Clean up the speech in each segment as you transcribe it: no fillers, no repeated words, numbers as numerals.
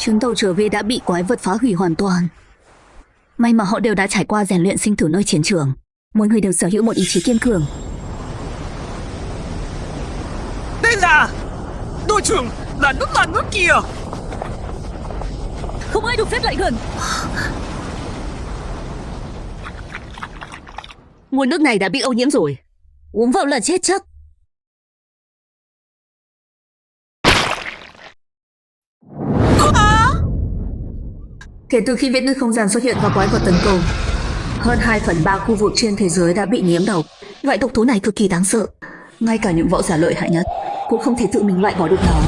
Chuyến tàu trở về đã bị quái vật phá hủy hoàn toàn. May mà họ đều đã trải qua rèn luyện sinh tử nơi chiến trường. Mỗi người đều sở hữu một ý chí kiên cường. Tên là đội trưởng là nước kia. Không ai được phép lại gần. Nguồn nước này đã bị ô nhiễm rồi. Uống vào là chết chắc. Kể từ khi vết nứt không gian xuất hiện và quái vật tấn công, hơn 2/3 khu vực trên thế giới đã bị nhiễm độc. Loại độc tố này cực kỳ đáng sợ. Ngay cả những võ giả lợi hại nhất cũng không thể tự mình loại bỏ được nó.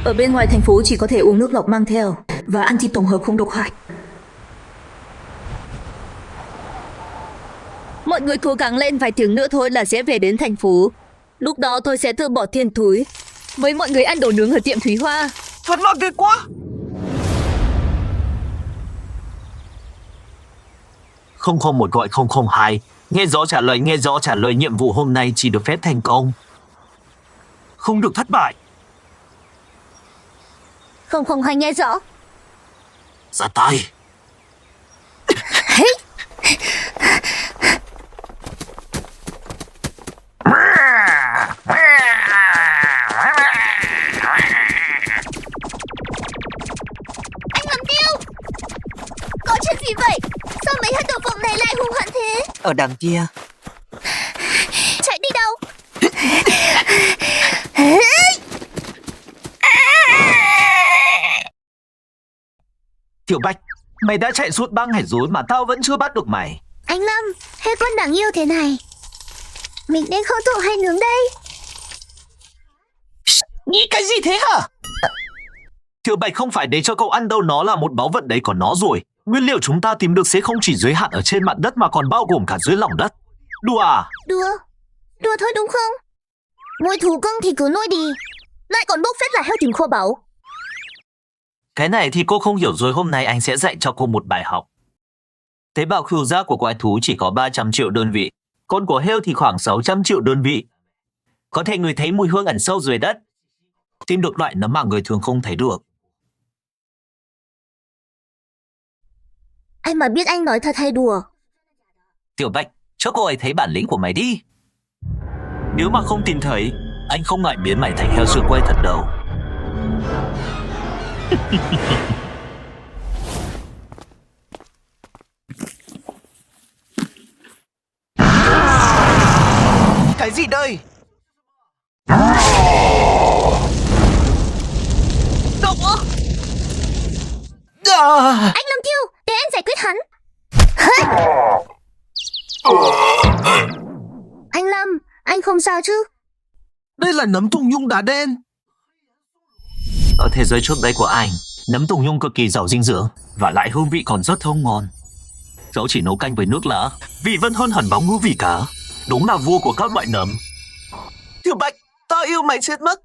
Ở bên ngoài thành phố chỉ có thể uống nước lọc mang theo và ăn thịt tổng hợp không độc hại. Mọi người cố gắng lên vài tiếng nữa thôi là sẽ về đến thành phố. Lúc đó tôi sẽ tự bỏ tiền túi với mọi người ăn đồ nướng ở tiệm Thúy Hoa. Thật là tuyệt quá. 001 gọi 002. Nghe rõ trả lời nhiệm vụ hôm nay chỉ được phép thành công. Không được thất bại. 002 nghe rõ. Ra tay. Anh Lâm Tiêu! Có chuyện gì vậy? Sao mấy hạt đậu phộng này lại hung hãn thế? Ở đằng kia. Chạy đi đâu? Tiểu Bạch, mày đã chạy suốt băng hải rối mà tao vẫn chưa bắt được mày. Anh Lâm, hết con đáng yêu thế này. Mình nên khâu tụ hay nướng đây? Nghĩ cái gì thế hả? Tiểu Bạch không phải để cho cậu ăn đâu, nó là một báu vật đấy của nó rồi. Nguyên liệu chúng ta tìm được sẽ không chỉ giới hạn ở trên mặt đất mà còn bao gồm cả dưới lòng đất. Đùa à? Đùa thôi đúng không? Nuôi thú cưng thì cứ nuôi đi, lại còn bốc phét là heo tìm kho báu. Cái này thì cô không hiểu rồi, hôm nay anh sẽ dạy cho cô một bài học. Tế bào khứu giác của quái thú chỉ có 300 triệu đơn vị, con của heo thì khoảng 600 triệu đơn vị. Có thể người thấy mùi hương ẩn sâu dưới đất, tìm được loại nấm mà người thường không thấy được. Anh mà biết anh nói thật hay đùa? Tiểu Bạch, cho cô ấy thấy bản lĩnh của mày đi. Nếu mà không tìm thấy, anh không ngại biến mày thành heo sữa quay thật đâu. Cái gì đây? Độc á! Anh Lâm Tiêu, để em giải quyết hắn. Anh Lâm, anh không sao chứ? Đây là nấm tùng nhung đá đen. Ở thế giới trước đây của anh, nấm tùng nhung cực kỳ giàu dinh dưỡng và lại hương vị còn rất thơm ngon. Dẫu chỉ nấu canh với nước lã, vị vẫn hơn hẳn bóng ngũ vị cá. Đúng là vua của các loại nấm. Tiểu Bạch, tao yêu mày chết mất.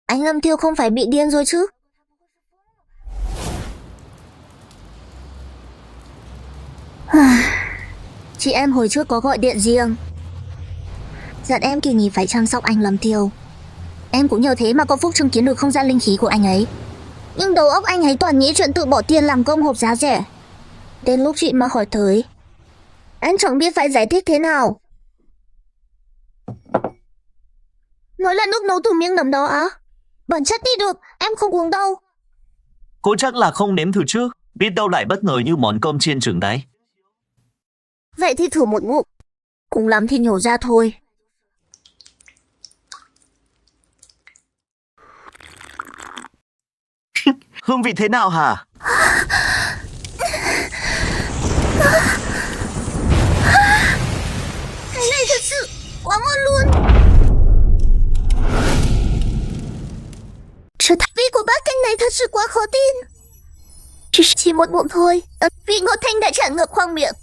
Anh Lâm Tiêu không phải bị điên rồi chứ? Chị em hồi trước có gọi điện riêng, dặn em kỳ nghỉ phải chăm sóc anh Lâm Tiêu. Em cũng nhờ thế mà có phúc chứng kiến được không gian linh khí của anh ấy. Nhưng đầu óc anh ấy toàn nghĩ chuyện tự bỏ tiền làm công hộp giá rẻ. Đến lúc chị mà hỏi tới, anh chẳng biết phải giải thích thế nào. Nói là nước nấu từ miếng nấm đó á? Bản chất đi được, em không uống đâu. Cô chắc là không nếm thử chứ, biết đâu lại bất ngờ như món cơm chiên trứng đấy. Vậy thì thử một ngụm, cùng lắm thì nhổ ra thôi. Hương vị thế nào hả? Cái này thật sự quá ngon luôn. Vị của bát canh này thật sự quá khó tin. Chỉ một ngụm thôi, vị ngọt thanh đã tràn ngập khoang miệng.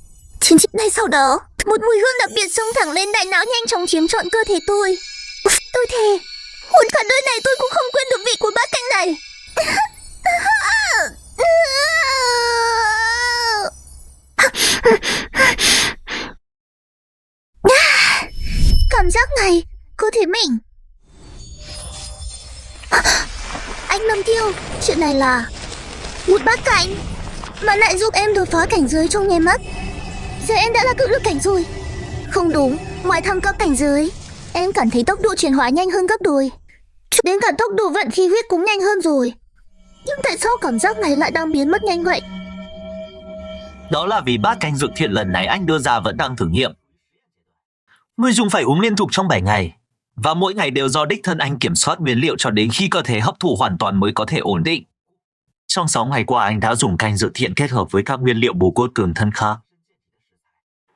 Ngay sau đó, một mùi hương đặc biệt xông thẳng lên đại não, nhanh chóng chiếm trọn cơ thể tôi. Tôi thề, hôn cả đời này tôi cũng không quên được vị của bát canh này. Cảm giác này, cơ thể mình. Anh anh Lâm Tiêu, chuyện này là một bát cảnh mà lại giúp em đột phá cảnh giới trong nháy mắt. Giờ em đã là cự lực cảnh rồi. Không đúng, ngoài thăng cấp cảnh giới, em cảm thấy tốc độ chuyển hóa nhanh hơn gấp đôi. Đến cả tốc độ vận khí huyết cũng nhanh hơn rồi. Nhưng tại sao cảm giác này lại đang biến mất nhanh vậy? Đó là vì bát canh dược thiện lần này anh đưa ra vẫn đang thử nghiệm. Người dùng phải uống liên tục trong 7 ngày. Và mỗi ngày đều do đích thân anh kiểm soát nguyên liệu cho đến khi cơ thể hấp thụ hoàn toàn mới có thể ổn định. Trong 6 ngày qua anh đã dùng canh dược thiện kết hợp với các nguyên liệu bổ cốt cường thân khác,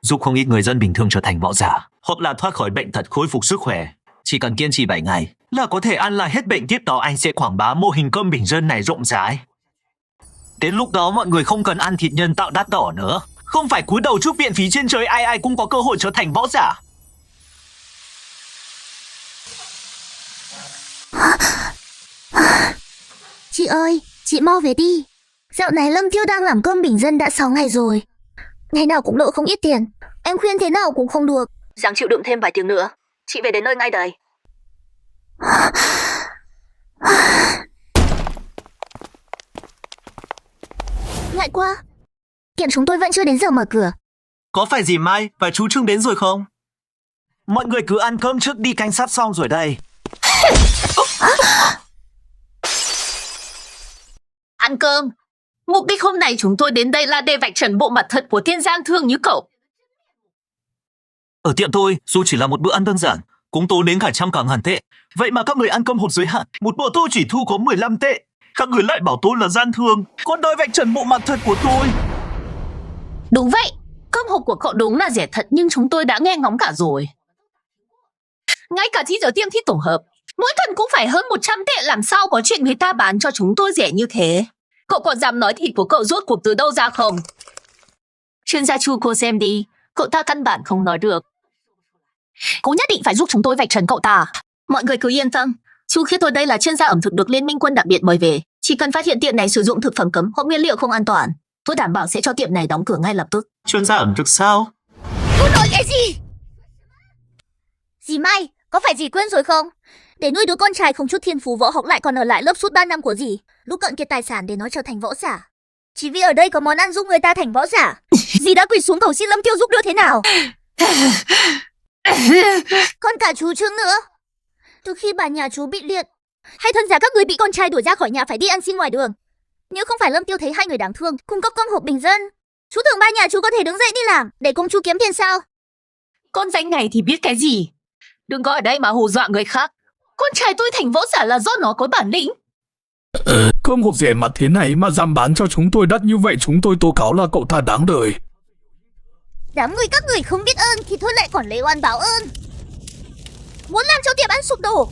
giúp không ít người dân bình thường trở thành võ giả, hoặc là thoát khỏi bệnh tật khôi phục sức khỏe. Chỉ cần kiên trì 7 ngày là có thể ăn lại hết bệnh, tiếp đó anh sẽ quảng bá mô hình cơm bình dân này rộng rãi. Đến lúc đó mọi người không cần ăn thịt nhân tạo đắt đỏ nữa, không phải cúi đầu trước viện phí trên trời ai ai cũng có cơ hội trở thành võ giả. Chị ơi, chị mau về đi. Dạo này Lâm Tiêu đang làm cơm bình dân đã 6 ngày rồi. Ngày nào cũng lộ không ít tiền. Em khuyên thế nào cũng không được. Giang chịu đựng thêm vài tiếng nữa, chị về đến nơi ngay đây. Ngại quá, tiệm chúng tôi vẫn chưa đến giờ mở cửa. Có phải dì Mai và chú Trương đến rồi không? Mọi người cứ ăn cơm trước đi, canh sắp xong rồi đây. Ăn cơm. Mục đích hôm nay chúng tôi đến đây là để vạch trần bộ mặt thật của thiên gian thương như cậu. Ở tiệm tôi, dù chỉ là một bữa ăn đơn giản, cũng tốn đến cả 100.000 tệ. Vậy mà các người ăn cơm hộp giới hạn, một bữa tôi chỉ thu có 15 tệ. Các người lại bảo tôi là gian thương, còn đòi vạch trần bộ mặt thật của tôi. Đúng vậy, cơm hộp của cậu đúng là rẻ thật, nhưng chúng tôi đã nghe ngóng cả rồi. Ngay cả chi giờ tiêm thiết tổng hợp, mỗi tuần cũng phải hơn 100 tệ, làm sao có chuyện người ta bán cho chúng tôi rẻ như thế. Cậu còn dám nói thịt của cậu rốt cuộc từ đâu ra không? Chuyên gia Chu, cô xem đi, cậu ta căn bản không nói được. Cô nhất định phải giúp chúng tôi vạch trần cậu ta. Mọi người cứ yên tâm, Chu khi tôi đây là chuyên gia ẩm thực được Liên minh quân đặc biệt mời về. Chỉ cần phát hiện tiệm này sử dụng thực phẩm cấm hoặc nguyên liệu không an toàn, tôi đảm bảo sẽ cho tiệm này đóng cửa ngay lập tức. Chuyên gia ẩm thực sao? Cô nói cái gì? Dì Mai, có phải dì quên rồi không? Để nuôi đứa con trai không chút thiên phú võ học lại còn ở lại lớp suốt 3 năm của dì, lúc cận kiệt tài sản để nó trở thành võ giả. Chỉ vì ở đây có món ăn giúp người ta thành võ giả, dì đã quỳ xuống cầu xin Lâm Tiêu giúp đỡ thế nào? Còn cả chú Trương nữa. Từ khi bà nhà chú bị liệt, hay thân giả các người bị con trai đuổi ra khỏi nhà phải đi ăn xin ngoài đường. Nếu không phải Lâm Tiêu thấy hai người đáng thương, cung cấp cơm hộp bình dân, chú tưởng ba nhà chú có thể đứng dậy đi làm để cùng chú kiếm tiền sao? Con danh này thì biết cái gì? Đừng có ở đây mà hù dọa người khác. Con trai tôi thành võ giả là do nó có bản lĩnh. Cơm hộp rẻ mặt thế này mà dám bán cho chúng tôi đắt như vậy, chúng tôi tố cáo là cậu ta đáng đời. Đám người các người không biết ơn thì thôi lại còn lấy oan báo ơn. Muốn làm cho tiệm ăn sụp đổ,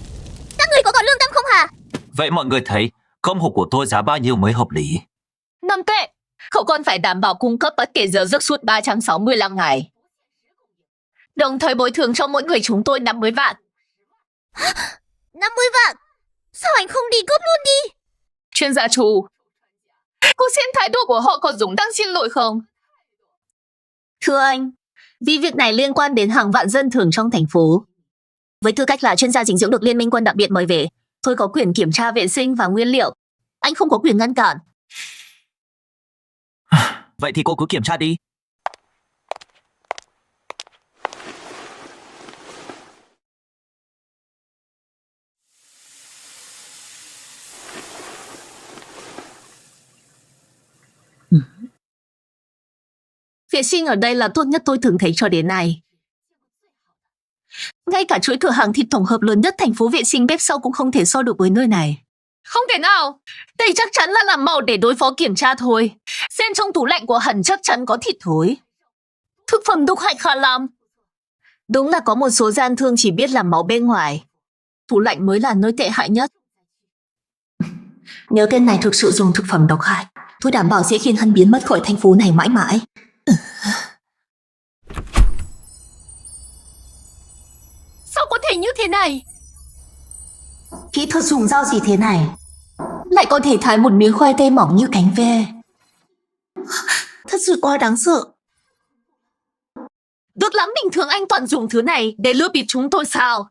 các người có còn lương tâm không hả? Vậy mọi người thấy cơm hộp của tôi giá bao nhiêu mới hợp lý? 5 tệ. Cậu còn phải đảm bảo cung cấp bất kể giờ giấc suốt 365 ngày. Đồng thời bồi thường cho mỗi người chúng tôi 50 vạn. 50 vạn? Sao anh không đi cướp luôn đi? Chuyên gia Chu, cô xem thái độ của họ có giống đang xin lỗi không? Thưa anh, vì việc này liên quan đến hàng vạn dân thường trong thành phố. Với tư cách là chuyên gia dinh dưỡng được Liên minh quân đặc biệt mời về, tôi có quyền kiểm tra vệ sinh và nguyên liệu. Anh không có quyền ngăn cản. Vậy thì cô cứ kiểm tra đi. Vệ sinh ở đây là tốt nhất tôi từng thấy cho đến nay. Ngay cả chuỗi cửa hàng thịt tổng hợp lớn nhất thành phố vệ sinh bếp sau cũng không thể so được với nơi này. Không thể nào. Đây chắc chắn là làm màu để đối phó kiểm tra thôi. Xem trong tủ lạnh của Hẳn chắc chắn có thịt thối. Thực phẩm độc hại khá lắm. Đúng là có một số gian thương chỉ biết làm máu bên ngoài. Tủ lạnh mới là nơi tệ hại nhất. Nếu tên này thực sự dùng thực phẩm độc hại, tôi đảm bảo sẽ khiến hắn biến mất khỏi thành phố này mãi mãi. Sao có thể như thế này? Kỹ thuật dùng dao gì thế này? Lại có thể thái một miếng khoai tây mỏng như cánh ve. Thật sự quá đáng sợ. Được lắm, bình thường anh toàn dùng thứ này để lừa bịp chúng tôi sao?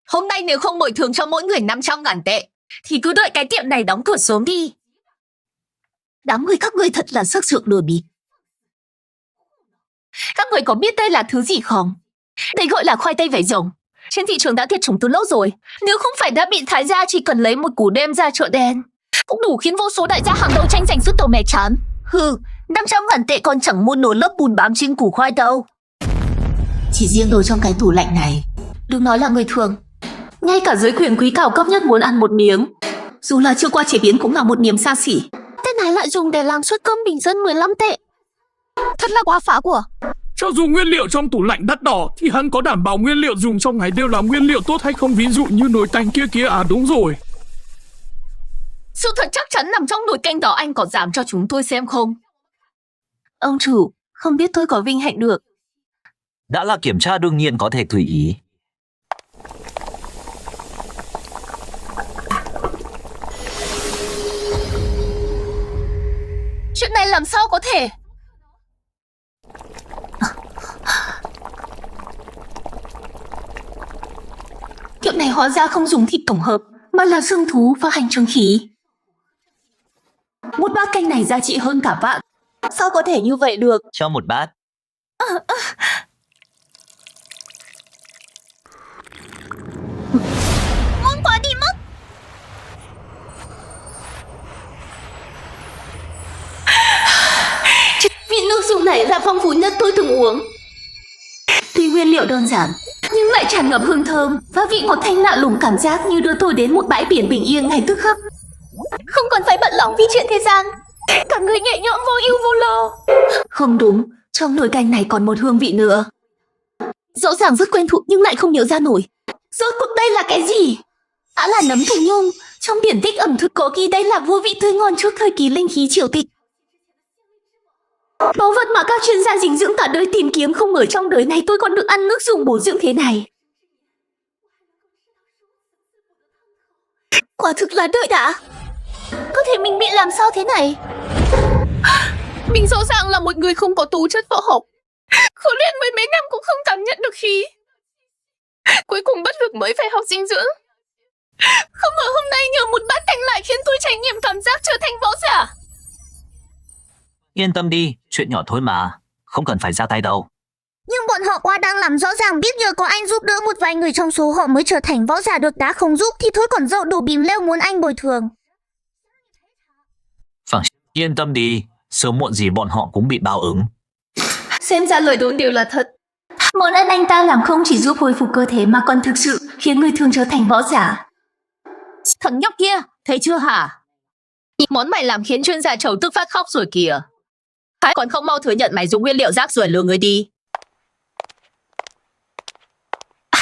Hôm nay nếu không bồi thường cho mỗi người 500.000 tệ, thì cứ đợi cái tiệm này đóng cửa sớm đi. Đám người các ngươi thật là sắc sược lừa bịp. Các người có biết đây là thứ gì không? Đây gọi là khoai tây vảy rồng. Trên thị trường đã tuyệt chủng từ lâu rồi. Nếu không phải đã bị thái gia chỉ cần lấy một cú đêm ra chợ đen, cũng đủ khiến vô số đại gia hàng đầu tranh giành sức đầu mẻ chán. 500.000 tệ còn chẳng mua nổi lớp bùn bám trên củ khoai đâu. Chỉ riêng đồ trong cái tủ lạnh này, đừng nói là người thường, ngay cả giới quyền quý cao cấp nhất muốn ăn một miếng, dù là chưa qua chế biến cũng là một niềm xa xỉ. Tên này lại dùng để làm suất cơm bình dân 15 tệ. Thật là quá phá của. Cho dù nguyên liệu trong tủ lạnh đắt đỏ thì hắn có đảm bảo nguyên liệu dùng trong ngày đều là nguyên liệu tốt hay không? Ví dụ như nồi canh kia à, đúng rồi. Sự thật chắc chắn nằm trong nồi canh đó, anh có dám cho chúng tôi xem không? Ông chủ, không biết tôi có vinh hạnh được. Đã là kiểm tra đương nhiên có thể tùy ý. Chuyện này làm sao có thể? Kiệu này hóa ra không dùng thịt tổng hợp, mà là xương thú và hành trương khí. Một bát canh này giá trị hơn cả vạn. Sao có thể như vậy được? Cho một bát. Ngon quá đi mất. Vị nước dùng này là phong phú nhất tôi từng uống. Tuy nguyên liệu đơn giản, nhưng lại tràn ngập hương thơm và vị ngọt thanh lạ lùng, cảm giác như đưa tôi đến một bãi biển bình yên ngay tức khắc. Không còn phải bận lòng vì chuyện thế gian, cả người nhẹ nhõm vô ưu vô lo. Không đúng, trong nồi canh này còn một hương vị nữa. Rõ ràng rất quen thuộc nhưng lại không nhớ ra nổi. Rốt cuộc đây là cái gì? Đã là nấm thùng nhung, trong điển tích ẩm thực có ghi đây là vô vị tươi ngon trước thời kỳ linh khí triều tịch. Báu vật mà các chuyên gia dinh dưỡng cả đời tìm kiếm không ở trong đời này tôi còn được ăn nước dùng bổ dưỡng thế này. Quả thực là đợi đã. Cơ thể mình bị làm sao thế này? Mình rõ ràng là một người không có tố chất võ học, khổ luyện mười mấy năm cũng không cảm nhận được khí. Cuối cùng bất lực mới phải học dinh dưỡng. Không ngờ hôm nay nhờ một bát canh lại khiến tôi trải nghiệm cảm giác trở thành võ giả. Yên tâm đi, chuyện nhỏ thôi mà, không cần phải ra tay đâu. Nhưng bọn họ qua đang làm rõ ràng biết nhờ có anh giúp đỡ một vài người trong số họ mới trở thành võ giả được, đã không giúp thì thôi còn dậu đổ bìm leo muốn anh bồi thường. Yên tâm đi, sớm muộn gì bọn họ cũng bị báo ứng. Xem ra lời đồn đều là thật. Món ăn anh ta làm không chỉ giúp hồi phục cơ thể mà còn thực sự khiến người thường trở thành võ giả. Thằng nhóc kia, thấy chưa hả? Món mày làm khiến chuyên gia Trầu tức phát khóc rồi kìa. Hay còn không mau thừa nhận mày dùng nguyên liệu rác rưởi lừa người đi.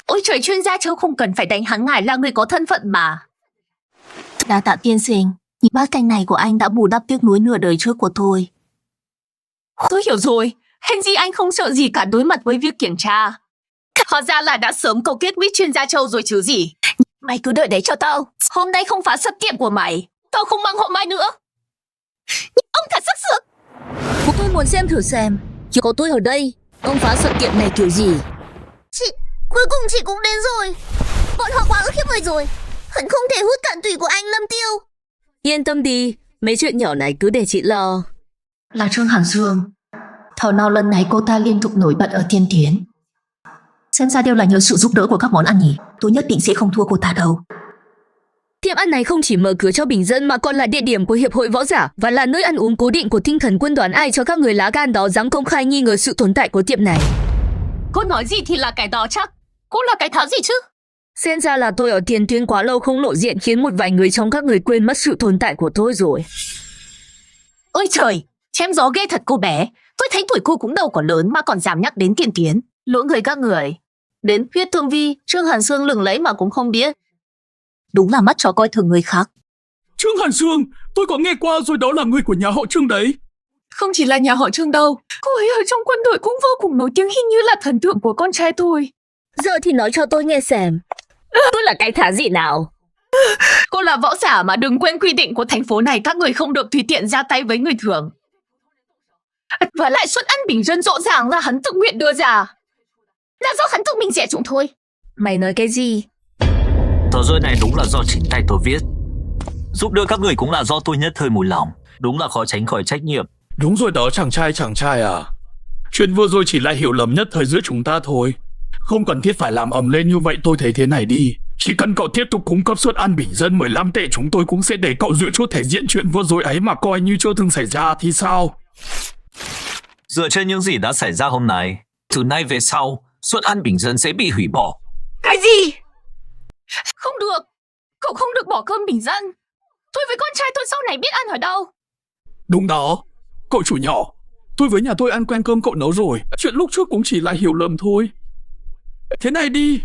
Ôi trời, chuyên gia Trầu không cần phải đánh hắn, ngài là người có thân phận mà. Đa tạ tiên sinh, những bát canh này của anh đã bù đắp tiếc nuối nửa đời trước của tôi. Tôi hiểu rồi, hèn gì anh không sợ gì cả đối mặt với việc kiểm tra. Hóa ra là đã sớm câu kết với chuyên gia Châu rồi chứ gì. Mày cứ đợi đấy cho tao, hôm nay không phá sập tiệm của mày, tao không mang họ mai nữa. Ông thật sắc sược. Tôi muốn xem, chỉ có tôi ở đây, ông phá sập tiệm này kiểu gì? Chị, cuối cùng chị cũng đến rồi. Bọn họ quá ức hiếp người rồi, hẳn không thể hút cạn tủy của anh Lâm Tiêu. Yên tâm đi, mấy chuyện nhỏ này cứ để chị lo. Là Trương Hàn Sương. Thảo nào lần này cô ta liên tục nổi bật ở tiên tiến. Xem ra đều là nhờ sự giúp đỡ của các món ăn nhỉ. Tôi nhất định sẽ không thua cô ta đâu. Tiệm ăn này không chỉ mở cửa cho bình dân mà còn là địa điểm của hiệp hội võ giả và là nơi ăn uống cố định của tinh thần quân đoàn. Ai cho các người lá gan đó dám công khai nghi ngờ sự tồn tại của tiệm này? Cô nói gì thì là cái đó chắc. Cô là cái thá gì chứ? Xem ra là tôi ở tiền tuyến quá lâu không lộ diện khiến một vài người trong các người quên mất sự tồn tại của tôi rồi. Ôi trời, chém gió ghê thật cô bé. Tôi thấy tuổi cô cũng đâu có lớn mà còn dám nhắc đến tiền tiến. Lỗi người các người. Đến huyết thương vi, Trương Hàn Sương lừng lấy mà cũng không biết. Đúng là mắt chó coi thường người khác. Trương Hàn Sương, tôi có nghe qua rồi, đó là người của nhà họ Trương đấy. Không chỉ là nhà họ Trương đâu, cô ấy ở trong quân đội cũng vô cùng nổi tiếng, hình như là thần tượng của con trai tôi. Giờ thì nói cho tôi nghe xem, tôi là cái thá gì nào? Cô là võ giả mà đừng quên quy định của thành phố này, các người không được tùy tiện ra tay với người thường. Và lại suất ăn bình dân rõ ràng là hắn tự nguyện đưa ra. Là do hắn tự mình rẻ trụng thôi. Mày nói cái gì? Tờ rơi này đúng là do chính tay tôi viết. Giúp đỡ các người cũng là do tôi nhất thời mùi lòng. Đúng là khó tránh khỏi trách nhiệm. Đúng rồi đó chàng trai à. Chuyện vừa rồi chỉ là hiểu lầm nhất thời giữa chúng ta thôi. Không cần thiết phải làm ầm lên như vậy. Tôi thấy thế này đi, chỉ cần cậu tiếp tục cung cấp suất ăn bình dân 15 tệ, chúng tôi cũng sẽ để cậu dựa chút thể diện chuyện vừa rồi ấy mà coi như chưa từng xảy ra thì sao? Dựa trên những gì đã xảy ra hôm nay, từ nay về sau, suất ăn bình dân sẽ bị hủy bỏ. Cái gì? Không được. Cậu không được bỏ cơm bình dân. Tôi với con trai tôi sau này biết ăn ở đâu? Đúng đó, cậu chủ nhỏ. Tôi với nhà tôi ăn quen cơm cậu nấu rồi. Chuyện lúc trước cũng chỉ là hiểu lầm thôi. Thế này đi,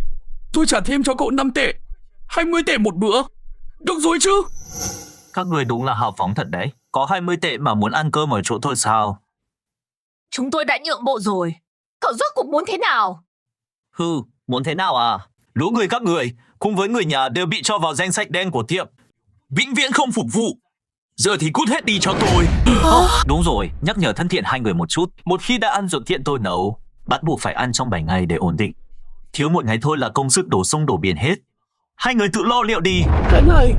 tôi trả thêm cho cậu 5 tệ, 20 tệ một bữa. Được rồi chứ? Các người đúng là hào phóng thật đấy. Có 20 tệ mà muốn ăn cơm ở chỗ tôi sao? Chúng tôi đã nhượng bộ rồi. Cậu rốt cuộc muốn thế nào? Hừ, muốn thế nào à? Lũ người các người, cùng với người nhà đều bị cho vào danh sách đen của tiệm. Vĩnh viễn không phục vụ. Giờ thì cút hết đi cho tôi. Đúng rồi, nhắc nhở thân thiện hai người một chút. Một khi đã ăn ruột thiện tôi nấu, bắt buộc phải ăn trong 7 ngày để ổn định. Thiếu một ngày thôi là công sức đổ sông đổ biển hết. Hai người tự lo liệu đi. Cái này...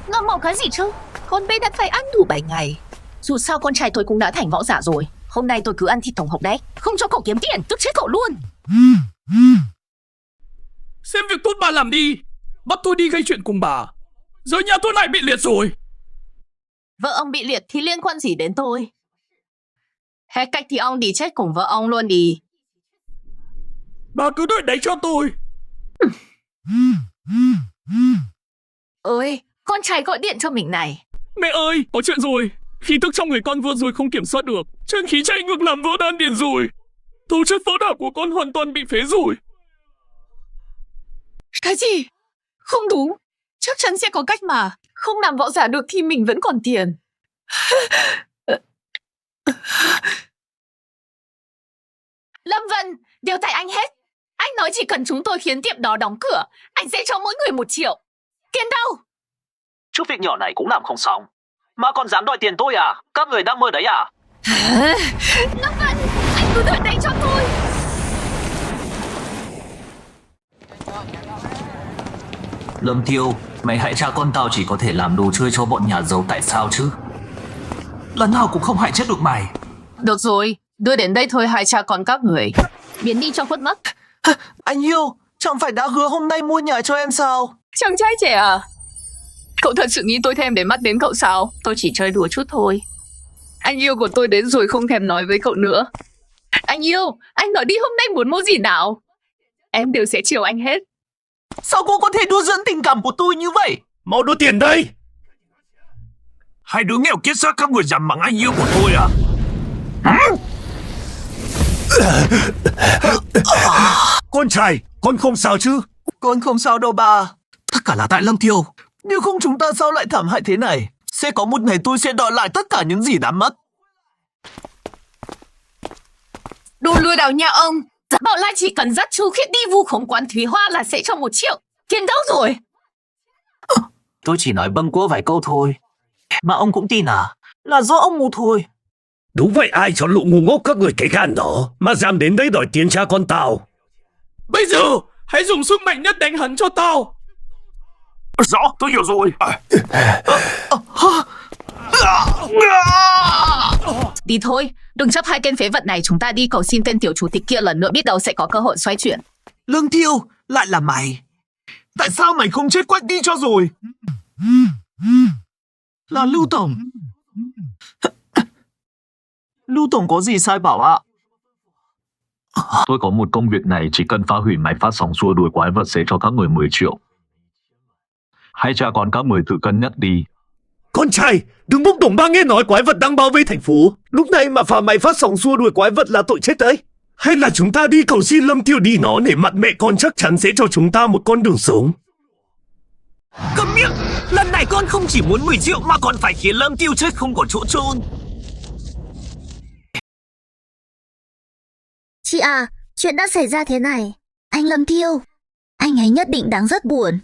Ngâm màu cái gì chứ? Con bé đã phải ăn đủ 7 ngày. Dù sao con trai tôi cũng đã thành võ giả rồi. Hôm nay tôi cứ ăn thịt tổng hợp đấy. Không cho cậu kiếm tiền, tức chết cậu luôn. Xem việc tốt bà làm đi. Bắt tôi đi gây chuyện cùng bà. Giờ nhà tôi lại bị liệt rồi. Vợ ông bị liệt thì liên quan gì đến tôi? Hết cách thì ông đi chết cùng vợ ông luôn đi. Bà cứ đợi đấy cho tôi. Ơi, con trai gọi điện cho mình này. Mẹ ơi, có chuyện rồi. Khí tức trong người con vừa rồi không kiểm soát được. Chân khí chạy ngược làm vỡ đan điền rồi. Tố chất võ đạo của con hoàn toàn bị phế rồi. Cái gì? Không đúng. Chắc chắn sẽ có cách mà. Không làm võ giả được thì mình vẫn còn tiền. Lâm Vân, đều tại anh hết. Anh nói chỉ cần chúng tôi khiến tiệm đó đóng cửa, anh sẽ cho mỗi người 1 triệu. Tiền đâu? Chút việc nhỏ này cũng làm không xong. Mà còn dám đòi tiền tôi à? Các người đang mơ đấy à? Lâm Vân, anh cứ đợi đây cho tôi. Lâm Tiêu, mày hại cha con tao chỉ có thể làm đồ chơi cho bọn nhà giàu tại sao chứ? Lần nào cũng không hại chết được mày. Được rồi, đưa đến đây thôi hai cha con các người. Biến đi cho khuất mắt. Anh yêu, chẳng phải đã hứa hôm nay mua nhà cho em sao? Chàng trai trẻ à? Cậu thật sự nghĩ tôi thèm để mắt đến cậu sao? Tôi chỉ chơi đùa chút thôi. Anh yêu của tôi đến rồi không thèm nói với cậu nữa. Anh yêu, anh nói đi hôm nay muốn mua gì nào? Em đều sẽ chiều anh hết. Sao cô có thể đùa dẫn tình cảm của tôi như vậy? Mau đưa tiền đây. Hai đứa nghèo kiết xác các người dám mắng anh yêu của tôi à? Con trai, con không sao chứ? Con không sao đâu bà. Tất cả là tại Lâm Tiêu. Nếu không chúng ta sao lại thảm hại thế này? Sẽ có một ngày tôi sẽ đòi lại tất cả những gì đã mất. Đồ lừa đảo nhà ông. Bảo Lai chỉ cần dắt chú Khiết đi vu khống quán Thúy Hoa là sẽ cho 1 triệu. Tiền đâu rồi? Tôi chỉ nói bâng quơ vài câu thôi. Mà ông cũng tin à? Là do ông ngu thôi. Đúng vậy, ai cho lũ ngu ngốc các người cái gan đó mà dám đến đây đòi tiền cha con tao? Bây giờ, hãy dùng sức mạnh nhất đánh hắn cho tao. Rõ, tôi hiểu rồi. Đi thôi, đừng chấp hai tên phế vật này, chúng ta đi cầu xin tên tiểu chủ tịch kia lần nữa, biết đâu sẽ có cơ hội xoay chuyển. Lương Tiêu, lại là mày. Tại sao mày không chết quách đi cho rồi? Là Lưu Tổng. Lưu Tổng có gì sai bảo ạ? Tôi có một công việc này, chỉ cần phá hủy máy phát sóng xua đuổi quái vật sẽ cho các người 10 triệu. Hay cha con các người tự cân nhắc đi. Con trai, đừng bốc đồng ba nghe nói quái vật đang bao vây thành phố. Lúc này mà phá máy phát sóng xua đuổi quái vật là tội chết đấy. Hay là chúng ta đi cầu xin Lâm Tiêu đi nó để mặt mẹ con chắc chắn sẽ cho chúng ta một con đường sống. Câm miệng! Lần này con không chỉ muốn 10 triệu mà còn phải khiến Lâm Tiêu chết không có chỗ chôn. Chị à, chuyện đã xảy ra thế này. Anh Lâm Tiêu, anh ấy nhất định đang rất buồn.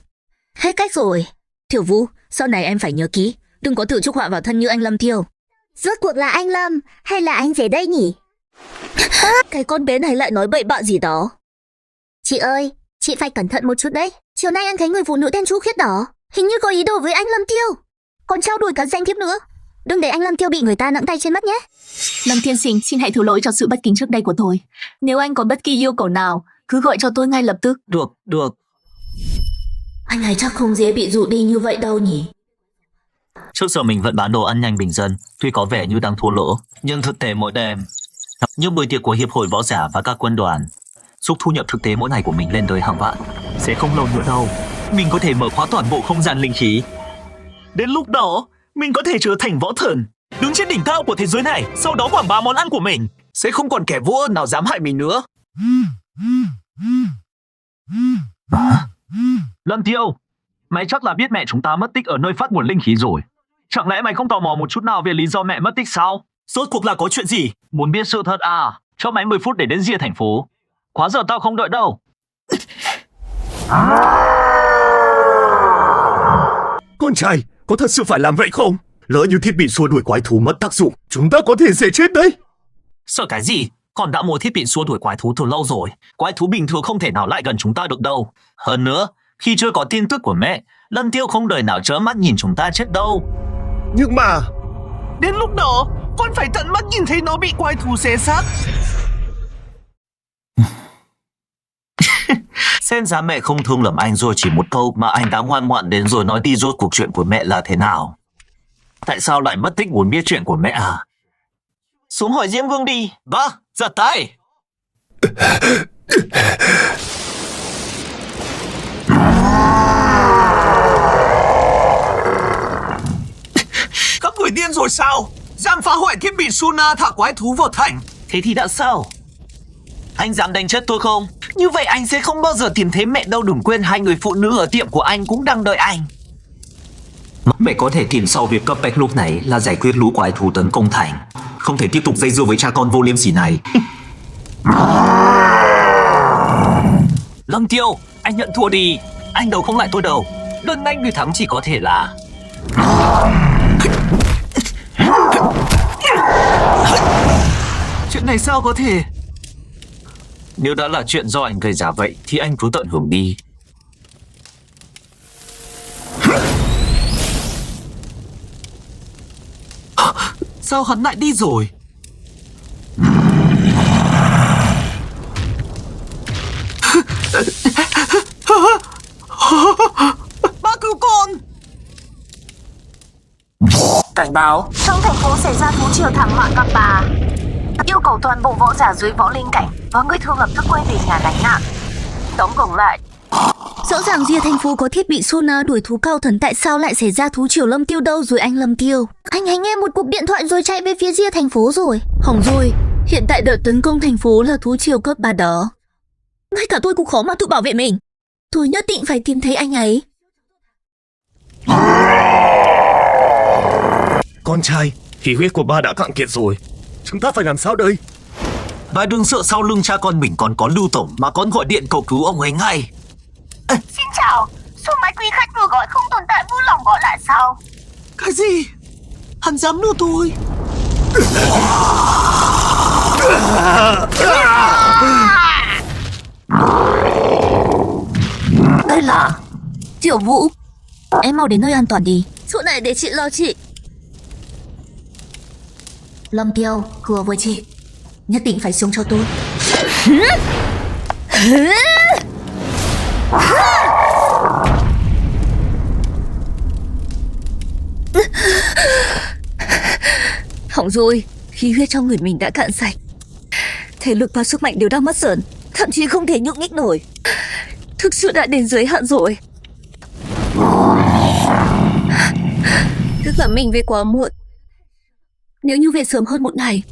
Hết cách rồi. Tiểu Vũ, sau này em phải nhớ kỹ, đừng có tự chuốc họa vào thân như anh Lâm Tiêu. Rốt cuộc là anh Lâm hay là anh rể đây nhỉ? Cái con bé này lại nói bậy bạ gì đó. Chị ơi, Chị phải cẩn thận một chút đấy. Chiều nay anh thấy người phụ nữ tên Chu Khiết Đỏ hình như có ý đồ với anh Lâm Tiêu, còn trao đổi cả danh thiếp nữa. Đừng để anh Lâm Tiêu bị người ta nẫng tay trên mắt nhé. Lâm tiên sinh, xin hãy thứ lỗi cho sự bất kính trước đây của tôi. Nếu anh có bất kỳ yêu cầu nào, cứ gọi cho tôi ngay lập tức. Được. Anh ấy chắc không dễ bị dụ đi như vậy đâu nhỉ. Trước giờ mình vẫn bán đồ ăn nhanh bình dân, tuy có vẻ như đang thua lỗ, nhưng thực tế mỗi đêm như buổi tiệc của hiệp hội võ giả và các quân đoàn giúp thu nhập thực tế mỗi ngày của mình lên tới hàng vạn. Sẽ không lâu nữa đâu, mình có thể mở khóa toàn bộ không gian linh khí. Đến lúc đó, mình có thể trở thành võ thần, đứng trên đỉnh cao của thế giới này, sau đó quảng bá món ăn của mình. Sẽ không còn kẻ vô ơn nào dám hại mình nữa. Lâm Tiêu, mày chắc là biết mẹ chúng ta mất tích ở nơi phát nguồn linh khí rồi. Chẳng lẽ mày không tò mò một chút nào về lý do mẹ mất tích sao? Rốt cuộc là có chuyện gì? Muốn biết sự thật à? Cho mày 10 phút để đến rìa thành phố. Quá giờ tao không đợi đâu. Con trai, có thật sự phải làm vậy không? Lỡ như thiết bị xua đuổi quái thú mất tác dụng, chúng ta có thể sẽ chết đấy. Sợ cái gì? Con đã mua thiết bị xua đuổi quái thú từ lâu rồi. Quái thú bình thường không thể nào lại gần chúng ta được đâu. Hơn nữa, khi chưa có tin tức của mẹ, Lâm Tiêu không đời nào trơ mắt nhìn chúng ta chết đâu. Nhưng mà... Đến lúc đó, con phải tận mắt nhìn thấy nó bị quái thú xé xác. Xem ra mẹ không thương lầm anh rồi, chỉ một câu mà anh đã ngoan ngoãn đến rồi nói đi rốt cuộc chuyện của mẹ là thế nào. Tại sao lại mất tích muốn biết chuyện của mẹ à? Xuống hỏi Diễm Vương đi. Ba, giật tay. Các người điên rồi sao? Dám phá hoại thiết bị Suna thả quái thú vào thành. Thế thì đã sao? Anh dám đánh chết tôi không? Như vậy anh sẽ không bao giờ tìm thấy mẹ đâu. Đừng quên 2 người phụ nữ ở tiệm của anh cũng đang đợi anh. Mẹ có thể tìm sau việc cấp bách lúc này là giải quyết lũ quái thú tấn công thành. Không thể tiếp tục dây dưa với cha con vô liêm sỉ này. Lâm Tiêu, anh nhận thua đi. Anh đấu không lại tôi đâu. Lần anh người thắng chỉ có thể là... Chuyện này sao có thể? Nếu đã là chuyện do anh gây ra vậy thì anh cứ tận hưởng đi. Sao hắn lại đi rồi? Ba cứu con! Cảnh báo, Trong thành phố xảy ra thú triều thảm họa cấp 3. Yêu cầu toàn bộ võ giả dưới võ linh cảnh và người thường lập tức quay về nhà lánh nạn. Tổng cộng lại, Rõ ràng rìa thành phố có thiết bị Sona đuổi thú cao thần, tại sao lại xảy ra thú triều Lâm Tiêu đâu rồi anh Lâm Tiêu? Anh ấy nghe một cuộc điện thoại rồi chạy về phía rìa thành phố rồi. Hỏng rồi, hiện tại đợt tấn công thành phố là thú triều cấp 3 đó. Ngay cả tôi cũng khó mà tự bảo vệ mình. Tôi nhất định phải tìm thấy anh ấy. Con trai, khí huyết của ba đã cạn kiệt rồi. Chúng ta phải làm sao đây? và đừng sợ sau lưng cha con mình còn có Lưu Tổng mà còn gọi điện cầu cứu ông ấy ngay. xin chào, số máy quý khách vừa gọi không tồn tại, vui lòng gọi lại sau. Cái gì? Hắn dám lừa tôi? Đây là Tiểu Vũ. Em mau đến nơi an toàn đi. Chỗ này để chị lo chị. Lâm Tiêu, hứa với chị, nhất định phải sống cho tôi. Hỏng rồi, khí huyết trong người mình đã cạn sạch. Thể lực và sức mạnh đều đang mất dần, thậm chí không thể nhúc nhích nổi. Thực sự đã đến giới hạn rồi. Tức là mình về quá muộn. Nếu như về sớm hơn một ngày,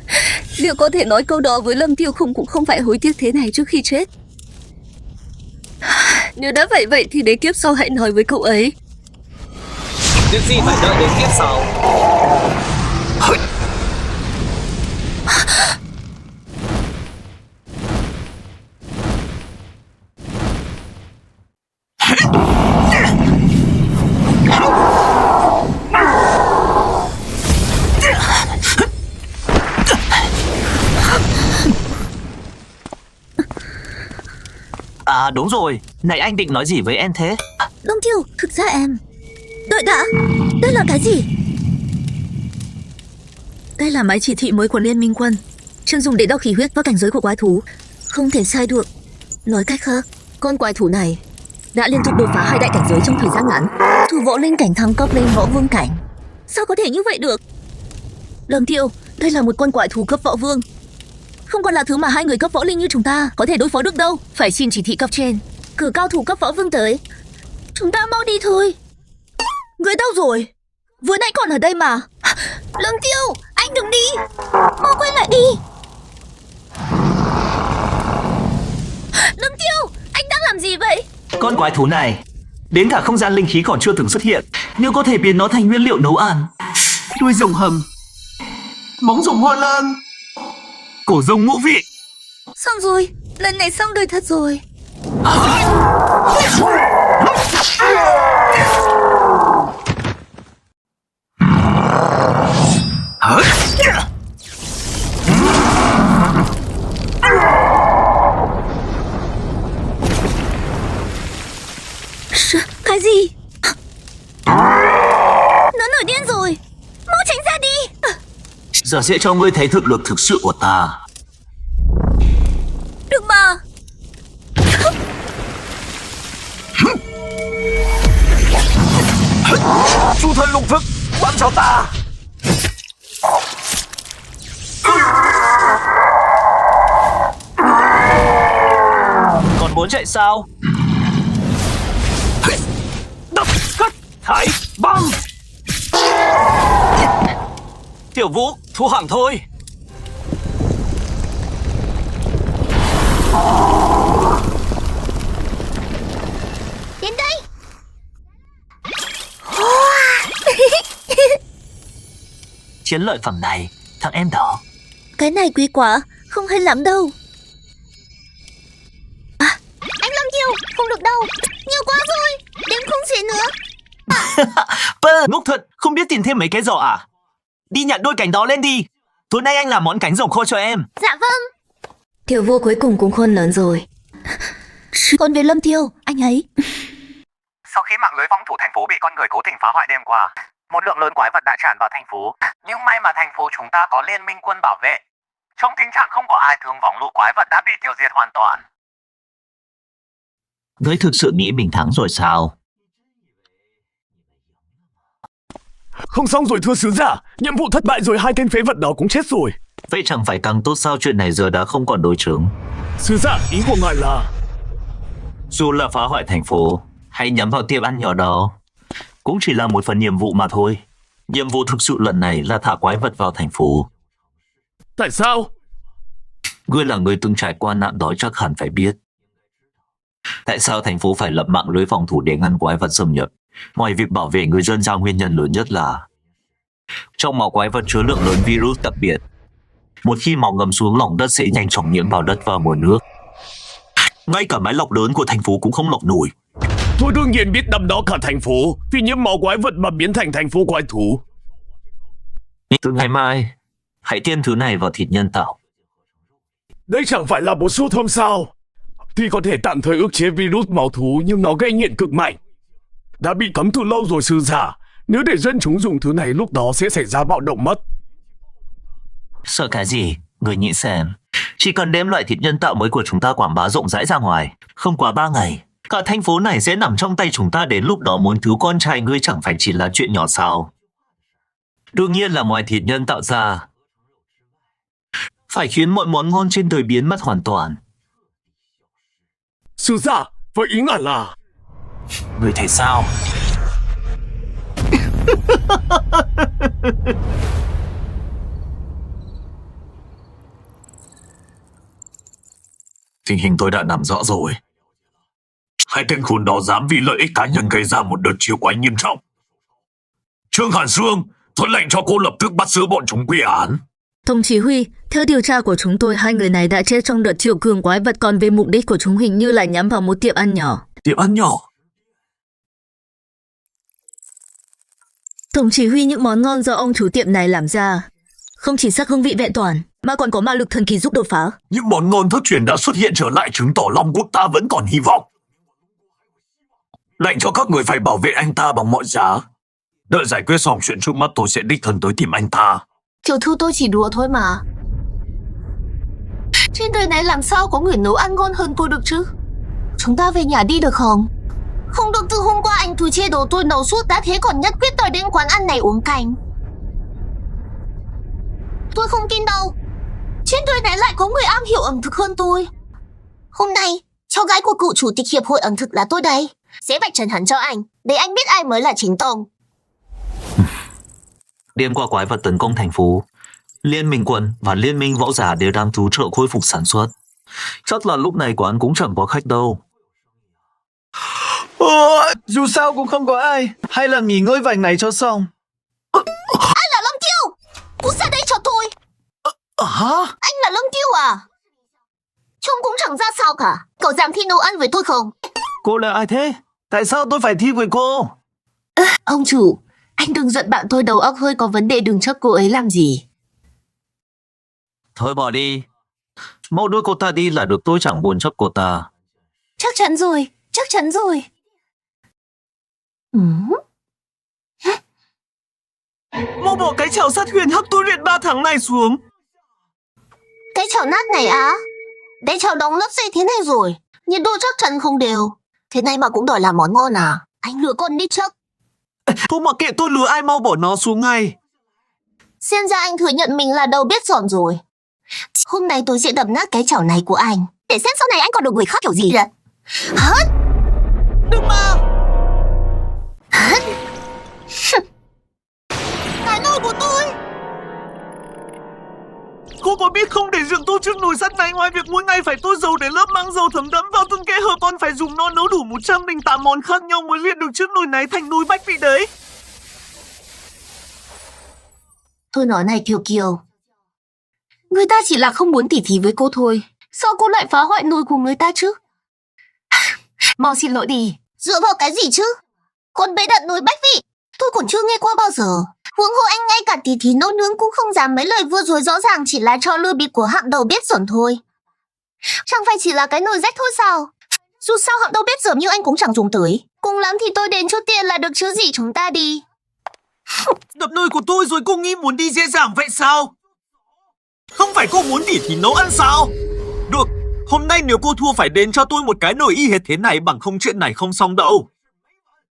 liệu có thể nói câu đó với Lâm Tiêu không cũng không phải hối tiếc thế này trước khi chết. Nếu đã vậy thì đến kiếp sau hãy nói với cậu ấy. Việc gì phải đợi đến kiếp sau? À đúng rồi, này anh định nói gì với em thế? Lâm Tiêu, thực ra em... Đợi đã, đây là cái gì? Đây là máy chỉ thị mới của Liên minh quân, chuyên dùng để đo khí huyết và cảnh giới của quái thú. Không thể sai được. Nói cách khác, con quái thú này đã liên tục đột phá 2 đại cảnh giới trong thời gian ngắn. Thủ võ linh cảnh thăng cấp lên võ vương cảnh. Sao có thể như vậy được? Lâm Tiêu, đây là một con quái thú cấp võ vương, không còn là thứ mà 2 người cấp võ linh như chúng ta có thể đối phó được đâu. Phải xin chỉ thị cấp trên, Cử cao thủ cấp võ vương tới. Chúng ta mau đi thôi. người đâu rồi? Vừa nãy còn ở đây mà. Lâm Tiêu, anh đừng đi. Mau quay lại đi. Lâm Tiêu, anh đang làm gì vậy? Con quái thú này, đến cả không gian linh khí còn chưa từng xuất hiện, nhưng có thể biến nó thành nguyên liệu nấu ăn. Đuôi rồng hầm, móng rồng hoa lan, cổ rồng ngũ vị. Xong rồi, lần này xong đời thật rồi. Cái gì? Nó nổi điên rồi. Mau tránh ra đi. Giờ sẽ cho ngươi thấy thực lực thực sự của ta. Được mà. Chu thân lục thức, bắn cho ta. Còn muốn chạy sao? Đập, cắt, thái, băng. Tiểu Vũ, thu hàng thôi. Đến đây. Chiến lợi phẩm này, thằng em đó. Cái này quý quá, không hay lắm đâu. Anh Lâm Tiêu, không được đâu. Nhiều quá rồi, đến không xế nữa. Ngốc thật, không biết tìm thêm mấy cái giỏ à? Đi nhặt đôi cánh đó lên đi. Tối nay anh làm món cánh rồng khô cho em. Dạ vâng. Tiểu Vua cuối cùng cũng khôn lớn rồi. Còn về Lâm Tiêu, anh ấy. Sau khi mạng lưới phòng thủ thành phố bị con người cố tình phá hoại đêm qua, một lượng lớn quái vật đã tràn vào thành phố. Nhưng may mà thành phố chúng ta có liên minh quân bảo vệ. Trong tình trạng không có ai thương vong, lũ quái vật đã bị tiêu diệt hoàn toàn. Ngươi thực sự nghĩ mình thắng rồi sao? Không xong rồi thưa sứ giả, nhiệm vụ thất bại rồi, 2 tên phế vật đó cũng chết rồi. Vậy chẳng phải càng tốt sao, chuyện này giờ đã không còn đối chứng. Sứ giả, ý của ngài là... Dù là phá hoại thành phố hay nhắm vào tiệm ăn nhỏ đó, cũng chỉ là một phần nhiệm vụ mà thôi. Nhiệm vụ thực sự lần này là thả quái vật vào thành phố. Tại sao? Ngươi là người từng trải qua nạn đói chắc hẳn phải biết. Tại sao thành phố phải lập mạng lưới phòng thủ để ngăn quái vật xâm nhập? Ngoài việc bảo vệ người dân ra, nguyên nhân lớn nhất là trong máu quái vật chứa lượng lớn virus đặc biệt. Một khi máu ngầm xuống lòng đất sẽ nhanh chóng nhiễm vào đất và nguồn nước. Ngay cả máy lọc lớn của thành phố cũng không lọc nổi. Tôi đương nhiên biết đâm đó cả thành phố, vì nhiễm máu quái vật mà biến thành thành phố quái thú. Từ ngày mai, hãy tiêm thứ này vào thịt nhân tạo. Đây chẳng phải là bổ sung thơm sao? Tuy có thể tạm thời ức chế virus máu thú, nhưng nó gây nghiện cực mạnh. Đã bị cấm từ lâu rồi sứ giả. Nếu để dân chúng dùng thứ này, lúc đó sẽ xảy ra bạo động mất. Sợ cái gì? Người nghĩ xem. Chỉ cần đem loại thịt nhân tạo mới của chúng ta quảng bá rộng rãi ra ngoài, không quá 3 ngày, cả thành phố này sẽ nằm trong tay chúng ta. Đến lúc đó muốn cứu con trai ngươi chẳng phải chỉ là chuyện nhỏ sao? Đương nhiên là ngoài thịt nhân tạo ra, phải khiến mọi món ngon trên đời biến mất hoàn toàn. Sứ giả, vậy ý ngài là... Người thấy sao? Tình hình tôi đã nắm rõ rồi. 2 tên khốn đó dám vì lợi ích cá nhân gây ra một đợt chiêu quái nghiêm trọng. Trương Hàn Sương, tôi lệnh cho cô lập tức bắt giữ bọn chúng quy án. Tổng chỉ huy, theo điều tra của chúng tôi, 2 người này đã chết trong đợt triều cường quái vật, còn về mục đích của chúng hình như là nhắm vào một tiệm ăn nhỏ. Tiệm ăn nhỏ? Tổng chỉ huy, những món ngon do ông chủ tiệm này làm ra không chỉ sắc hương vị vẹn toàn mà còn có ma lực thần kỳ giúp đột phá. Những món ngon thất truyền đã xuất hiện trở lại, chứng tỏ Long Quốc ta vẫn còn hy vọng. Lệnh cho các người phải bảo vệ anh ta bằng mọi giá. Đợi giải quyết xong chuyện trước mắt, tôi sẽ đích thân tới tìm anh ta. Tiểu thư, tôi chỉ đùa thôi mà. Trên đời này làm sao có người nấu ăn ngon hơn cô được chứ? Chúng ta về nhà đi được không? Không được, từ hôm qua anh Thùy chê đồ tôi nấu suốt đã thế còn nhất quyết đòi đến quán ăn này uống canh. Tôi không tin đâu. Trên đời này lại có người am hiểu ẩm thực hơn tôi. Hôm nay, cháu gái của cựu chủ tịch hiệp hội ẩm thực là tôi đây. Sẽ vạch trần hắn cho anh, để anh biết ai mới là chính tông. Đêm qua quái vật tấn công thành phố, Liên minh quân và Liên minh võ giả đều đang cứu trợ khôi phục sản xuất. Chắc là lúc này quán cũng chẳng có khách đâu. Dù sao cũng không có ai. Hay là nghỉ ngơi vài ngày cho xong. Anh là Lâm Tiêu. Cút ra đây cho tôi. Hả? Anh là Lâm Tiêu à? Trông cũng chẳng ra sao cả. Cậu dám thi nấu ăn với tôi không? Cô là ai thế? Tại sao tôi phải thi với cô? Ông chủ, anh đừng giận bạn tôi đầu óc hơi có vấn đề, đừng chấp cô ấy làm gì. Thôi bỏ đi. Mau đưa cô ta đi là được, tôi chẳng buồn chấp cô ta. Chắc chắn rồi, chắc chắn rồi. Mau bỏ cái chảo sát huyền hắc tôi luyện 3 tháng này xuống. Cái chảo nát này á? Cái chảo đóng lớp dây thế này rồi, nhiệt độ chắc chắn không đều. Thế này mà cũng đòi làm món ngon à? Anh lừa con đi chắc. Thôi mặc kệ tôi lừa ai, mau bỏ nó xuống ngay. Xem ra anh thừa nhận mình là đầu bếp giỏi rồi. Hôm nay tôi sẽ đập nát cái chảo này của anh, để xem sau này anh còn được người khác kiểu gì ạ. Hất! Đừng mà! Hất! Cái nồi của tôi! Cô có biết không, để dựng tô trước nồi sắt này, ngoài việc mỗi ngày phải tôi dầu để lớp mang dầu thấm đẫm vào từng kẽ hở, còn phải dùng nó nấu đủ 108 món khác nhau mới luyện được chiếc nồi này thành nồi bách vị đấy. Tôi nói này Kiều Kiều, người ta chỉ là không muốn tỉ thí với cô thôi. Sao cô lại phá hoại nồi của người ta chứ? Mau xin lỗi đi. Dựa vào cái gì chứ? Còn bế đặt nồi bách vị, tôi còn chưa nghe qua bao giờ. Huống hồ anh ngay cả tỉ thí nấu nướng cũng không dám, mấy lời vừa rồi rõ ràng chỉ là trò lừa bịp của hạng đầu bếp dởm thôi. Chẳng phải chỉ là cái nồi rách thôi sao? Dù sao hạng đầu bếp dởm như anh cũng chẳng dùng tới. Cùng lắm thì tôi đến chút tiền là được chứ gì, chúng ta đi. Đập nồi của tôi rồi cô nghĩ muốn đi dễ dàng vậy sao? Không phải cô muốn tỉ thí nấu ăn sao? Được, hôm nay nếu cô thua phải đến cho tôi một cái nồi y hệt thế này, bằng không chuyện này không xong đâu.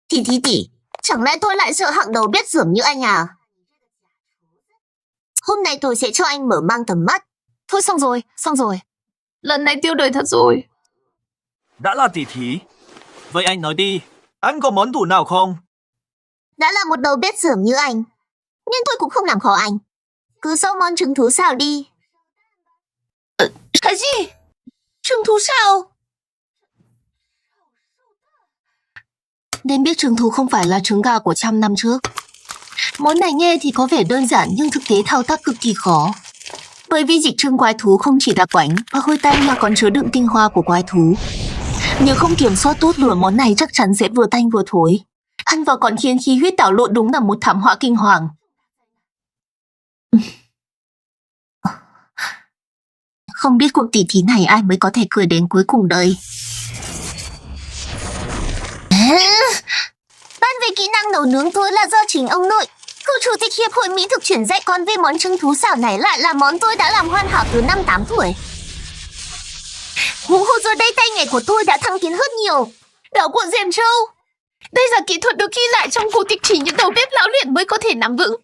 Tỷ, chẳng lẽ tôi lại sợ hạng đầu bếp dởm như anh à? Hôm nay tôi sẽ cho anh mở mang tầm mắt. Thôi xong rồi. Lần này tiêu đời thật rồi. Đã là tỉ thí, vậy anh nói đi, anh có món tủ nào không? Đã là một đầu bếp dởm như anh, nhưng tôi cũng không làm khó anh. Cứ sâu món trứng thú xào đi. Cái gì? Trứng thú sao? Nên biết trứng thú không phải là trứng gà của 100 năm trước. Món này nghe thì có vẻ đơn giản nhưng thực tế thao tác cực kỳ khó. Bởi vì dịch trứng quái thú không chỉ đặc quánh và hôi tanh mà còn chứa đựng tinh hoa của quái thú. Nếu không kiểm soát tốt lửa, món này chắc chắn sẽ vừa tanh vừa thối. Ăn vào còn khiến khí huyết đảo lộn, đúng là một thảm họa kinh hoàng. Không biết cuộc tỉ thí này ai mới có thể cười đến cuối cùng đây. Ban về kỹ năng nấu nướng tôi là do chính ông nội, cựu chủ tịch hiệp hội mỹ thực chuyển dạy con về món trứng thú xào này, lại là món tôi đã làm hoàn hảo từ năm 8 tuổi. Huống hồ rồi đây tay nghề của tôi đã thăng tiến hơn nhiều. Đảo cuộn dèm trâu. Đây là kỹ thuật được ghi lại trong cổ tịch chỉ những đầu bếp lão luyện mới có thể nắm vững.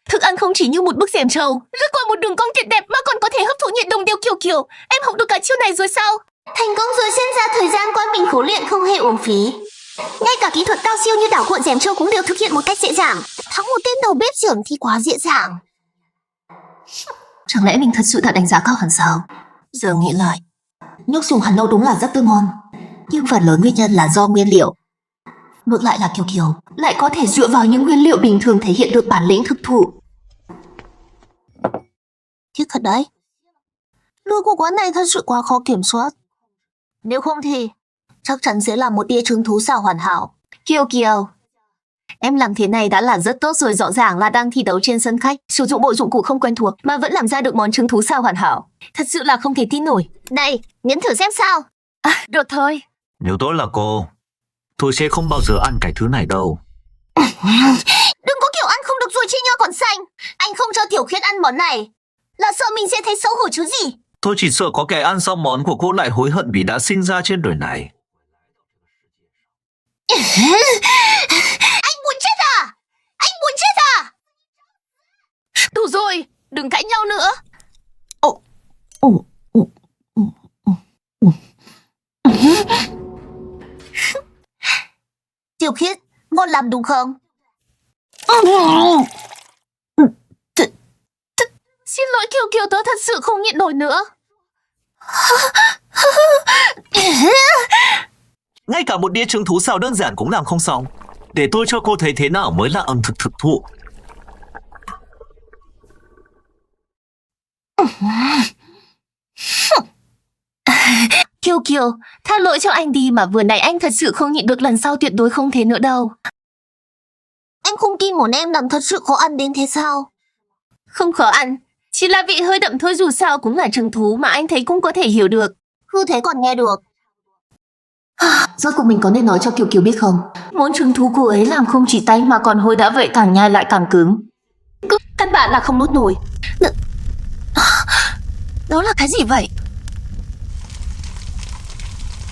Thức ăn không chỉ như một bức rèm trâu, lướt qua một đường cong tuyệt đẹp mà còn có thể hấp thụ nhiệt đồng đều Kiều Kiều. Em học được cả chiêu này rồi sao? Thành công rồi, xem ra thời gian qua mình khổ luyện không hề uổng phí. Ngay cả kỹ thuật cao siêu như đảo cuộn dèm trâu cũng đều thực hiện một cách dễ dàng. Thắng một tên đầu bếp trưởng thì quá dễ dàng. Chẳng lẽ mình thật sự đã đánh giá cao hẳn sao? Giờ nghĩ lại, nước dùng hẳn nâu đúng là rất tươi ngon, nhưng phần lớn nguyên nhân là do nguyên liệu. Ngược lại là Kiều Kiều lại có thể dựa vào những nguyên liệu bình thường thể hiện được bản lĩnh thực thụ. Thiết thật đấy. Lửa của quán này thật sự quá khó kiểm soát. Nếu không thì chắc chắn sẽ là một đĩa trứng thú xào hoàn hảo. Kiều Kiều, Em làm thế này đã là rất tốt rồi, rõ ràng là đang thi đấu trên sân khách, sử dụng bộ dụng cụ không quen thuộc mà vẫn làm ra được món trứng thú sao hoàn hảo. Thật sự là không thể tin nổi. Đây, nếm thử xem sao. Được thôi. Nếu tôi là cô, tôi sẽ không bao giờ ăn cái thứ này đâu. Đừng có kiểu ăn không được rồi chia nhau còn xanh. Anh không cho Tiểu Khuyết ăn món này là sợ mình sẽ thấy xấu hổ chứ gì. Tôi chỉ sợ có kẻ ăn xong món của cô lại hối hận vì đã sinh ra trên đời này. Anh muốn chết à? Anh muốn chết à? Đủ rồi, đừng cãi nhau nữa. Tiểu Khuyết, ngon lắm đúng không? Xin lỗi Kiều Kiều, tớ thật sự không nhịn nổi nữa. Ngay cả một đĩa trứng thú xào đơn giản cũng làm không xong. Để tôi cho cô thấy thế nào mới là ẩm thực thực thụ. Kiều Kiều, tha lỗi cho anh đi, mà vừa nãy anh thật sự không nhịn được, lần sau tuyệt đối không thế nữa đâu. Anh không tin món em làm thật sự khó ăn đến thế sao? Không khó ăn, chỉ là vị hơi đậm thôi, dù sao cũng là trứng thú mà anh thấy cũng có thể hiểu được. Cứ thế còn nghe được. Rốt cuộc mình có nên nói cho Kiều Kiều biết không? Món trứng thú cô ấy làm không chỉ tay mà còn hôi đã vậy, càng nhai lại càng cứng. Căn bản là không nuốt nổi. Đó là cái gì vậy?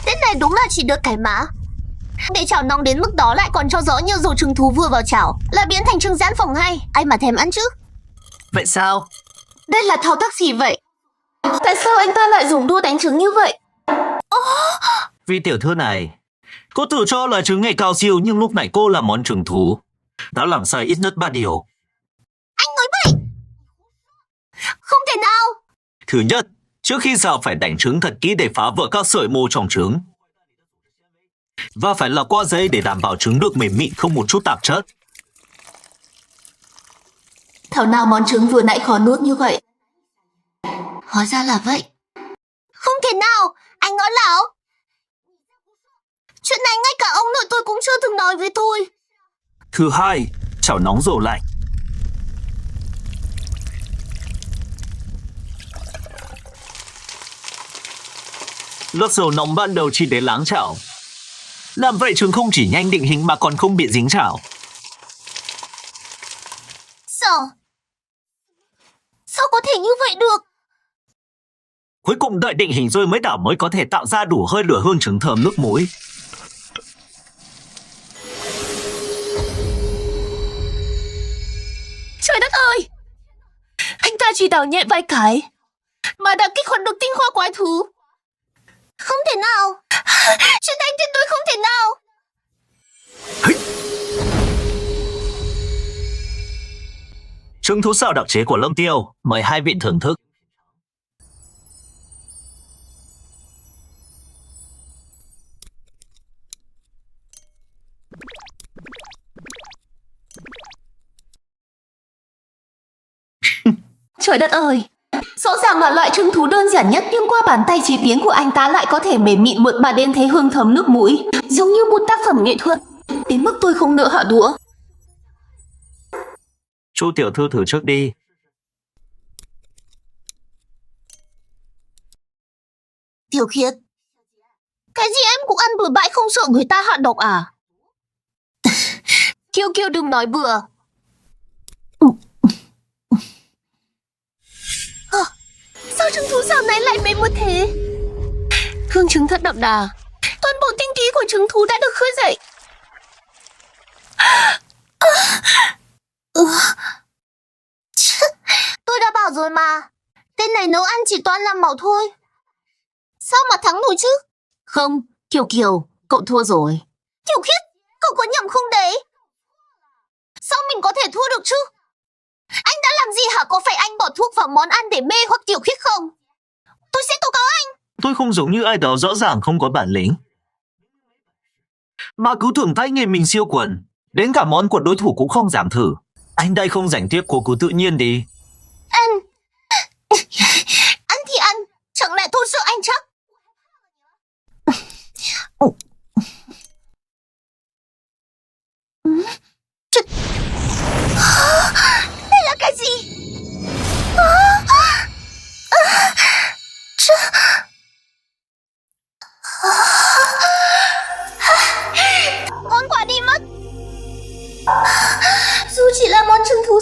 Tên này đúng là chỉ được cái má. Để chảo nóng đến mức đó lại còn cho rõ nhiều dầu trứng thú vừa vào chảo là biến thành trứng rán phồng hay. Ai mà thèm ăn chứ? Vậy sao? Đây là thao tác gì vậy? Tại sao anh ta lại dùng đũa đánh trứng như vậy? Vì tiểu thư này, cô tự cho là trứng nghệ cao siêu, nhưng lúc này cô là món trứng thú đã làm sai ít nhất 3 điều. Anh nói vậy? Không thể nào. Thứ nhất, trước khi xào phải đánh trứng thật kỹ để phá vỡ các sợi mô trong trứng. Và phải lọc qua giấy để đảm bảo trứng được mềm mịn, không một chút tạp chất. Thảo nào món trứng vừa nãy khó nuốt như vậy. Hóa ra là vậy. Không thể nào, anh nói láo. Chuyện này ngay cả ông nội tôi cũng chưa từng nói với tôi. Thứ hai, chảo nóng dầu lạnh. Lớp dầu nóng ban đầu chỉ để láng chảo. Làm vậy trứng không chỉ nhanh định hình mà còn không bị dính chảo. Sao có thể như vậy được? Cuối cùng đợi định hình rồi mới đảo mới có thể tạo ra đủ hơi lửa hương trứng thơm nước muối. Trời đất ơi! Anh ta chỉ đảo nhẹ vài cái mà đã kích hoạt được tinh hoa quái thú. Không thể nào. Chuyện này tuyệt đối không thể nào. Trứng thú xào đặc chế của Lâm Tiêu, mời hai vị thưởng thức. Trời đất ơi! Rõ ràng là loại trứng thú đơn giản nhất, nhưng qua bàn tay chế biến của anh ta lại có thể mềm mịn mượt mà đến thấy hương thơm nước mũi, giống như một tác phẩm nghệ thuật, đến mức tôi không nỡ hạ đũa. Chu tiểu thư thử trước đi. Tiểu Khiết, cái gì em cũng ăn bừa bãi không sợ người ta hạ độc à? Kiều Kiều đừng nói bừa. Sao trứng thú xào này lại mềm một thế? Hương trứng thật đậm đà. Toàn bộ tinh khí của trứng thú đã được khơi dậy. Tôi đã bảo rồi mà, tên này nấu ăn chỉ toàn làm màu thôi. Sao mà thắng nổi chứ? Không, Kiều Kiều, cậu thua rồi. Tiểu Khiết, cậu có nhầm không đấy? Sao mình có thể thua được chứ? Anh đã làm gì hả? Có phải anh bỏ thuốc vào món ăn để mê hoặc Tiểu Khiết không? Tôi sẽ tố cáo anh. Tôi không giống như ai đó rõ ràng không có bản lĩnh, mà cứ tưởng tay nghề mình siêu quần, đến cả món của đối thủ cũng không dám thử. Anh đây không rảnh tiếp, cô cứ tự nhiên đi. Ăn thì ăn, chẳng lẽ tôi sợ anh chắc?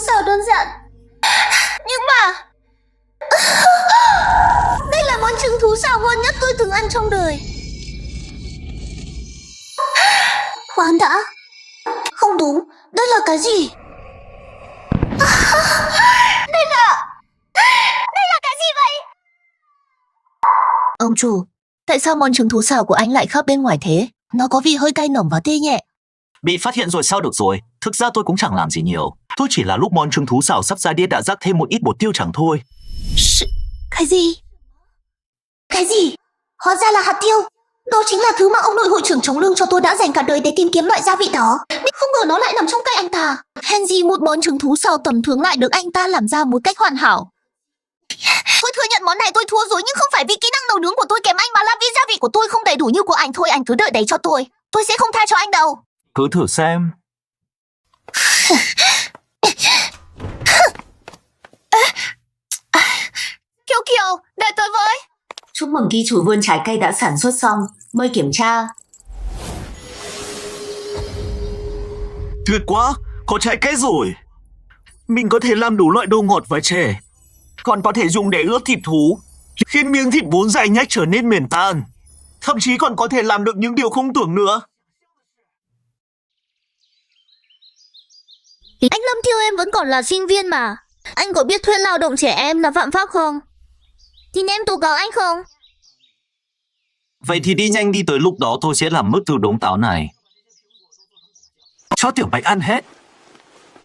xào đơn giản. Nhưng mà đây là món trứng thú xào ngon nhất tôi từng ăn trong đời. Khoan đã. Không đúng, đây là cái gì? Đây là cái gì vậy? Ông chủ, tại sao món trứng thú xào của anh lại khác bên ngoài thế? Nó có vị hơi cay nồng và tê nhẹ. Bị phát hiện rồi sao được rồi. Thực ra tôi cũng chẳng làm gì nhiều. Tôi chỉ là lúc món trứng thú xào sắp ra đĩa đã rắc thêm một ít bột tiêu chẳng thôi. Cái gì? Cái gì? Hóa ra là hạt tiêu. Đó chính là thứ mà ông nội hội trưởng chống lưng cho tôi đã dành cả đời để tìm kiếm loại gia vị đó. Không ngờ nó lại nằm trong tay anh ta. Hèn gì một món trứng thú xào tầm thường lại được anh ta làm ra một cách hoàn hảo. Tôi thừa nhận món này tôi thua rồi, nhưng không phải vì kỹ năng nấu nướng của tôi kém anh, mà là vì gia vị của tôi không đầy đủ như của anh thôi. Anh cứ đợi đấy cho tôi sẽ không tha cho anh đâu. Cứ thử xem. Kiều, đợi tôi với. Chúc mừng ghi chủ vườn trái cây đã sản xuất xong. Mời kiểm tra. Tuyệt quá, có trái cây rồi. Mình có thể làm đủ loại đồ ngọt và chè. Còn có thể dùng để ướp thịt thú, khiến miếng thịt vốn dai nhách trở nên mềm tan. Thậm chí còn có thể làm được những điều không tưởng nữa. Anh Lâm Thiêu, em vẫn còn là sinh viên mà. Anh có biết thuê lao động trẻ em là phạm pháp không? Thì em tố cáo anh không? Vậy thì đi nhanh đi, tới lúc đó tôi sẽ làm mất từ đống táo này. Cho Tiểu Bạch ăn hết.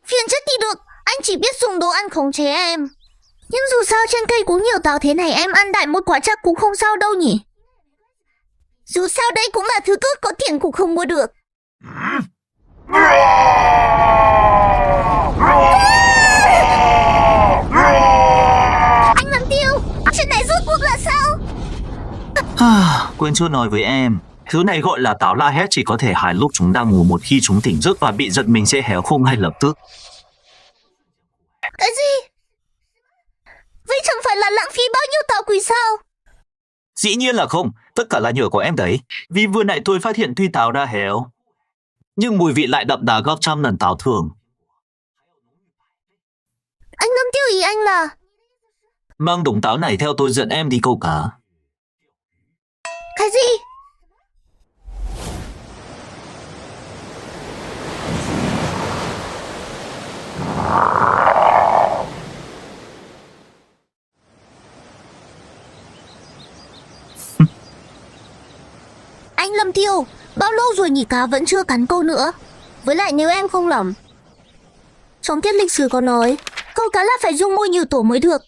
Phiền chết thì được, anh chỉ biết dùng đồ ăn khống chế em. Nhưng dù sao trên cây cũng nhiều táo thế này, em ăn đại một quả chắc cũng không sao đâu nhỉ. Dù sao đây cũng là thứ cước có tiền cũng không mua được. Anh Lâm Tiêu, chuyện này rốt cuộc là sao? Quên chưa nói với em. Thứ này gọi là táo la hét, chỉ có thể hái lúc chúng đang ngủ. Một khi chúng tỉnh giấc và bị giật mình sẽ héo khô ngay lập tức. Cái gì? Vậy chẳng phải là lãng phí bao nhiêu táo quý sao? Dĩ nhiên là không, tất cả là nhờ của em đấy. Vì vừa nãy tôi phát hiện tuy táo đã héo, nhưng mùi vị lại đậm đà gấp trăm lần táo thường. Anh Lâm Tiêu, ý anh là Mang đống táo này theo tôi dẫn em đi câu cá. cái gì? Anh Lâm Tiêu, bao lâu rồi nhỉ cá vẫn chưa cắn câu nữa? Với lại nếu em không lầm, trong tiết lịch sử có nói câu cá là phải dùng môi nhiều tổ mới được.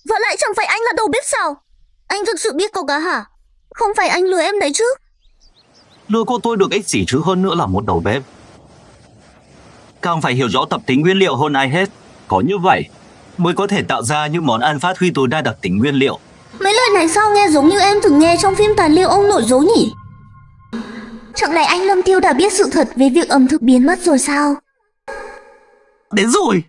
Và lại chẳng phải anh là đầu bếp sao? Anh thực sự biết câu cá hả? Không phải anh lừa em đấy chứ? Lừa cô tôi được ích gì chứ, hơn nữa là một đầu bếp. Càng phải hiểu rõ tập tính nguyên liệu hơn ai hết. Có như vậy mới có thể tạo ra những món ăn phát huy tối đa đặc tính nguyên liệu. Mấy lời này sao nghe giống như em từng nghe trong phim tài liệu ông nội dối nhỉ? Chẳng lẽ anh Lâm Tiêu đã biết sự thật về việc ẩm thực biến mất rồi sao? Đến rồi.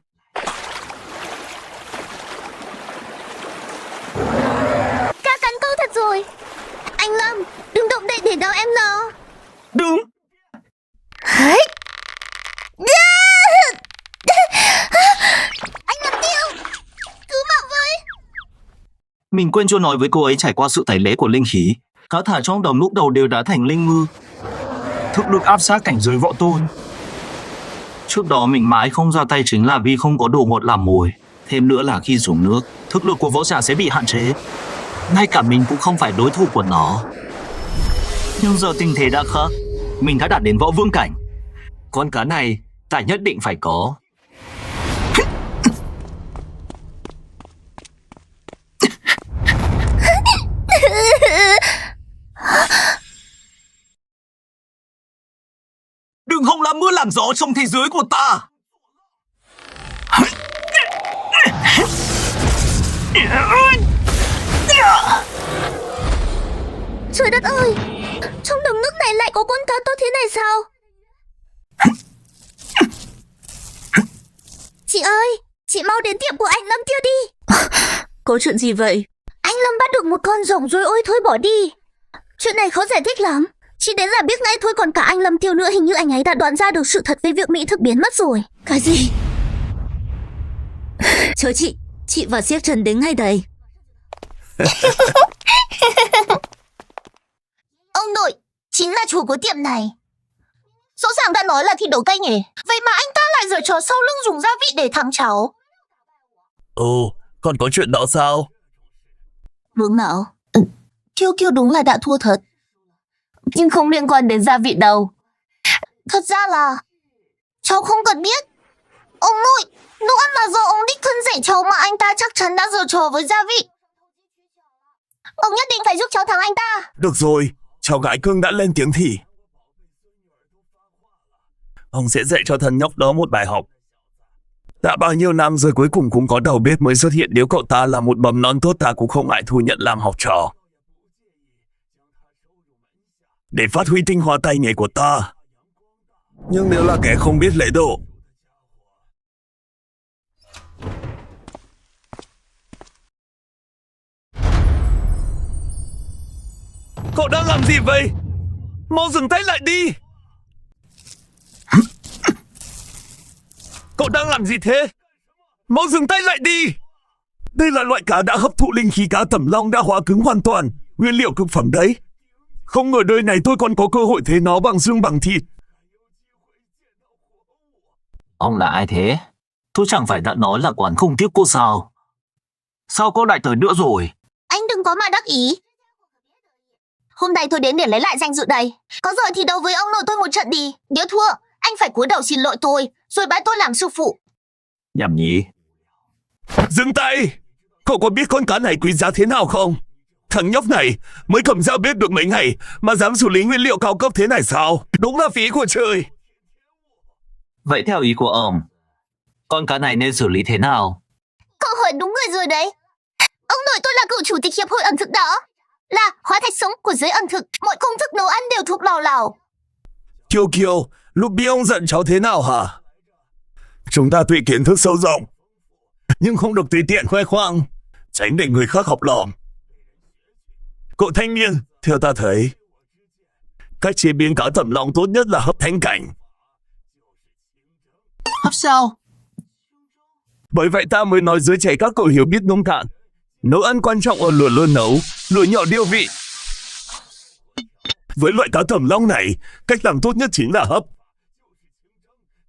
Cá cắn câu thật rồi. Anh Lâm, đừng động đậy để đau em nào. Đúng. Hey. Anh Lâm Tiêu, cứu mạng với. Mình quên chưa nói với cô ấy, trải qua sự tẩy lễ của linh khí, cá thả trong đầm lúc đầu đều đã thành linh ngư, Thực lực áp sát cảnh giới võ tôn. Trước đó mình mãi không ra tay chính là vì không có đồ ngọt làm mồi. Thêm nữa là khi dùng nước, thực lực của võ giả sẽ bị hạn chế. Ngay cả mình cũng không phải đối thủ của nó. Nhưng giờ tình thế đã khác, mình đã đạt đến võ vương cảnh. Con cá này ta nhất định phải có. Đừng hòng làm mưa làm gió trong thế giới của ta. Trời đất ơi, trong đầm nước này lại có con cá to thế này sao? Chị ơi, chị mau đến tiệm của anh Lâm Tiêu đi. Có chuyện gì vậy? Anh Lâm bắt được một con rồng rồi, ôi thôi bỏ đi. Chuyện này khó giải thích lắm. Chỉ đến là biết ngay thôi, còn cả anh Lâm Tiêu nữa, hình như anh ấy đã đoán ra được sự thật về việc mỹ thực biến mất rồi. Cái gì? Chớ chị và siếc Trần đến ngay đây. Ông nội chính là chủ của tiệm này. Rõ ràng đã nói là thi đấu tay nghề, vậy mà anh ta lại giở trò sau lưng dùng gia vị để thắng cháu. Ồ, còn có chuyện đó sao? Hướng nào? Kiêu Kiêu đúng là đã thua thật, Nhưng không liên quan đến gia vị đâu. thật ra là cháu không cần biết. Ông nội, nấu ăn là do ông đích thân dạy cháu mà anh ta chắc chắn đã giở trò với gia vị. Ông nhất định phải giúp cháu thắng anh ta. Được rồi, cháu gái cưng đã lên tiếng thì ông sẽ dạy cho thằng nhóc đó một bài học. Đã bao nhiêu năm rồi cuối cùng cũng có đầu bếp mới xuất hiện. Nếu cậu ta là một mầm non tốt, ta cũng không ngại thu nhận làm học trò, để phát huy tinh hoa tay nghề của ta. Nhưng nếu là kẻ không biết lễ độ, cậu đang làm gì vậy? Mau dừng tay lại đi! Cậu đang làm gì thế? Mau dừng tay lại đi! Đây là loại cá đã hấp thụ linh khí, cá tẩm long đã hóa cứng hoàn toàn, nguyên liệu cực phẩm đấy. Không ngờ đời này tôi còn có cơ hội thấy nó bằng xương bằng thịt. Ông là ai thế? Tôi chẳng phải đã nói là quán không tiếp cô sao? Sao cô lại tới nữa rồi? Anh đừng có mà đắc ý. Hôm nay tôi đến để lấy lại danh dự đây. Có rồi thì đấu với ông nội tôi một trận đi. Nếu thua, anh phải cúi đầu xin lỗi tôi, rồi bái tôi làm sư phụ. Nhầm nhỉ? Dừng tay! Cậu có biết con cá này quý giá thế nào không? Thằng nhóc này mới cầm dao bếp được mấy ngày mà dám xử lý nguyên liệu cao cấp thế này sao? Đúng là phí của trời. Vậy theo ý của ông, con cá này nên xử lý thế nào? Cậu hỏi đúng người rồi đấy. Ông nội tôi là cựu chủ tịch hiệp hội ẩm thực đó, là hóa thạch sống của giới ẩm thực. Mọi công thức nấu ăn đều thuộc lò lào. Kiêu Kiêu, lúc biết ông giận cháu thế nào hả? Chúng ta tuy kiến thức sâu rộng, nhưng không được tùy tiện khoe khoang, tránh để người khác học lỏm. Cậu thanh niên, theo ta thấy, cách chế biến cá tẩm long tốt nhất là hấp thánh cảnh. Hấp sao? Bởi vậy ta mới nói giới trẻ các cậu hiểu biết nông cạn. Nấu ăn quan trọng ở lửa lớn nấu, lửa nhỏ điêu vị. Với loại cá tẩm long này, cách làm tốt nhất chính là hấp,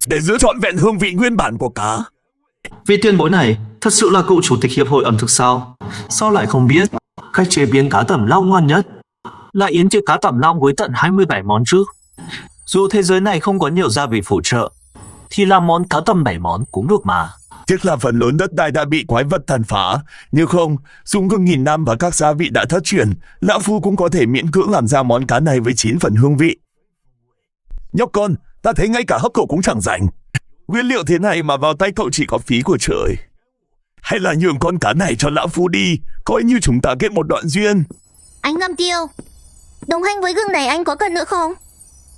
để giữ trọn vẹn hương vị nguyên bản của cá. Vì tuyên bố này, thật sự là cựu chủ tịch hiệp hội ẩm thực sao? Sao lại không biết cách chế biến cá tẩm long ngon nhất? Là yến tiệc cá tẩm long với tận 27 món chứ. Dù thế giới này không có nhiều gia vị phụ trợ, thì làm món cá tầm 7 món cũng được mà. Tiếc là phần lớn đất đai đã bị quái vật tàn phá. Nếu không, dùng gần nghìn năm và các gia vị đã thất truyền, lão phu cũng có thể miễn cưỡng làm ra món cá này với 9 phần hương vị. Nhóc con, ta thấy ngay cả hấp cậu cũng chẳng rảnh. Nguyên liệu thế này mà vào tay cậu chỉ có phí của trời. Hay là nhường con cá này cho lão phu đi, coi như chúng ta kết một đoạn duyên. Anh Lâm Tiêu, đồng hành với gương này anh có cần nữa không?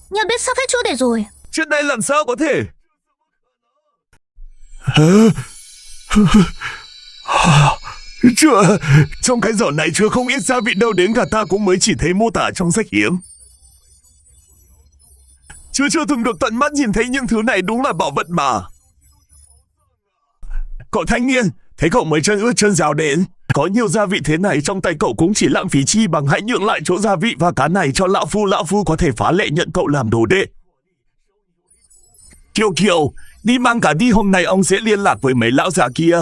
Nhờ biết sắp hết chỗ để rồi. Chuyện này làm sao có thể? Chưa, trong cái giỏ này chưa không ít gia vị đâu, đến cả ta cũng mới chỉ thấy mô tả trong sách hiếm. Chưa từng được tận mắt nhìn thấy những thứ này, đúng là bảo vật mà. Cậu thanh niên, thấy cậu mới chân ướt chân rào đến. Có nhiều gia vị thế này trong tay cậu cũng chỉ lãng phí chi bằng hãy nhượng lại chỗ gia vị và cá này cho lão phu có thể phá lệ nhận cậu làm đồ đệ. Kiều Kiều, đi mang cả đi, hôm nay ông sẽ liên lạc với mấy lão già kia.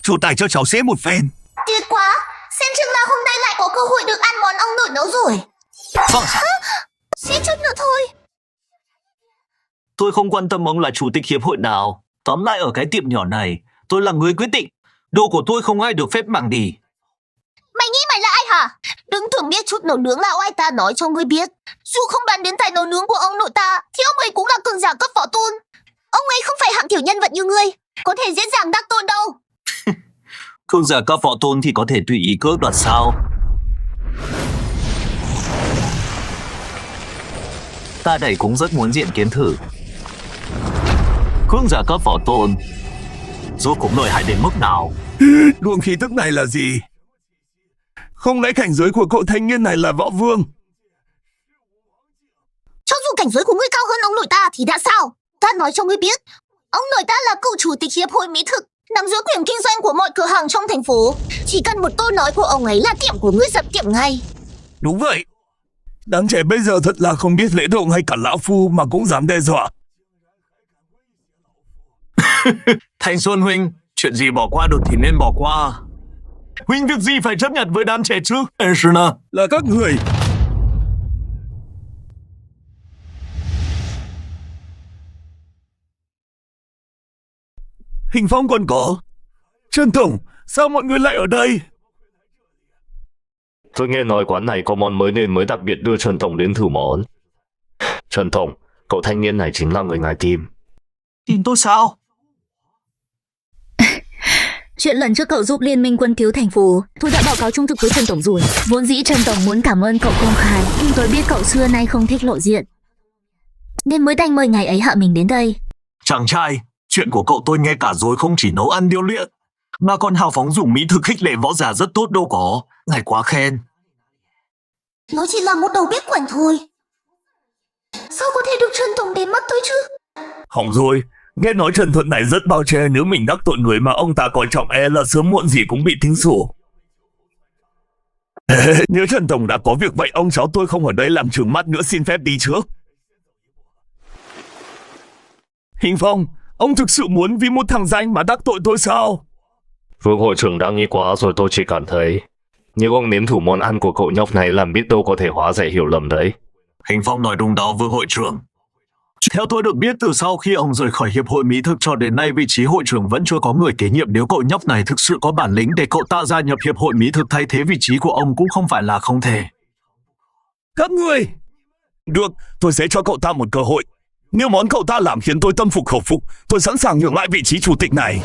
Chủ tài cho cháu xế một phen. Tuyệt quá, xem chừng là hôm nay lại có cơ hội được ăn món ông nội nấu rồi. Vâng. Xế chút nữa thôi. Tôi không quan tâm ông là chủ tịch hiệp hội nào. Tóm lại ở cái tiệm nhỏ này, tôi là người quyết định. Đồ của tôi không ai được phép mang đi. Mày nghĩ mày là ai hả? Đừng tưởng biết chút nấu nướng là oai ta nói cho ngươi biết. Dù không bàn đến tài nấu nướng của ông nội ta, thì ông ấy cũng là cường giả cấp võ tôn. Ông ấy không phải hạng kiểu nhân vật như ngươi, có thể dễ dàng đắc tội đâu. Cường giả cấp võ tôn thì có thể tùy ý cướp đoạt sao? Ta đây cũng rất muốn diện kiến thử. Cường giả cấp võ tôn rốt cũng lợi hại đến mức nào? Luồng khí tức này là gì? Không lẽ cảnh giới của cậu thanh niên này là võ vương? Cho dù cảnh giới của ngươi cao hơn ông nội ta thì đã sao? Ta nói cho ngươi biết, ông nội ta là cựu chủ tịch hiệp hội mỹ thực, nắm giữ quyền kinh doanh của mọi cửa hàng trong thành phố. Chỉ cần một câu nói của ông ấy là tiệm của ngươi sập tiệm ngay. Đúng vậy. Đám trẻ bây giờ thật là không biết lễ độ, hay cả lão phu mà cũng dám đe dọa. Thanh Xuân huynh, chuyện gì bỏ qua được thì nên bỏ qua. Huynh việc gì phải chấp nhận với đám trẻ chứ? Esuna, Là các người. Hình Phong còn có. Trần Tổng, sao mọi người lại ở đây? Tôi nghe nói quán này có món mới nên mới đặc biệt đưa Trần Tổng đến thử món. Trần Tổng, cậu thanh niên này chính là người ngài tìm. Tin tôi sao? Chuyện lần trước cậu giúp Liên minh quân cứu thành phố, tôi đã báo cáo trung thực với Trần Tổng rồi. Vốn dĩ Trần Tổng muốn cảm ơn cậu công khai, nhưng tôi biết cậu xưa nay không thích lộ diện, nên mới đành mời ngày ấy hạ mình đến đây. chàng trai, chuyện của cậu tôi nghe cả rồi, không chỉ nấu ăn điêu luyện, mà còn hào phóng dùng mỹ thực khích lệ võ giả rất tốt đâu có. Ngài quá khen. Nó chỉ là một đầu bếp quảnh thôi. Sao có thể được Trần Tổng để mắt tôi chứ? Hỏng rồi, nghe nói Trần Thuận này rất bao che, nếu mình đắc tội người mà ông ta coi trọng là sớm muộn gì cũng bị tính sổ. Nếu Trần Tổng đã có việc vậy, ông cháu tôi không ở đây làm trừng mắt nữa, xin phép đi trước. Hình Phong, ông thực sự muốn vì một thằng danh mà đắc tội tôi sao? Vương hội trưởng đã nghĩ quá rồi, tôi chỉ cảm thấy nếu ông nếm thử món ăn của cậu nhóc này làm biết đâu có thể hóa giải hiểu lầm đấy. Hình Phong nói đúng đó, Vương hội trưởng. Theo tôi được biết, từ sau khi ông rời khỏi Hiệp hội Mỹ thực cho đến nay, vị trí hội trưởng vẫn chưa có người kế nhiệm. Nếu cậu nhóc này thực sự có bản lĩnh để cậu ta gia nhập Hiệp hội Mỹ thực thay thế vị trí của ông cũng không phải là không thể. Các người! Được, tôi sẽ cho cậu ta một cơ hội. Nếu món cậu ta làm khiến tôi tâm phục khẩu phục, tôi sẵn sàng nhường lại vị trí chủ tịch này.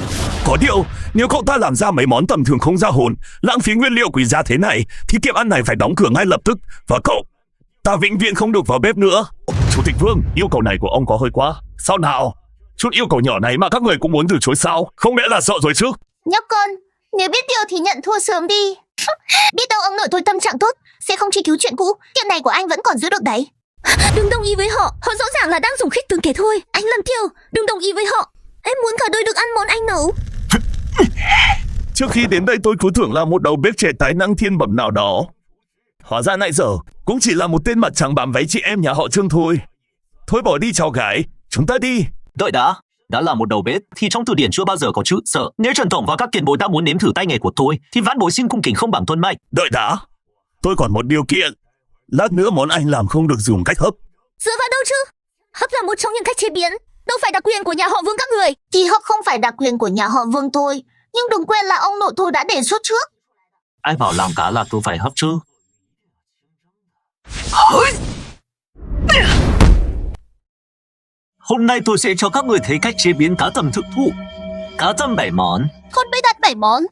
Có điều, nếu cậu ta làm ra mấy món tầm thường không ra hồn, lãng phí nguyên liệu quý giá thế này, thì tiệm ăn này phải đóng cửa ngay lập tức. Và cậu, ta vĩnh viễn không được vào bếp nữa. Chủ tịch Vương, yêu cầu này của ông có hơi quá. Sao nào? Chút yêu cầu nhỏ này mà các người cũng muốn từ chối sao? Không lẽ là sợ rồi chứ? Nhóc con, nếu biết điều thì nhận thua sớm đi. Biết đâu ông nội tôi tâm trạng tốt, sẽ không truy cứu chuyện cũ. Tiệm này của anh vẫn còn giữ được đấy. Đừng đồng ý với họ, họ rõ ràng là đang dùng khích tướng kẻ thôi. Anh Lâm Tiêu, đừng đồng ý với họ. Em muốn cả đời được ăn món anh nấu. Trước khi đến đây tôi cứ tưởng là một đầu bếp trẻ tài năng thiên bẩm nào đó. Hóa ra nãy giờ cũng chỉ là một tên mặt trắng bám váy chị em nhà họ Trương thôi. Thôi bỏ đi cháu gái, chúng ta đi. Đợi đã là một đầu bếp thì trong từ điển chưa bao giờ có chữ sợ. Nếu Trần Tổng và các tiền bối đã muốn nếm thử tay nghề của tôi thì vãn bối xin cung kính không bằng tuân mệnh. Đợi đã, tôi còn một điều kiện. Lát nữa món anh làm không được dùng cách hấp. Dựa vào đâu chứ? Hấp là một trong những cách chế biến, đâu phải đặc quyền của nhà họ Vương các người. Thì hấp không phải đặc quyền của nhà họ Vương thôi, nhưng đừng quên là ông nội tôi đã đề xuất trước. Ai bảo làm cá là tôi phải hấp chứ? Hôm nay tôi sẽ cho các người thấy cách chế biến cá tầm thực thụ. Cá tầm 7 món. Con bê đặt 7 món.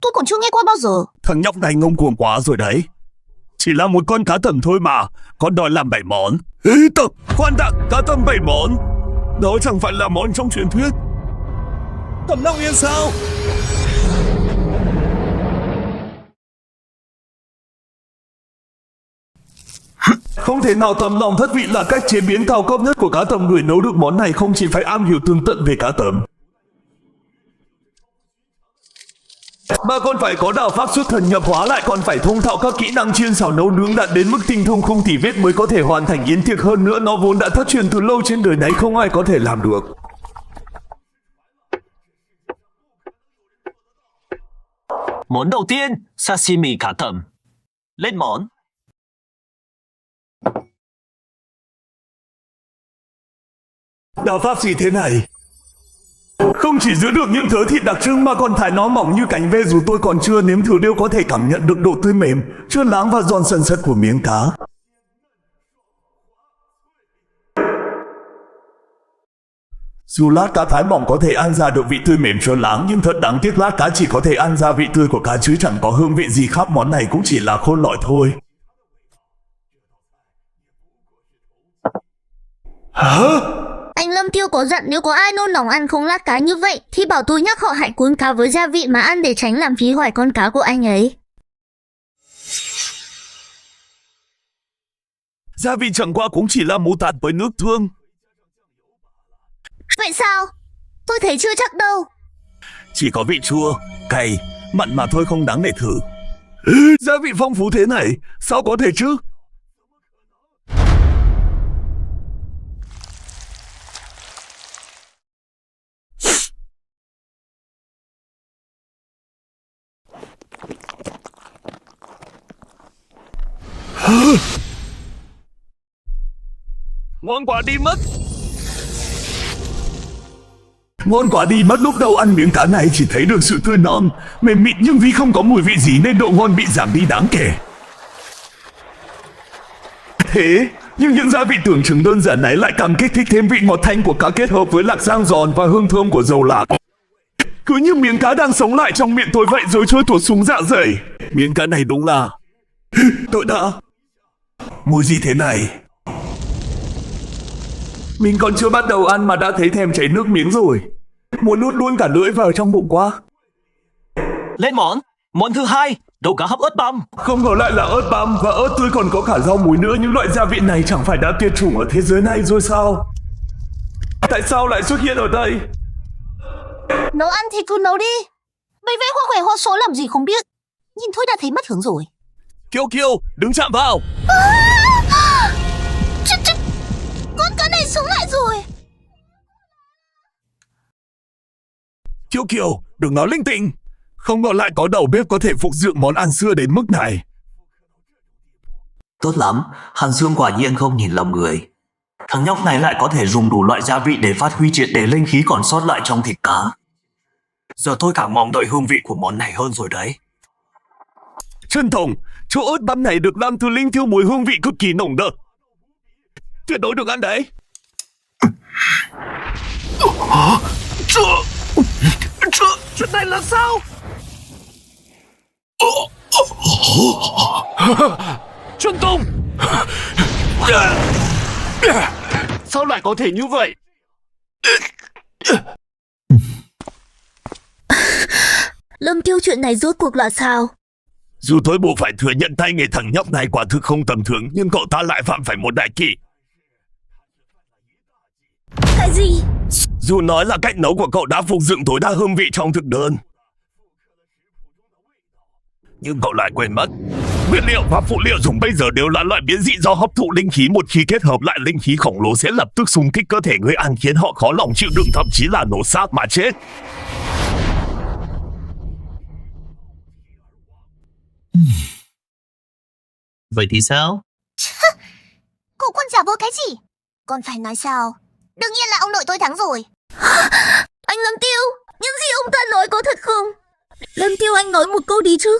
Tôi còn chưa nghe qua bao giờ. Thằng nhóc này ngông cuồng quá rồi đấy. Chỉ là một con cá tầm thôi mà, con đòi làm 7 món. Ê, khoan đã, cá tầm 7 món. Đó chẳng phải là món trong truyền thuyết Tầm Long Yên sao? Không thể nào, tầm lòng thất vị là cách chế biến cao cấp nhất của cá tầm. Người nấu được món này không chỉ phải am hiểu tường tận về cá tầm, mà còn phải có đạo pháp xuất thần nhập hóa, lại còn phải thông thạo các kỹ năng chiên xào nấu nướng đạt đến mức tinh thông không tì vết mới có thể hoàn thành yến tiệc. Hơn nữa nó vốn đã thất truyền từ lâu trên đời này, không ai có thể làm được. Món đầu tiên, sashimi cá tầm. Lên món. Đạo pháp gì thế này? Không chỉ giữ được những thớ thịt đặc trưng mà còn thái nó mỏng như cánh ve, dù tôi còn chưa nếm thử đều có thể cảm nhận được độ tươi mềm, trơn láng và giòn sần sật của miếng cá. Dù lát cá thái mỏng có thể ăn ra được vị tươi mềm trơn láng, nhưng thật đáng tiếc lát cá chỉ có thể ăn ra vị tươi của cá chứ chẳng có hương vị gì khác. Món này cũng chỉ là khôn lỏi thôi. Hả? Anh Lâm Tiêu có dặn nếu có ai nôn nóng ăn không lát cá như vậy thì bảo tôi nhắc họ hãy cuốn cá với gia vị mà ăn để tránh làm phí hoài con cá của anh ấy. Gia vị chẳng qua cũng chỉ là mù tạt với nước tương. Vậy sao? Tôi thấy chưa chắc đâu. Chỉ có vị chua, cay, mặn mà thôi, không đáng để thử. Gia vị phong phú thế này, sao có thể chứ? Ngon quá đi mất. Ngon quá đi mất, lúc đầu ăn miếng cá này chỉ thấy được sự tươi non, mềm mịn nhưng vì không có mùi vị gì nên độ ngon bị giảm đi đáng kể. Thế, nhưng những gia vị tưởng chừng đơn giản này lại càng kích thích thêm vị ngọt thanh của cá kết hợp với lạc rang giòn và hương thơm của dầu lạc. Cứ như miếng cá đang sống lại trong miệng tôi vậy rồi trôi tuột xuống dạ dày. Miếng cá này đúng là... Tôi đã... Mùi gì thế này? Mình còn chưa bắt đầu ăn mà đã thấy thèm chảy nước miếng rồi. Muốn nuốt luôn cả lưỡi vào trong bụng quá. Lên món thứ hai, đầu cá hấp ớt băm. Không ngờ lại là ớt băm và ớt tươi còn có cả rau mùi nữa. Những loại gia vị này chẳng phải đã tuyệt chủng ở thế giới này rồi sao? Tại sao lại xuất hiện ở đây? Nấu ăn thì cứ nấu đi. Vây vây hoa khỏe hoa số làm gì không biết. Nhìn thôi đã thấy mất hứng rồi. Kiêu, đừng chạm vào. Con cá này sống lại rồi. Kiêu, đừng nói linh tinh. Không ngờ lại có đầu bếp có thể phục dựng món ăn xưa đến mức này. Tốt lắm, Hàn Sương quả nhiên không nhìn lầm người. Thằng nhóc này lại có thể dùng đủ loại gia vị để phát huy triệt để linh khí còn sót lại trong thịt cá. Giờ tôi càng mong đợi hương vị của món này hơn rồi đấy. Trân Tổng, chỗ ớt băm này được làm từ linh thiêu, mùi hương vị cực kỳ nồng đậm. Tuyệt đối được ăn đấy. Chuyện này là sao? Trân Tổng, sao lại có thể như vậy? Lâm Tiêu, chuyện này rốt cuộc là sao? Dù tôi buộc phải thừa nhận tay nghề thằng nhóc này quả thực không tầm thường, nhưng cậu ta lại phạm phải một đại kỵ. Cái gì? Dù nói là cách nấu của cậu đã phục dựng tối đa hương vị trong thực đơn, nhưng cậu lại quên mất nguyên liệu và phụ liệu dùng bây giờ đều là loại biến dị do hấp thụ linh khí. Một khi kết hợp lại, linh khí khổng lồ sẽ lập tức xung kích cơ thể người ăn, khiến họ khó lòng chịu đựng, thậm chí là nổ xác mà chết. Vậy thì sao? Cậu còn giả vờ cái gì? Còn phải nói sao? Đương nhiên là ông nội tôi thắng rồi. Anh Lâm Tiêu, những gì ông ta nói có thật không? Lâm Tiêu, anh nói một câu đi chứ.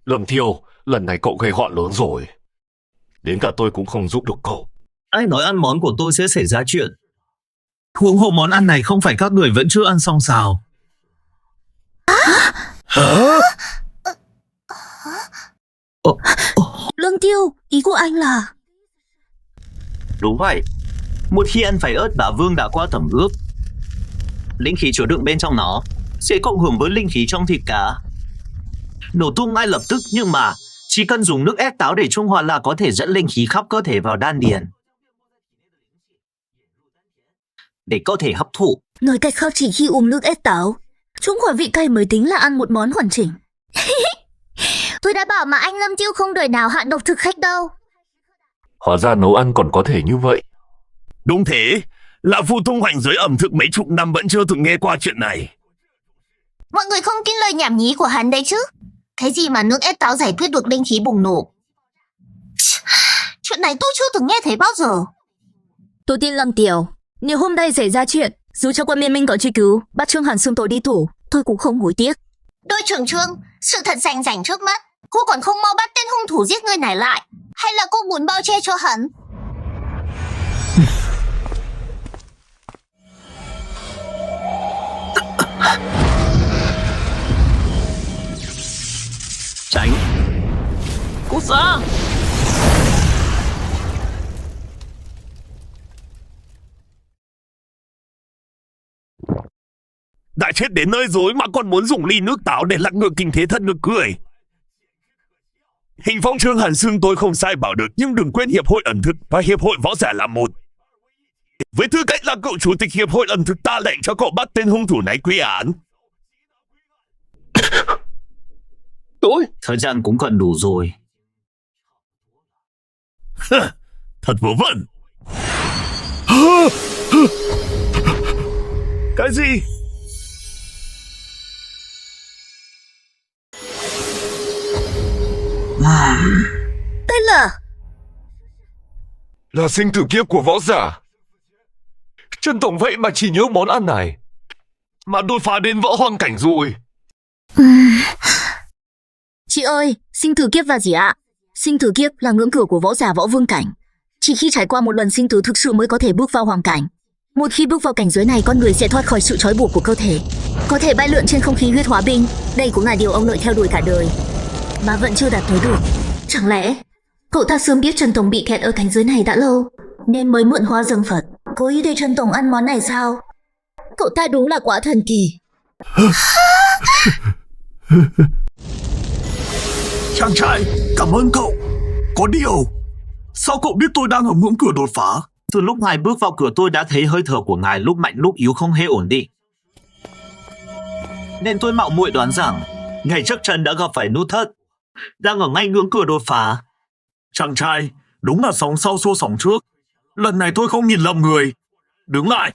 Lâm Tiêu, lần này cậu gây họa lớn rồi. Đến cả tôi cũng không giúp được cậu. Ai nói ăn món của tôi sẽ xảy ra chuyện? Huống hồ món ăn này không phải các người vẫn chưa ăn xong sao? Hả? Lâm Tiêu, ý của anh là... Đúng vậy. Một khi ăn phải ớt bả vương đã qua tẩm ướp, linh khí chứa đựng bên trong nó sẽ cộng hưởng với linh khí trong thịt cá, nổ tung ngay lập tức. Nhưng mà chỉ cần dùng nước ép táo để trung hòa là có thể dẫn linh khí khắp cơ thể vào đan điền để cơ thể hấp thụ. Nói cách khác, chỉ khi uống nước ép táo, trung hòa vị cay mới tính là ăn một món hoàn chỉnh. Tôi đã bảo mà anh Lâm Tiêu không đời nào hạ độc thực khách đâu. Hóa ra nấu ăn còn có thể như vậy. Đúng thế, lão phu tung hoành giới ẩm thực mấy chục năm vẫn chưa từng nghe qua chuyện này. Mọi người không tin lời nhảm nhí của hắn đấy chứ. Cái gì mà nước ép táo giải quyết được linh khí bùng nổ? Chuyện này tôi chưa từng nghe thấy bao giờ. Tôi tin Lâm Tiểu. Nếu hôm nay xảy ra chuyện, dù cho quân liên minh có truy cứu, bắt Trương Hàn Sương tội đi tù, tôi cũng không hối tiếc. Đội trưởng Trương, sự thật rành rành trước mắt. Cô còn không mau bắt tên hung thủ giết người này lại? Hay là cô muốn bao che cho hắn? Tránh. Cút ra. Đã chết đến nơi rồi mà còn muốn dùng ly nước táo để lật ngược kinh thế, thật nực cười. Hình phong Trương Hàn Sương tôi không sai bảo được, nhưng đừng quên Hiệp hội ẩn thực và Hiệp hội võ giả là một. Với tư cách là cậu chủ tịch Hiệp hội ẩn thực, ta lệnh cho cậu bắt tên hung thủ này quy án. Thời gian cũng gần đủ rồi. Thật vớ vẩn. Cái gì? Tên Là sinh tử kiếp của võ giả. Trần Tổng vậy mà chỉ nhớ món ăn này, mà đột phá đến võ hoàng cảnh rồi. Chị ơi, sinh tử kiếp là gì ạ? Sinh tử kiếp là ngưỡng cửa của võ giả võ vương cảnh. Chỉ khi trải qua một lần sinh tử thực sự mới có thể bước vào hoàng cảnh. Một khi bước vào cảnh giới này, con người sẽ thoát khỏi sự trói buộc của cơ thể, có thể bay lượn trên không khí huyết hóa binh. Đây cũng là điều ông Lợi theo đuổi cả đời, mà vẫn chưa đạt tới được. Chẳng lẽ cậu ta sớm biết Trần Tổng bị kẹt ở cảnh giới này đã lâu, nên mới mượn hoa dâng Phật, cố ý để Trần Tổng ăn món này sao? Cậu ta đúng là quá thần kỳ. Chàng trai, cảm ơn cậu. Có điều, sao cậu biết tôi đang ở ngưỡng cửa đột phá? Từ lúc ngài bước vào cửa, tôi đã thấy hơi thở của ngài lúc mạnh lúc yếu không hề ổn định, nên tôi mạo muội đoán rằng ngài chắc chắn đã gặp phải nút thắt, đang ở ngay ngưỡng cửa đột phá. Chàng trai, đúng là sóng sau xô sóng trước. Lần này tôi không nhìn lầm người. Đứng lại.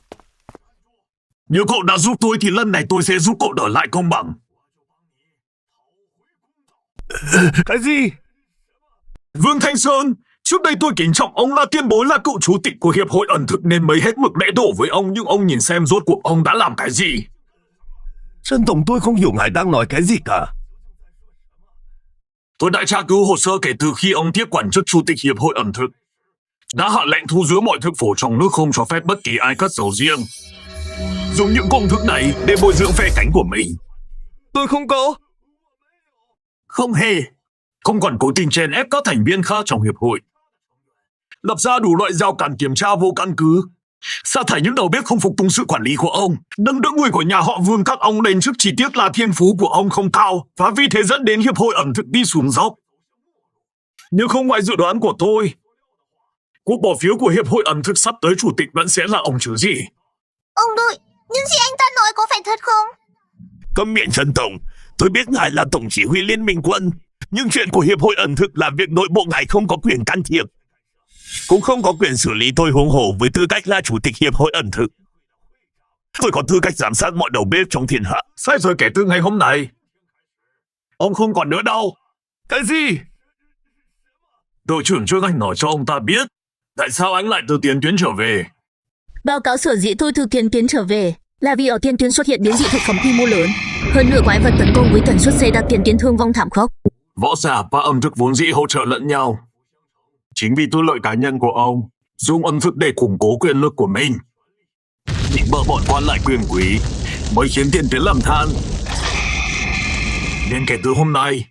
Nếu cậu đã giúp tôi thì lần này tôi sẽ giúp cậu đòi lại công bằng. Cái gì? Vương Thanh Sơn, trước đây tôi kính trọng ông là tiền bối, là cựu chủ tịch của Hiệp hội ẩn thực nên mới hết mực lễ độ với ông, nhưng ông nhìn xem rốt cuộc ông đã làm cái gì. Trần Tổng, tôi không hiểu ngài đang nói cái gì cả. Tôi đã tra cứu hồ sơ kể từ khi ông tiếp quản chức chủ tịch Hiệp hội ẩn thực, đã hạ lệnh thu giữ mọi thực phổ trong nước, không cho phép bất kỳ ai cất giấu riêng, dùng những công thức này để bồi dưỡng phe cánh của mình. Tôi không có. Không hề. Không còn cố tình chèn ép các thành viên khác trong hiệp hội, lập ra đủ loại rào cản kiểm tra vô căn cứ, sa thải những đầu bếp không phục tùng sự quản lý của ông, nâng đỡ người của nhà họ Vương các ông lên chức, chỉ tiếc là thiên phú của ông không cao và vì thế dẫn đến hiệp hội ẩm thực đi xuống dốc. Nhưng không ngoài dự đoán của tôi, cuộc bỏ phiếu của hiệp hội ẩm thực sắp tới chủ tịch vẫn sẽ là ông chứ gì. Ông Đội, những gì anh ta nói có phải thật không? Câm miệng Trần Tổng, tôi biết ngài là tổng chỉ huy Liên minh quân, nhưng chuyện của hiệp hội ẩn thực là việc nội bộ ngài không có quyền can thiệp, cũng không có quyền xử lý. Tôi huống hồ với tư cách là chủ tịch hiệp hội ẩn thực, tôi có tư cách giám sát mọi đầu bếp trong thiên hạ. Sai rồi kể từ ngày hôm nay. Ông không còn nữa đâu. Cái gì? Đội trưởng Trương Anh nói cho ông ta biết tại sao anh lại từ tiền tuyến trở về. Báo cáo sở dĩ tôi từ tiền tuyến trở về là vì ở tiền tuyến xuất hiện biến dị thực phẩm quy mô lớn, hơn nữa quái vật tấn công với tần suất dày đặc, tiền tuyến thương vong thảm khốc. Võ giả và ẩm thực vốn dĩ hỗ trợ lẫn nhau. Chính vì tư lợi cá nhân của ông, dùng ẩm thực để củng cố quyền lực của mình, định bợ bọn quan lại quyền quý, mới khiến tiền tuyến lầm than. Nên kể từ hôm nay,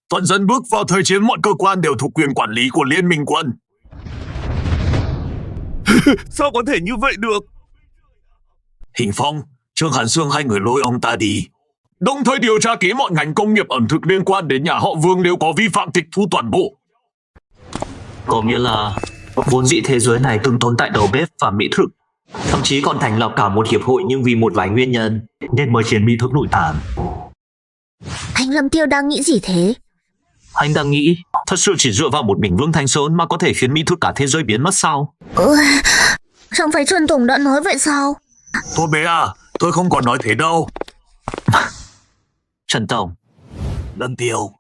toàn dân bước vào thời chiến, mọi cơ quan đều thuộc quyền quản lý của Liên minh quân. Sao có thể như vậy được? Hình Phong, Trương Hàn Sương, hai người lôi ông ta đi, đồng thời điều tra kỹ mọi ngành công nghiệp ẩm thực liên quan đến nhà họ Vương, nếu có vi phạm tịch thu toàn bộ. Có nghĩa là vốn dĩ thế giới này từng tồn tại đầu bếp và mỹ thực, thậm chí còn thành lập cả một hiệp hội, nhưng vì một vài nguyên nhân nên mới khiến mỹ thực lụi tàn. Anh Lâm Tiêu đang nghĩ gì thế? Anh đang nghĩ thật sự chỉ dựa vào một mình Vương Thanh Sơn mà có thể khiến mỹ thực cả thế giới biến mất sao? Chẳng phải Trần Tổng đã nói vậy sao? Thôi bé à, tôi không còn nói thế đâu. Trần Tổng. Lâm Tiêu,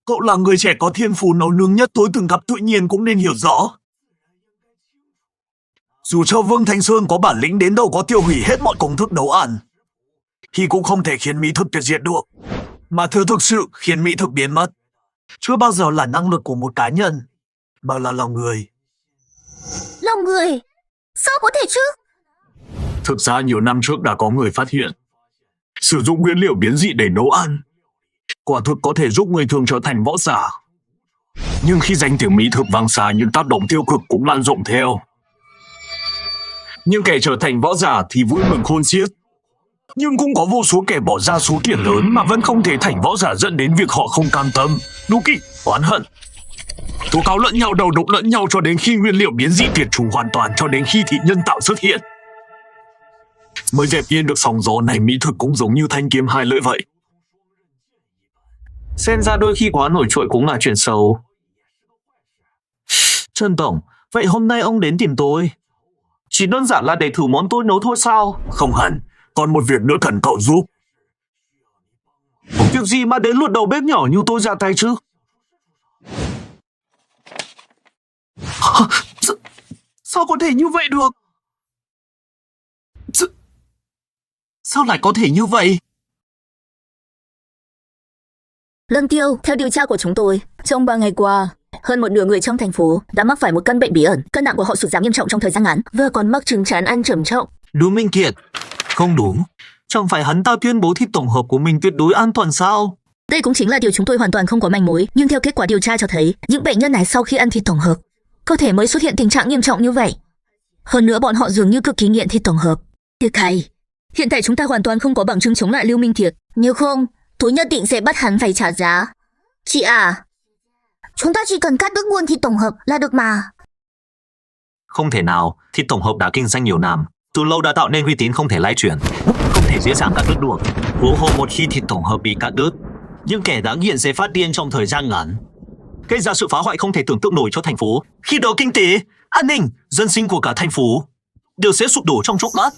cậu là người trẻ có thiên phú nấu nướng nhất tôi từng gặp, tự nhiên cũng nên hiểu rõ. Dù cho Vương Thanh Sơn có bản lĩnh đến đâu, có tiêu hủy hết mọi công thức nấu ăn, thì cũng không thể khiến mỹ thực tuyệt diệt được. Mà thứ thực sự khiến mỹ thực biến mất chưa bao giờ là năng lực của một cá nhân, mà là lòng người. Lòng người? Sao có thể chứ? Thực ra nhiều năm trước đã có người phát hiện sử dụng nguyên liệu biến dị để nấu ăn quả thực có thể giúp người thường trở thành võ giả. Nhưng khi danh tiếng mỹ thực vang xa, những tác động tiêu cực cũng lan rộng theo. Nhưng kẻ trở thành võ giả thì vui mừng khôn xiết, nhưng cũng có vô số kẻ bỏ ra số tiền lớn mà vẫn không thể thành võ giả, dẫn đến việc họ không cam tâm, đố kỵ, oán hận, tố cáo lẫn nhau, đầu độc lẫn nhau cho đến khi nguyên liệu biến dị tuyệt chủng hoàn toàn, cho đến khi thịt nhân tạo xuất hiện mới dẹp yên được sóng gió này. Mỹ thực cũng giống như thanh kiếm hai lưỡi vậy. Xem ra đôi khi quá nổi trội cũng là chuyện xấu. Trần Tổng, vậy hôm nay ông đến tìm tôi chỉ đơn giản là để thử món tôi nấu thôi sao? Không hẳn, còn một việc nữa cần cậu giúp. Việc gì mà đến lượt đầu bếp nhỏ như tôi ra tay chứ? Sao có thể như vậy được? Sao lại có thể như vậy? Lâm Tiêu, theo điều tra của chúng tôi, trong 3 ngày qua, hơn một nửa người trong thành phố đã mắc phải một căn bệnh bí ẩn. Cân nặng của họ sụt giảm nghiêm trọng trong thời gian ngắn và còn mắc chứng chán ăn trầm trọng. Đỗ Minh Kiệt, không đúng. Chẳng phải hắn ta tuyên bố thịt tổng hợp của mình tuyệt đối an toàn sao? Đây cũng chính là điều chúng tôi hoàn toàn không có manh mối. Nhưng theo kết quả điều tra cho thấy, những bệnh nhân này sau khi ăn thịt tổng hợp, cơ thể mới xuất hiện tình trạng nghiêm trọng như vậy. Hơn nữa bọn họ dường như cực kỳ nghiện thịt tổng hợp. Thiệt hay. Hiện tại chúng ta hoàn toàn không có bằng chứng chống lại Lưu Minh Kiệt. Nếu không, tôi nhất định sẽ bắt hắn phải trả giá. Chị à, chúng ta chỉ cần cắt đứt nguồn thịt tổng hợp là được mà. Không thể nào, thịt tổng hợp đã kinh doanh nhiều năm, từ lâu đã tạo nên uy tín không thể lay chuyển, không thể dễ dàng cắt đứt được. Huống hồ một khi thịt tổng hợp bị cắt đứt, những kẻ đã nghiện sẽ phát điên trong thời gian ngắn, gây ra sự phá hoại không thể tưởng tượng nổi cho thành phố. Khi đó kinh tế, an ninh, dân sinh của cả thành phố đều sẽ sụp đổ trong chốc lát.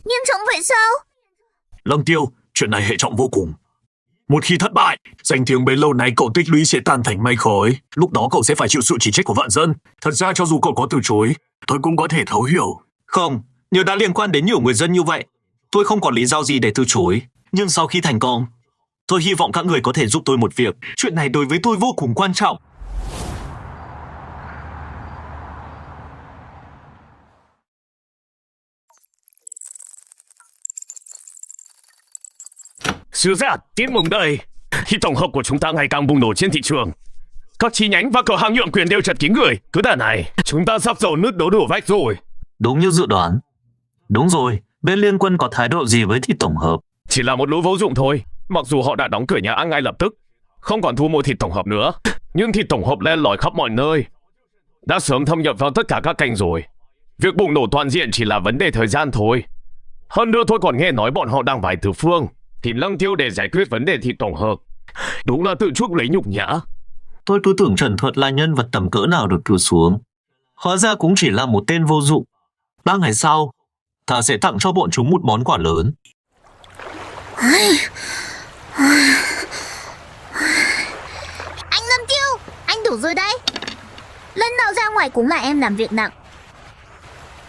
Nghiêm trọng vậy sao? Lâm Tiêu, chuyện này hệ trọng vô cùng. Một khi thất bại, danh tiếng bấy lâu nay cậu tích lũy sẽ tan thành mây khói. Lúc đó cậu sẽ phải chịu sự chỉ trích của vạn dân. Thật ra cho dù cậu có từ chối, tôi cũng có thể thấu hiểu. Không, nếu đã liên quan đến nhiều người dân như vậy, tôi không có lý do gì để từ chối. Nhưng sau khi thành công, tôi hy vọng các người có thể giúp tôi một việc. Chuyện này đối với tôi vô cùng quan trọng. Sứ giả, tin mừng đây. Thịt tổng hợp của chúng ta ngày càng bùng nổ trên thị trường. Các chi nhánh và cửa hàng nhượng quyền đều chật kín người. Cứ đà này, chúng ta sắp dầu nứt đổ đổ vách rồi. Đúng như dự đoán. Đúng rồi, bên liên quân có thái độ gì với thịt tổng hợp? Chỉ là một lỗi vô dụng thôi. Mặc dù họ đã đóng cửa nhà ăn ngay lập tức, không còn thu mua thịt tổng hợp nữa, nhưng thịt tổng hợp len lỏi khắp mọi nơi, đã sớm thâm nhập vào tất cả các kênh rồi. Việc bùng nổ toàn diện chỉ là vấn đề thời gian thôi. Hơn nữa tôi còn nghe nói bọn họ đang vài từ phương tìm Lăng Tiêu để giải quyết vấn đề thịt tổng hợp. Đúng là tự chuốc lấy nhục nhã. Tôi cứ tưởng Trần Thuật là nhân vật tầm cỡ nào được cử xuống, hóa ra cũng chỉ là một tên vô dụng. 3 ngày sau, ta sẽ tặng cho bọn chúng một món quà lớn. Anh Lâm Tiêu, anh đủ rồi đấy. Lần nào ra ngoài cũng là em làm việc nặng.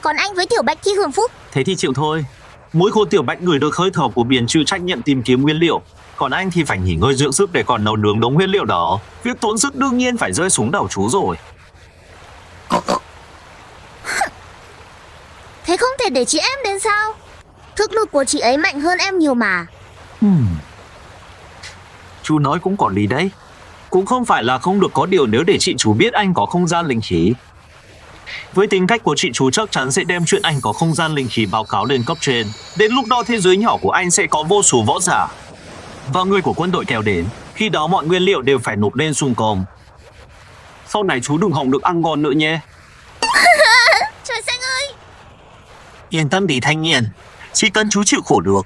Còn anh với Tiểu Bạch khi hưởng phúc. Thế thì chịu thôi. Mỗi cô Tiểu Bạch ngửi được hơi thở của biển chịu trách nhiệm tìm kiếm nguyên liệu, còn anh thì phải nghỉ ngơi dưỡng sức để còn nấu nướng đống nguyên liệu đó. Việc tốn sức đương nhiên phải rơi xuống đầu chú rồi. Thế không thể để chị em đến sao? Thực lực của chị ấy mạnh hơn em nhiều mà. Chú nói cũng có lý đấy. Cũng không phải là không được có điều nếu để chị chú biết anh có không gian linh khí. Với tính cách của chị chú chắc chắn sẽ đem chuyện anh có không gian linh khí báo cáo lên cấp trên. Đến lúc đó thế giới nhỏ của anh sẽ có vô số võ giả và người của quân đội kéo đến. Khi đó mọi nguyên liệu đều phải nộp lên xung công. Sau này chú đừng hỏng được ăn ngon nữa nhé. Trời xanh ơi! Yên tâm đi thanh niên, chỉ cần chú chịu khổ được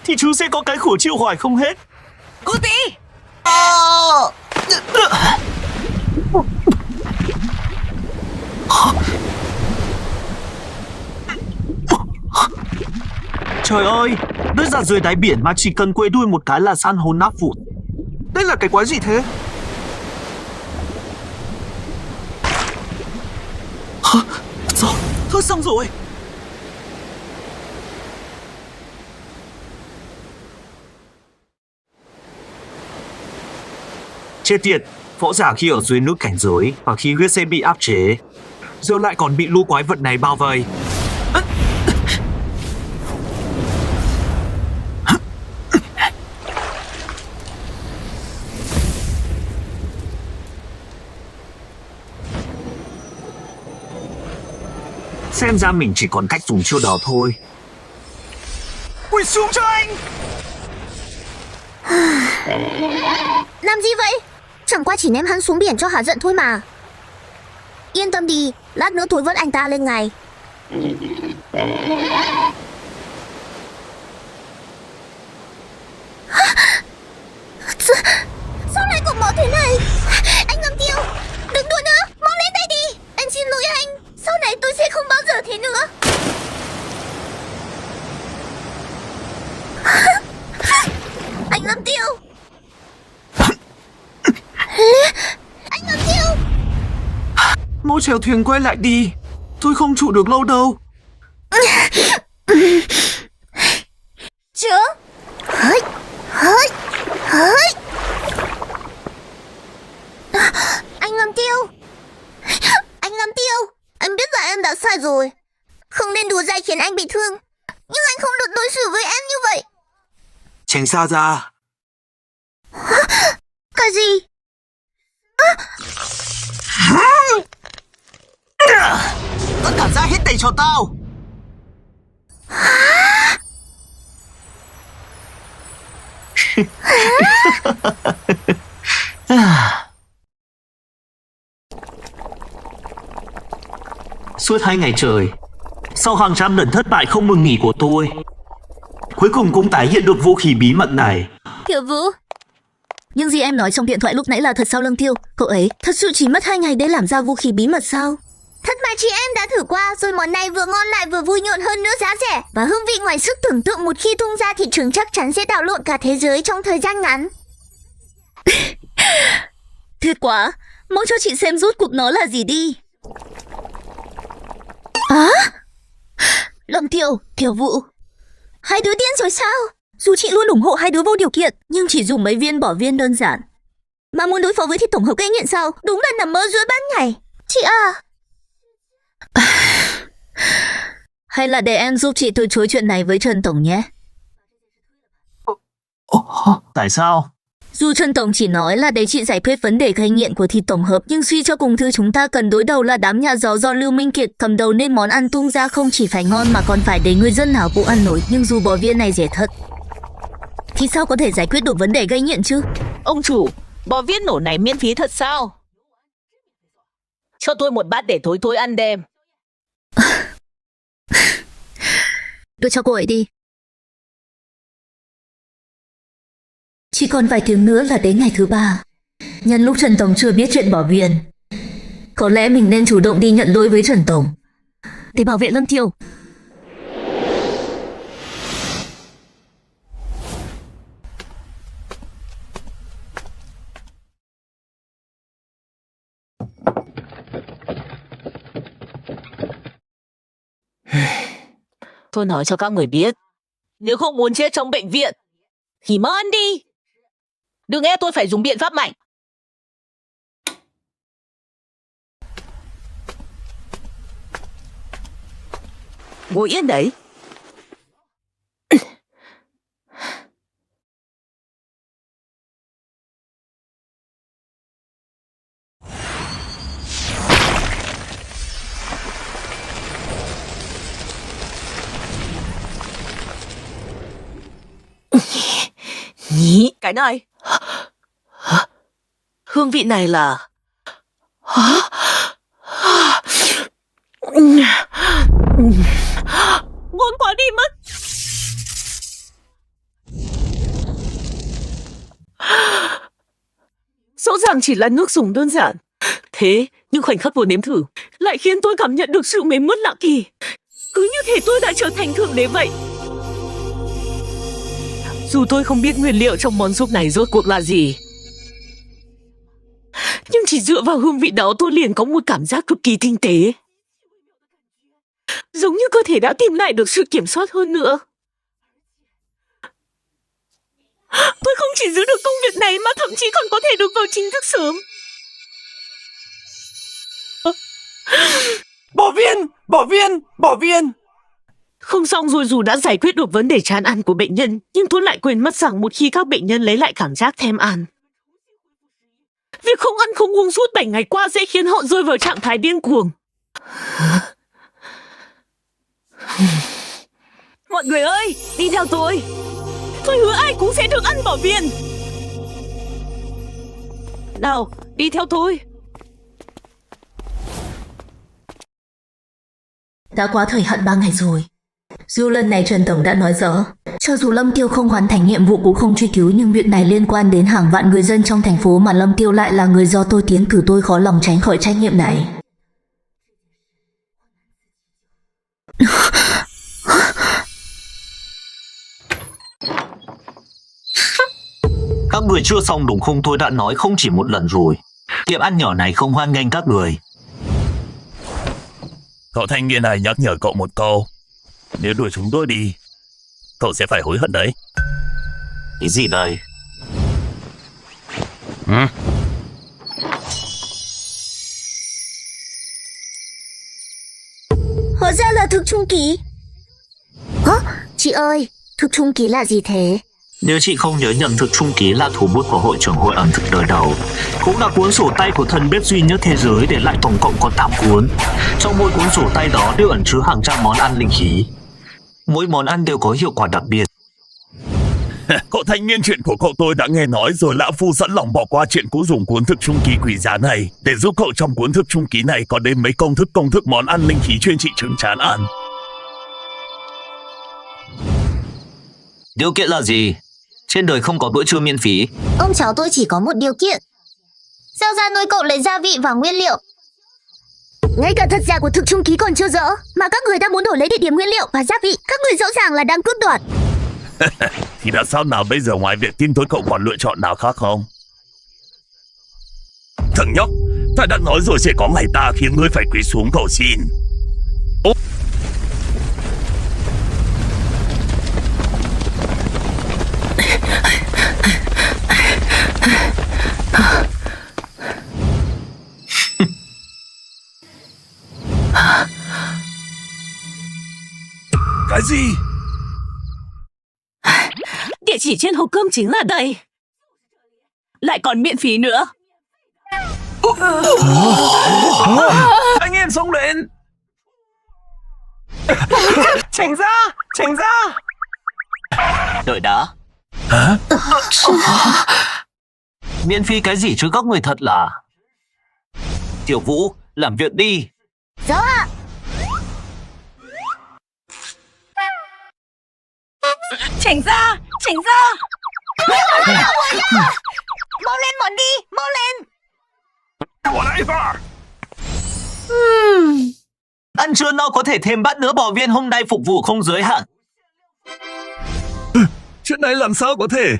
thì chú sẽ có cái khổ chịu hoài không hết. Cô tí! Trời ơi, đất ra dưới đáy biển mà chỉ cần quây đuôi một cái là san hô nát vụn. Đây là cái quái gì thế? Thôi xong rồi. Chết tiệt, võ giả khi ở dưới nước cảnh giới và khi huyết sẽ bị áp chế, giờ lại còn bị lũ quái vật này bao vây. Xem ra mình chỉ còn cách dùng chiêu đó thôi. Quỳ xuống cho anh! Làm gì vậy? Chẳng qua chỉ ném hắn xuống biển cho hả giận thôi mà. Yên tâm đi, lát nữa tôi vớt anh ta lên ngày. Mau chèo thuyền quay lại đi. Tôi không trụ được lâu đâu. Chứ. Hơi. Anh Lâm Tiêu. Anh biết là em đã sai rồi. Không nên đùa dai khiến anh bị thương. Nhưng anh không được đối xử với em như vậy. Tránh xa ra. Cái gì? Tất cả ra hết tay cho tao. Suốt 2 ngày trời, sau hàng trăm lần thất bại không ngừng nghỉ của tôi, cuối cùng cũng tái hiện được vũ khí bí mật này. Tiểu Vũ, những gì em nói trong điện thoại lúc nãy là thật sao Lâm Tiêu? Cậu ấy thật sự chỉ mất 2 ngày để làm ra vũ khí bí mật sao? Thật mà chị em đã thử qua rồi, món này vừa ngon lại vừa vui nhộn, hơn nữa giá rẻ và hương vị ngoài sức tưởng tượng. Một khi tung ra thị trường chắc chắn sẽ đảo lộn cả thế giới trong thời gian ngắn. Tuyệt quá, mau cho chị xem rốt cuộc nó là gì đi. Lâm Tiêu, Tiểu Vũ, hai đứa điên rồi sao? Dù chị luôn ủng hộ hai đứa vô điều kiện, nhưng chỉ dùng mấy viên bỏ viên đơn giản mà muốn đối phó với thịt tổng hợp gây nghiện sao? Đúng là nằm mơ giữa ban ngày. Chị à, Hay là để em giúp chị từ chối chuyện này với Trần Tổng nhé. Tại sao? Dù Trần Tổng chỉ nói là để chị giải quyết vấn đề gây nghiện của thịt tổng hợp, nhưng suy cho cùng thứ chúng ta cần đối đầu là đám nhà giàu do Lưu Minh Kiệt cầm đầu, nên món ăn tung ra không chỉ phải ngon mà còn phải để người dân nào cũng ăn nổi. Nhưng dù bò viên này rẻ thật thì sao có thể giải quyết được vấn đề gây nghiện chứ? Ông chủ, bò viên nổ này miễn phí thật sao? Cho tôi một bát để thối ăn đêm. Đưa cho cô ấy đi. Chỉ còn vài tiếng nữa là đến ngày thứ 3. Nhân lúc Trần Tổng chưa biết chuyện bỏ viên, có lẽ mình nên chủ động đi nhận lỗi với Trần Tổng để bảo vệ Lâm Tiêu. Tôi nói cho các người biết, nếu không muốn chết trong bệnh viện thì mau ăn đi. Đừng nghe tôi phải dùng biện pháp mạnh. Ngồi yên đấy. Nhí, cái này. Hương vị này là... ngon quá đi mất. Rõ ràng chỉ là nước dùng đơn giản. Thế nhưng khoảnh khắc vừa nếm thử lại khiến tôi cảm nhận được sự mềm mướt lạ kỳ. Cứ như thể tôi đã trở thành thượng đế vậy. Dù tôi không biết nguyên liệu trong món súp này rốt cuộc là gì, nhưng chỉ dựa vào hương vị đó tôi liền có một cảm giác cực kỳ tinh tế. Giống như cơ thể đã tìm lại được sự kiểm soát hơn nữa. Tôi không chỉ giữ được công việc này mà thậm chí còn có thể được vào chính thức sớm. Bỏ viên. Không xong rồi, dù đã giải quyết được vấn đề chán ăn của bệnh nhân, nhưng tôi lại quên mất rằng một khi các bệnh nhân lấy lại cảm giác thèm ăn, việc không ăn không uống suốt 7 ngày qua sẽ khiến họ rơi vào trạng thái điên cuồng. Mọi người ơi, đi theo tôi. Tôi hứa ai cũng sẽ được ăn bò viên. Nào, đi theo tôi. Đã quá thời hạn 3 ngày rồi. Dù lần này Trần Tổng đã nói rõ, cho dù Lâm Tiêu không hoàn thành nhiệm vụ cũng không truy cứu, nhưng việc này liên quan đến hàng vạn người dân trong thành phố mà Lâm Tiêu lại là người do tôi tiến cử, tôi khó lòng tránh khỏi trách nhiệm này. Các người chưa xong đúng không? Tôi đã nói không chỉ một lần rồi. Tiệm ăn nhỏ này không hoan nghênh các người. Cậu thanh niên này nhắc nhở cậu một câu. Nếu đuổi chúng tôi đi, cậu sẽ phải hối hận đấy. Cái gì đây? Hóa ra là thực trung ký. Hả? Chị ơi, thực trung ký là gì thế? Nếu chị không nhớ nhầm, thực trung ký là thủ bút của hội trưởng hội ẩm thực đời đầu, cũng là cuốn sổ tay của thần bếp duy nhất thế giới, để lại tổng cộng có 8 cuốn. Trong mỗi cuốn sổ tay đó đều ẩn chứa hàng trăm món ăn linh khí. Mỗi món ăn đều có hiệu quả đặc biệt. Cậu thanh niên, chuyện của cậu tôi đã nghe nói rồi. Lão phu sẵn lòng bỏ qua chuyện cũ, dùng cuốn thực trung ký quý giá này để giúp cậu. Trong cuốn thực trung ký này có đến mấy công thức món ăn linh khí chuyên trị chứng chán ăn. Điều kiện là gì? Trên đời không có bữa trưa miễn phí. Ông cháu tôi chỉ có một điều kiện. Sao ra nuôi cậu lấy gia vị và nguyên liệu? Ngay cả thật giả của thực trung ký còn chưa rõ, mà các người đã muốn đổi lấy địa điểm nguyên liệu và gia vị. Các người rõ ràng là đang cướp đoạt. Thì đã sao nào bây giờ, ngoài việc tin tối cậu còn lựa chọn nào khác không? Thằng nhóc, ta đã nói rồi sẽ có ngày ta khiến ngươi phải quỳ xuống cầu xin. Cái gì? Địa chỉ trên hộp cơm chính là đây. Lại còn miễn phí nữa. Anh em xông lên! Tránh ra! Tránh ra! Đợi đã. Hả? Miễn phí cái gì chứ, các người thật là... Tiểu Vũ, làm việc đi. Rõ ạ. Tránh ra! Tránh ra! Mau lên bọn đi! Mau lên! Ăn trưa no có thể thêm bát nữa, bò viên hôm nay phục vụ không giới hạn. Chuyện này làm sao có thể?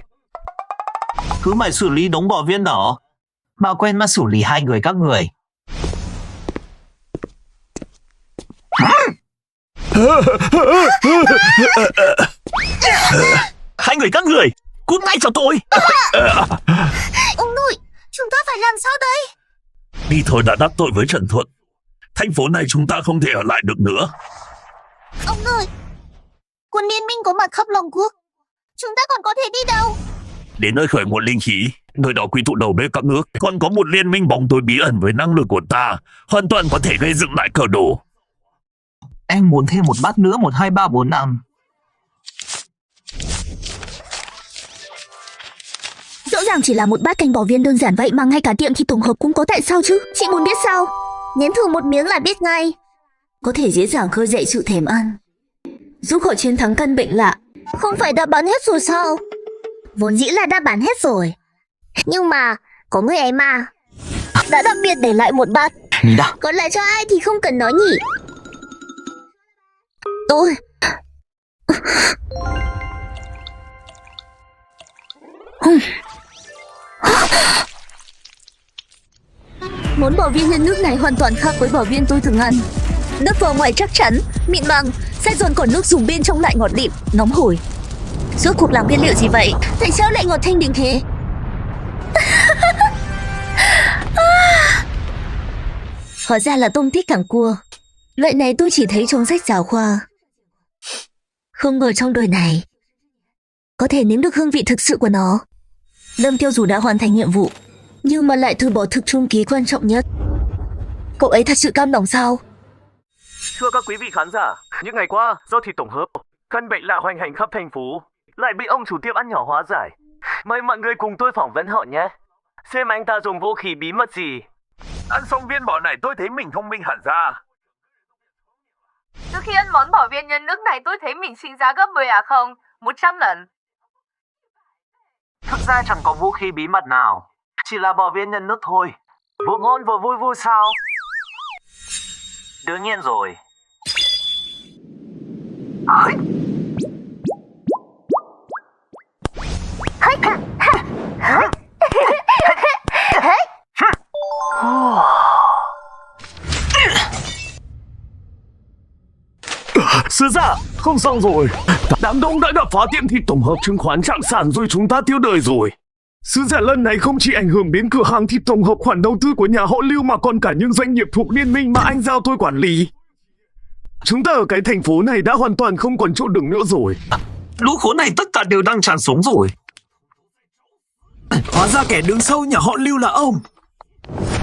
Cứ mày xử lý đống bò viên đó mà quên mà xử lý hai người các người. Hai người các người, cút ngay cho tôi! Ông nội, chúng ta phải làm sao đây? Đi thôi, đã đắc tội với Trần Thuận. Thành phố này chúng ta không thể ở lại được nữa. Ông nội, quân liên minh có mặt khắp Long Quốc. Chúng ta còn có thể đi đâu? Đến nơi khởi nguồn linh khí, nơi đó quy tụ đầu bếp các nước. Còn có một liên minh bóng tối bí ẩn với năng lực của ta, hoàn toàn có thể gây dựng lại cờ đồ. Em muốn thêm một bát nữa, 1, 2, 3, 4, 5. Rõ ràng chỉ là một bát canh bò viên đơn giản vậy mà ngay cả tiệm thịt tổng hợp cũng có, tại sao chứ? Chị muốn biết sao? Nếm thử một miếng là biết ngay. Có thể dễ dàng khơi dậy sự thèm ăn, giúp họ chiến thắng căn bệnh lạ. Không phải đã bán hết rồi sao? Vốn dĩ là đã bán hết rồi. Nhưng mà có người ấy mà đã đặc biệt để lại một bát. Còn lại cho ai thì không cần nói nhỉ. Tôi Món bò viên nhân nước này hoàn toàn khác với bò viên tôi thường ăn. Nước vỏ ngoài chắc chắn, mịn màng, sai giòn, còn nước dùng bên trong lại ngọt lịm, nóng hổi. Rốt cuộc làm nguyên liệu gì vậy? tại sao lại ngọt thanh đến thế? Hóa ra là tôm tiết cảng cua. Loại này tôi chỉ thấy trong sách giáo khoa. Không ngờ trong đời này có thể nếm được hương vị thực sự của nó. Lâm Tiêu dù đã hoàn thành nhiệm vụ, nhưng mà lại từ bỏ thực trung ký quan trọng nhất. Cậu ấy thật sự cam lòng sao? Thưa các quý vị khán giả, những ngày qua do thịt tổng hợp, căn bệnh lạ hoành hành khắp thành phố, lại bị ông chủ tiệm ăn nhỏ hóa giải. Mời mọi người cùng tôi phỏng vấn họ nhé. Xem anh ta dùng vũ khí bí mật gì. Ăn xong viên bò này tôi thấy mình thông minh hẳn ra. Từ khi ăn món bò viên nhân nước này tôi thấy mình sinh ra gấp 10 không? 100 lần. Thực ra chẳng có vũ khí bí mật nào, chỉ là bò viên nhân nước thôi. Vừa ngon vừa vui vui sao? Đương nhiên rồi. Sứ giả, không xong rồi. Đám đông đã đập phá tiệm thịt tổng hợp chứng khoán Trạng Sản rồi, chúng ta tiêu đời rồi. Sứ giả, lần này không chỉ ảnh hưởng đến cửa hàng thịt tổng hợp khoản đầu tư của nhà họ Lưu mà còn cả những doanh nghiệp thuộc liên minh mà anh giao tôi quản lý. Chúng ta ở cái thành phố này đã hoàn toàn không còn chỗ đứng nữa rồi. Lũ khốn này tất cả đều đang tràn sống rồi. Hóa ra kẻ đứng sau nhà họ Lưu là ông.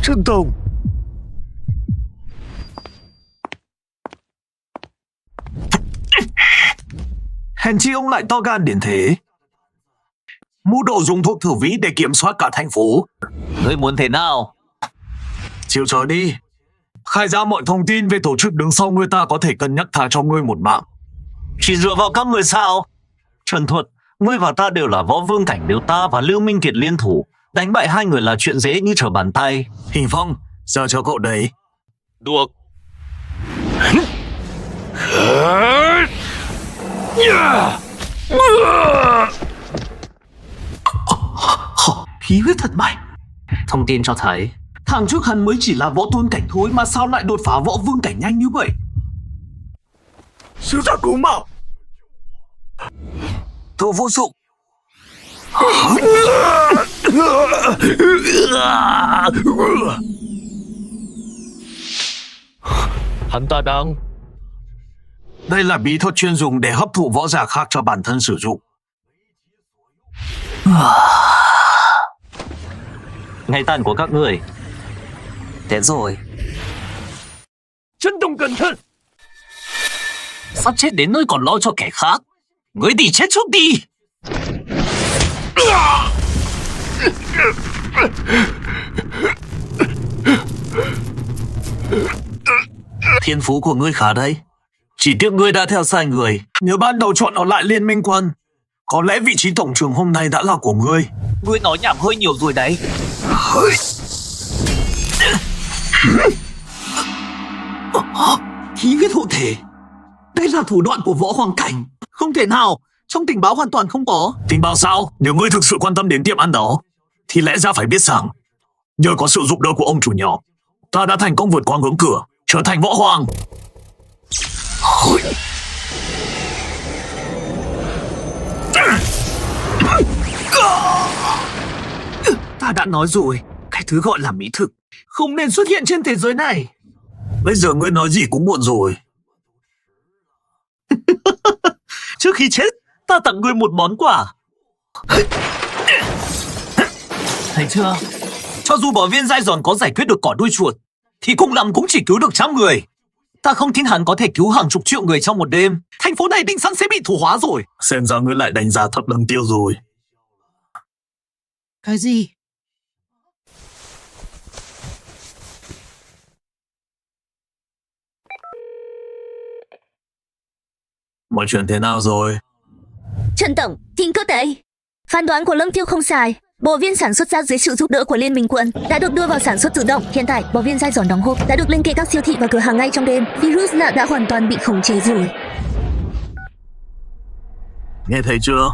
Trần Tổng, hèn chi ông lại to gan đến thế. Mưu đồ dùng thuốc thử vĩ để kiểm soát cả thành phố. Ngươi muốn thế nào? Chịu trói đi. Khai ra mọi thông tin về tổ chức đứng sau người ta có thể cân nhắc tha cho ngươi một mạng. Chỉ dựa vào các người sao? Trần Thuật, ngươi và ta đều là võ vương cảnh, nếu ta và Lưu Minh Kiệt liên thủ, đánh bại hai người là chuyện dễ như trở bàn tay. Hình Phong, giờ cho cậu đấy. Được. Khí huyết thật mạnh. Thông tin cho thấy Thằng trước hắn mới chỉ là võ tôn cảnh thôi mà sao lại đột phá võ vương cảnh nhanh như vậy? sứ giả cứu mạng. Thổ vô dụng. Hắn ta đang... Đây là bí thuật chuyên dùng để hấp thụ võ giả khác cho bản thân sử dụng. ngày tàn của các người. Thế rồi. Trân Tổng cẩn thận. Sắp chết đến nơi còn lo cho kẻ khác. Ngươi đi chết trước đi. Thiên phú của ngươi khá đấy. Chỉ tiếc ngươi đã theo sai người. Nếu ban đầu chọn ở lại Liên Minh Quân, có lẽ vị trí tổng trưởng hôm nay đã là của ngươi. Ngươi nói nhảm hơi nhiều rồi đấy. Khí huyết hộ thể. Đây là thủ đoạn của võ hoàng cảnh. Không thể nào. Trong tình báo hoàn toàn không có. Tình báo sao? Nếu ngươi thực sự quan tâm đến tiệm ăn đó, thì lẽ ra phải biết rằng nhờ có sự giúp đỡ của ông chủ nhỏ, ta đã thành công vượt qua ngưỡng cửa, trở thành võ hoàng. Ta đã nói rồi, cái thứ gọi là mỹ thực không nên xuất hiện trên thế giới này. Bây giờ ngươi nói gì cũng muộn rồi. Trước khi chết, ta tặng ngươi một món quà. Thấy chưa? Cho dù bảo viên dai giòn có giải quyết được cỏ đuôi chuột, thì cùng lắm cũng chỉ cứu được 100 người. Ta không tin hắn có thể cứu hàng chục triệu người trong một đêm. Thành phố này định sẵn sẽ bị thổ hóa rồi. Xem ra ngươi lại đánh giá thấp Lăng Tiêu rồi. Cái gì? Mọi chuyện thế nào rồi? Trần Tổng, tin tức đấy. Phán đoán của Lâm Tiêu không sai. Bộ viên sản xuất ra dưới sự giúp đỡ của Liên Minh Quân đã được đưa vào sản xuất tự động. Hiện tại, bộ viên dai giòn đóng hộp đã được liên kết các siêu thị và cửa hàng ngay trong đêm. Virus đã hoàn toàn bị khống chế rồi. Nghe thấy chưa?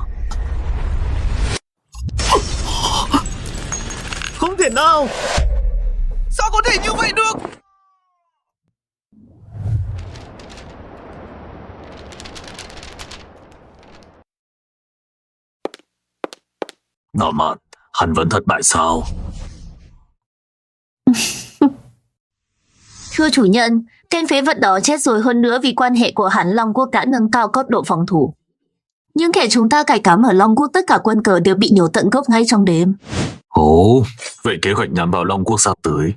Không thể nào. Sao có thể như vậy được? Ngạo mạn, hắn vẫn thất bại sao? Thưa chủ nhân, tên phế vật đó chết rồi, hơn nữa vì quan hệ của hắn, Long Quốc đã nâng cao cấp độ phòng thủ. Những kẻ chúng ta cài cắm ở Long Quốc, tất cả quân cờ đều bị nhổ tận gốc ngay trong đêm. Ồ, vậy kế hoạch nhắm vào Long Quốc sắp tới,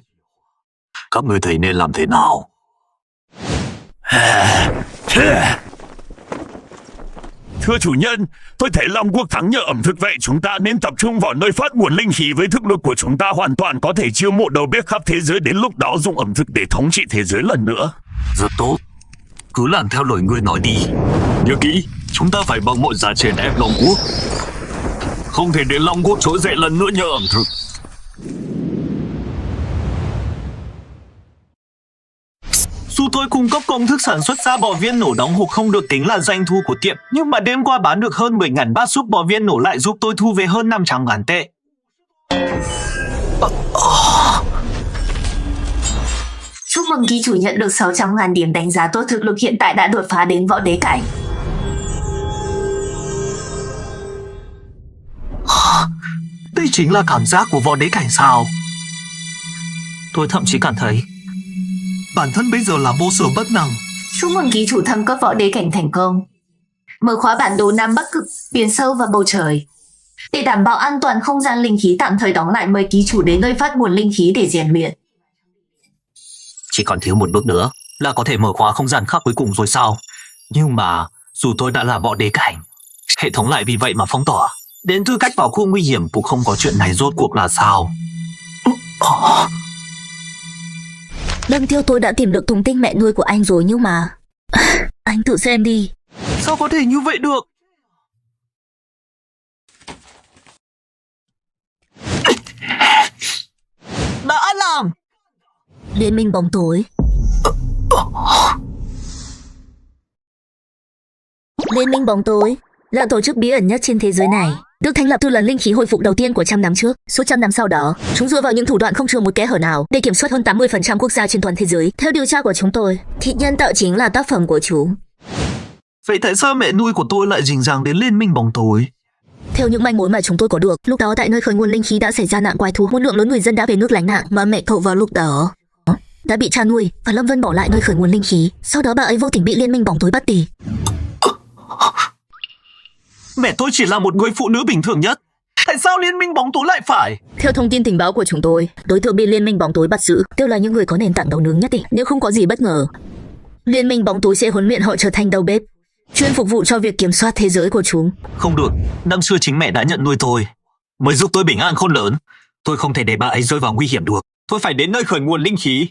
các người thấy nên làm thế nào? Thưa chủ nhân, tôi thấy Long Quốc thắng nhờ ẩm thực, vậy chúng ta nên tập trung vào nơi phát nguồn linh khí. Với thực lực của chúng ta hoàn toàn có thể chiêu mộ đầu bếp khắp thế giới, đến lúc đó dùng ẩm thực để thống trị thế giới lần nữa. Rất tốt, cứ làm theo lời ngươi nói đi. Nhớ kỹ, chúng ta phải bằng mọi giá chèn ép Long Quốc. Không thể để Long Quốc trỗi dậy lần nữa nhờ ẩm thực. Dù tôi cung cấp công thức sản xuất ra bò viên nổ đóng hộp không được tính là doanh thu của tiệm, nhưng mà đêm qua bán được hơn 10.000 bát súp bò viên nổ lại giúp tôi thu về hơn 500.000 tệ. Chúc mừng ký chủ nhận được 600.000 điểm đánh giá tốt, thực lực hiện tại đã đột phá đến võ đế cảnh. Đây chính là cảm giác của võ đế cảnh sao? Tôi thậm chí cảm thấy bản thân bây giờ là vô sở bất năng. Chúc mừng ký chủ thăng cấp võ đế cảnh thành công. Mở khóa bản đồ Nam Bắc Cực, biển sâu và bầu trời. Để đảm bảo an toàn, không gian linh khí tạm thời đóng lại, mời ký chủ đến nơi phát nguồn linh khí để rèn luyện. Chỉ còn thiếu một bước nữa là có thể mở khóa không gian khác cuối cùng rồi sao? Nhưng mà dù tôi đã là võ đế cảnh, hệ thống lại vì vậy mà phong tỏa. Đến tư cách vào khu nguy hiểm cũng không có chuyện này, rốt cuộc là sao? Lâm Tiêu, tôi đã tìm được tung tích mẹ nuôi của anh rồi, nhưng mà anh tự xem đi. Sao có thể như vậy được? Đã làm! Liên minh bóng tối. Liên minh bóng tối là tổ chức bí ẩn nhất trên thế giới này, được thành lập từ lần linh khí hồi phục đầu tiên của 100 năm trước. Suốt 100 năm sau đó, chúng dựa vào những thủ đoạn không chừa một kẽ hở nào để kiểm soát hơn 80% quốc gia trên toàn thế giới. Theo điều tra của chúng tôi, thịt nhân tạo chính là tác phẩm của chúng. Vậy tại sao mẹ nuôi của tôi lại dính dáng đến liên minh bóng tối? Theo những manh mối mà chúng tôi có được, lúc đó tại nơi khởi nguồn linh khí đã xảy ra nạn quái thú, một lượng lớn người dân đã về nước lánh nạn, mà mẹ cậu vào lúc đó đã bị cha nuôi và Lâm Vân bỏ lại nơi khởi nguồn linh khí. Sau đó bà ấy vô tình bị liên minh bóng tối bắt đi. Mẹ tôi chỉ là một người phụ nữ bình thường nhất. Tại sao liên minh bóng tối lại phải? Theo thông tin tình báo của chúng tôi, đối tượng bị liên minh bóng tối bắt giữ đều là những người có nền tảng nấu nướng nhất định. Nếu không có gì bất ngờ, liên minh bóng tối sẽ huấn luyện họ trở thành đầu bếp, chuyên phục vụ cho việc kiểm soát thế giới của chúng. Không được, năm xưa chính mẹ đã nhận nuôi tôi, mới giúp tôi bình an khôn lớn. Tôi không thể để bà ấy rơi vào nguy hiểm được. Tôi phải đến nơi khởi nguồn linh khí.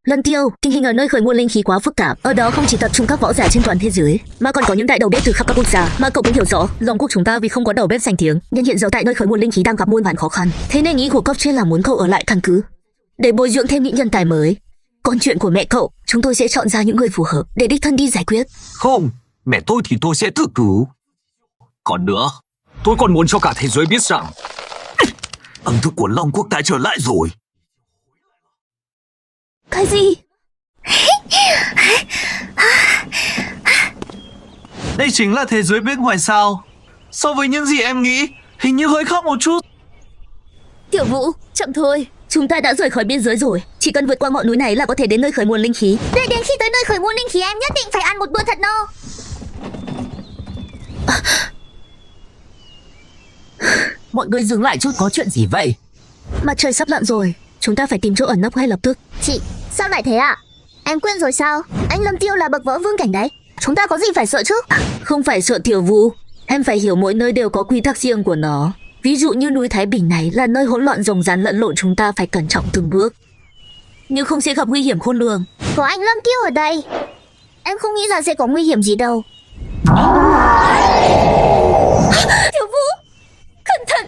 Lâm Tiêu, tình hình ở nơi khởi nguồn linh khí quá phức tạp. Ở đó không chỉ tập trung các võ giả trên toàn thế giới, mà còn có những đại đầu bếp từ khắp các quốc gia. Mà cậu cũng hiểu rõ, Long quốc chúng ta vì không có đầu bếp danh tiếng, nên hiện giờ tại nơi khởi nguồn linh khí đang gặp muôn vàn khó khăn. Thế nên ý của cấp trên là muốn cậu ở lại căn cứ để bồi dưỡng thêm những nhân tài mới. Còn chuyện của mẹ cậu, chúng tôi sẽ chọn ra những người phù hợp để đích thân đi giải quyết. Không, mẹ tôi thì tôi sẽ tự cứu. Còn nữa, tôi còn muốn cho cả thế giới biết rằng ẩm thực của Long quốc đã trở lại rồi. Cái gì? Đây chính là thế giới bên ngoài sao? So với những gì em nghĩ, hình như hơi khác một chút. Tiểu Vũ, chậm thôi. Chúng ta đã rời khỏi biên giới rồi. Chỉ cần vượt qua ngọn núi này là có thể đến nơi khởi nguồn linh khí. Để đến khi tới nơi khởi nguồn linh khí, em nhất định phải ăn một bữa thật no. Mọi người dừng lại chút, có chuyện gì vậy? Mặt trời sắp lặn rồi, chúng ta phải tìm chỗ ẩn nấp ngay lập tức. Chị, sao lại thế ạ? Em quên rồi sao? Anh Lâm Tiêu là bậc võ vương cảnh đấy. Chúng ta có gì phải sợ chứ? Không phải sợ Tiểu Vũ, em phải hiểu mỗi nơi đều có quy tắc riêng của nó. Ví dụ như núi Thái Bình này là nơi hỗn loạn rồng rắn lẫn lộn, chúng ta phải cẩn trọng từng bước, nhưng không sẽ gặp nguy hiểm khôn lường. Có anh Lâm Tiêu ở đây, em không nghĩ là sẽ có nguy hiểm gì đâu. Tiểu Vũ, cẩn thận.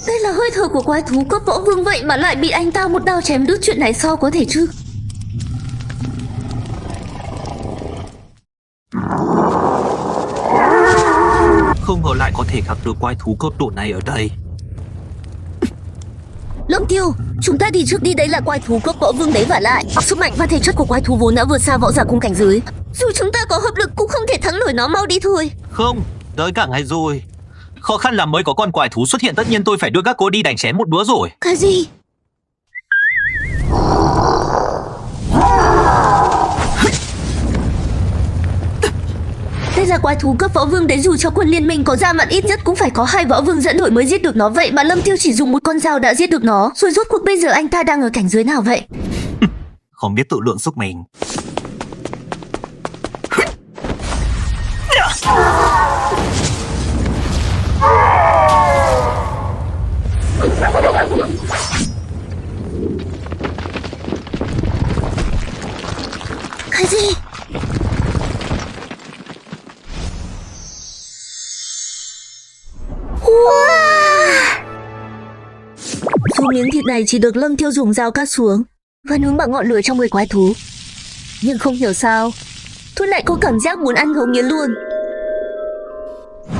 Đây là hơi thở của quái thú cấp võ vương, vậy mà lại bị anh ta một đao chém đứt, chuyện này sao có thể chứ? Không ngờ lại có thể gặp được quái thú cấp độ này ở đây. Lâm Tiêu, chúng ta đi trước đi, đấy là quái thú cấp võ vương đấy, và lại sức mạnh và thể chất của quái thú vốn đã vượt xa võ giả cùng cảnh giới. Dù chúng ta có hợp lực cũng không thể thắng nổi nó, mau đi thôi. Không, tới cả ngày rồi. Khó khăn là mới có con quái thú xuất hiện, tất nhiên tôi phải đưa các cô đi đánh chém một bữa rồi. Cái gì? Đây là quái thú cấp võ vương đấy, dù cho quân liên minh có ra mặt ít nhất cũng phải có 2 võ vương dẫn đội mới giết được nó. Vậy mà Lâm Tiêu chỉ dùng một con dao đã giết được nó. Rồi rốt cuộc bây giờ anh ta đang ở cảnh giới nào vậy? Không biết tự lượng sức mình. Cái gì? Số miếng thịt này chỉ được Lâm Tiêu dùng dao cắt xuống và nướng bằng ngọn lửa trong người quái thú. Nhưng không hiểu sao, tôi lại có cảm giác muốn ăn ngấu nghiến luôn.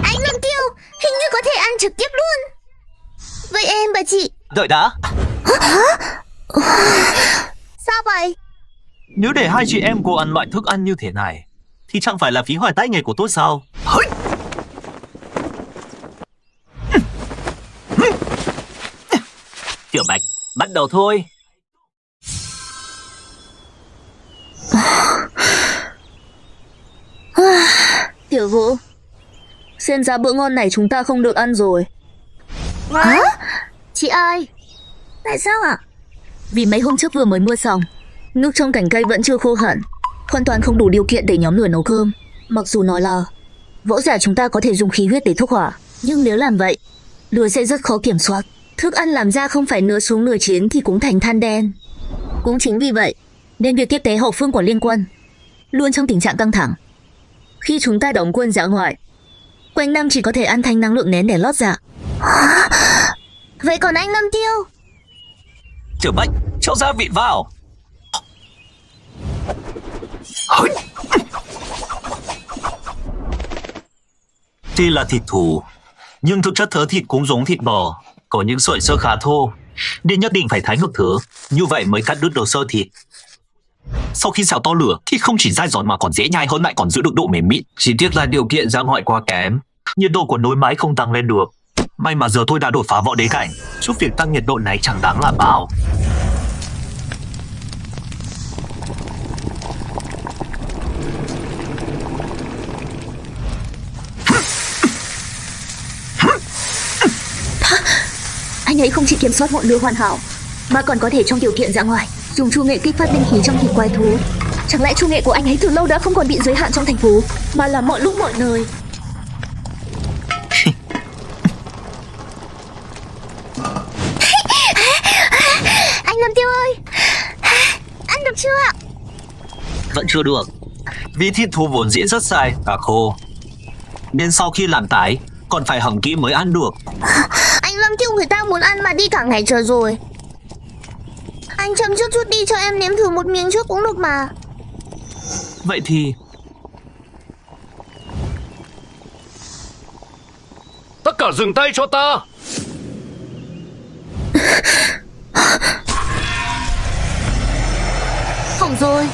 Anh Lâm Tiêu, khi ăn trực tiếp luôn. Vậy em và chị... Đợi đã. Sao vậy? Nếu để hai chị em cô ăn loại thức ăn như thế này thì chẳng phải là phí hoài tay nghề của tôi sao? Tiểu Bạch, bắt đầu thôi. Tiểu Vũ, xem ra bữa ngon này chúng ta không được ăn rồi. Hả? Chị ơi, tại sao ạ? Vì mấy hôm trước vừa mới mua xong, nước trong cành cây vẫn chưa khô hẳn, hoàn toàn không đủ điều kiện để nhóm lửa nấu cơm. Mặc dù nói là võ giả chúng ta có thể dùng khí huyết để thúc hỏa, nhưng nếu làm vậy, lửa sẽ rất khó kiểm soát. Thức ăn làm ra không phải nửa xuống nửa chiến thì cũng thành than đen. Cũng chính vì vậy, nên việc tiếp tế hậu phương của liên quân luôn trong tình trạng căng thẳng. Khi chúng ta đóng quân ra ngoài, quanh năm chỉ có thể ăn thanh năng lượng nén để lót dạ. Vậy còn anh Lâm Tiêu? Tiểu Bạch, cho gia vị vào. Tuy là thịt thú, nhưng thực chất thớ thịt cũng giống thịt bò, có những sợi sơ khá thô, nên nhất định phải thái ngược thớ, như vậy mới cắt đứt được sơ thịt. Sau khi xào to lửa thì không chỉ dai giòn mà còn dễ nhai hơn, lại còn giữ được độ mềm mịn. Chỉ tiếc là điều kiện ra ngoại quá kém, nhiệt độ của nồi mái không tăng lên được. May mà giờ tôi đã đột phá võ đế cảnh, giúp việc tăng nhiệt độ này chẳng đáng là bao. Anh ấy không chỉ kiểm soát ngọn lửa hoàn hảo, mà còn có thể trong điều kiện ra ngoài dùng chu nghệ kích phát linh khí trong thịt quái thú. Chẳng lẽ chu nghệ của anh ấy từ lâu đã không còn bị giới hạn trong thành phố, mà là mọi lúc mọi nơi? Anh Lâm Tiêu ơi, ăn được chưa ạ? Vẫn chưa được, vì thịt thú vốn dĩ rất dai và khô, nên sau khi làm tái còn phải hầm kỹ mới ăn được. Anh Lâm Tiêu, người ta muốn ăn mà đi cả ngày trời rồi. Anh chậm chút đi cho em nếm thử một miếng trước cũng được mà. Vậy thì Tất cả dừng tay cho ta. Hỏng rồi,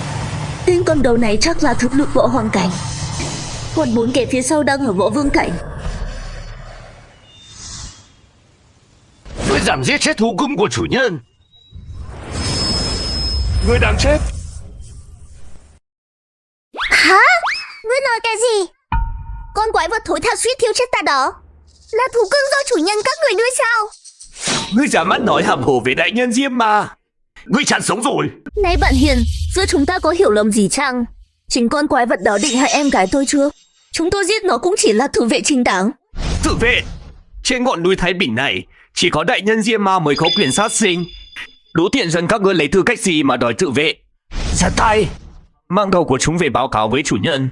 tên cầm đầu này chắc là thực lực võ hoàng cảnh, còn 4 kẻ phía sau đang ở võ vương cảnh. Ngươi giảm giết chết thú cưng của chủ nhân. Ngươi đang chết. Hả? Ngươi nói cái gì? Con quái vật thối tha suýt thiếu chết ta đó là thú cưng do chủ nhân các người nuôi sao? Ngươi dám mắt nói hàm hồ về đại nhân Diêm mà. Ngươi chán sống rồi. Này bạn Hiền, giữa chúng ta có hiểu lầm gì chăng? Chính con quái vật đó định hại em gái tôi chưa? Chúng tôi giết nó cũng chỉ là tự vệ chính đáng. Tự vệ? Trên ngọn núi Thái Bình này chỉ có đại nhân Diêm Ma mới có quyền sát sinh. Đố tiện dân các ngươi lấy tư cách gì mà đòi tự vệ? Ra tay, mang đầu của chúng về báo cáo với chủ nhân.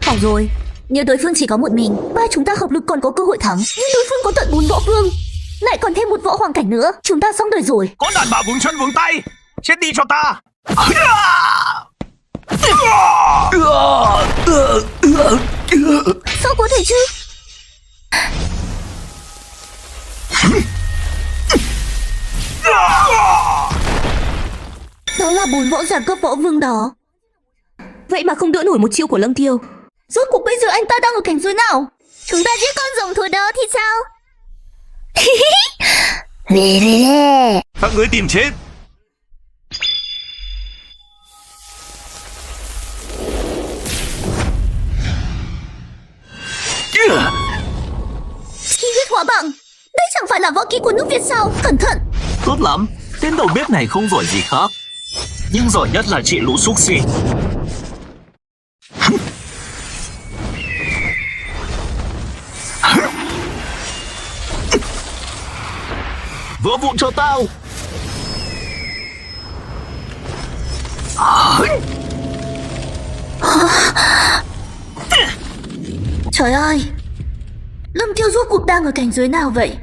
Hỏng rồi, nếu đối phương chỉ có một mình, ba chúng ta hợp lực còn có cơ hội thắng. Nhưng đối phương có tận 4 võ vương, lại còn thêm một võ hoàng cảnh nữa, chúng ta xong đời rồi. Có đàn bà vướng chân vướng tay, chết đi cho ta. Sao có thể chứ? Đó là 4 võ giả cấp võ vương đó. Vậy mà không đỡ nổi một chiêu của Lâm Tiêu. Rốt cuộc bây giờ anh ta đang ở cảnh giới nào? Chúng ta giết con rồng thối đó thì sao? Các ngươi tìm chết. Khí huyết hóa bằng, đây chẳng phải là võ kỹ của nước Việt sao? Cẩn thận. tốt lắm, tên đầu bếp này không giỏi gì khác, nhưng giỏi nhất là trị lũ xúc sinh. Vỡ vụn cho tao. Trời ơi, Lâm Tiêu rốt cuộc đang ở cảnh giới nào vậy?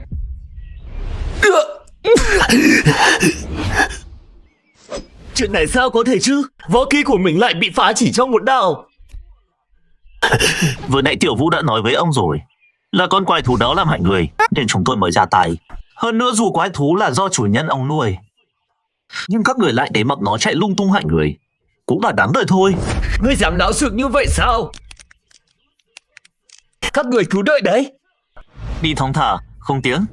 Chuyện này sao có thể chứ? Võ kỹ của mình lại bị phá chỉ trong một đao. Vừa nãy Tiểu Vũ đã nói với ông rồi, là con quái thú đó làm hại người, nên chúng tôi mới ra tay. Hơn nữa dù quái thú là do chủ nhân ông nuôi, nhưng các người lại để mặc nó chạy lung tung hại người, cũng là đáng đời thôi. Ngươi dám náo sự như vậy sao? Các người cứ đợi đấy. Đi thong thả, không tiếng.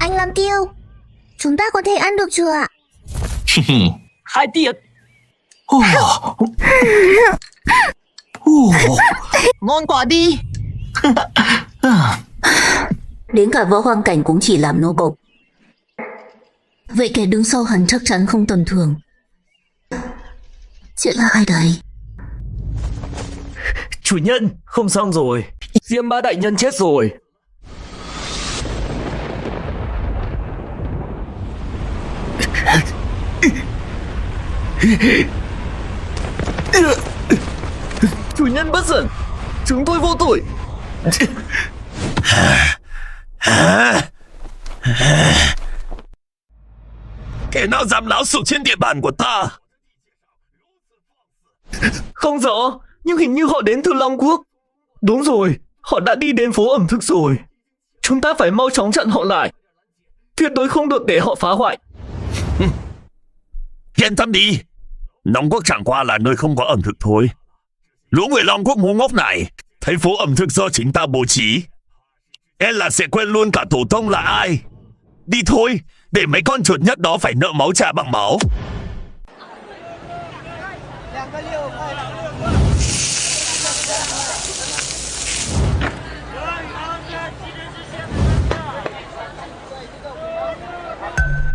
Anh Lâm Tiêu, chúng ta có thể ăn được chưa ạ? Hai tiết. Ngon quá đi. Đến cả võ hoang cảnh cũng chỉ làm nô bộc. Vậy kẻ đứng sau hắn chắc chắn không tầm thường. Chuyện là ai đấy? Chủ nhân, không xong rồi. Diêm Bá đại nhân chết rồi. Chủ nhân bất giận, chúng tôi vô tội. Kẻ nào dám náo sự trên địa bàn của ta? Không rõ, nhưng hình như họ đến từ Long Quốc. Đúng rồi, họ đã đi đến phố ẩm thực rồi. Chúng ta phải mau chóng chặn họ lại. Tuyệt đối không được để họ phá hoại. Yên tâm đi, Long Quốc chẳng qua là nơi không có ẩm thực thôi. Lũ người Long Quốc ngu ngốc này thấy phố ẩm thực do chính ta bố trí, e là sẽ quên luôn cả tổ tông là ai. Đi thôi, để mấy con chuột nhất đó phải nợ máu trả bằng máu.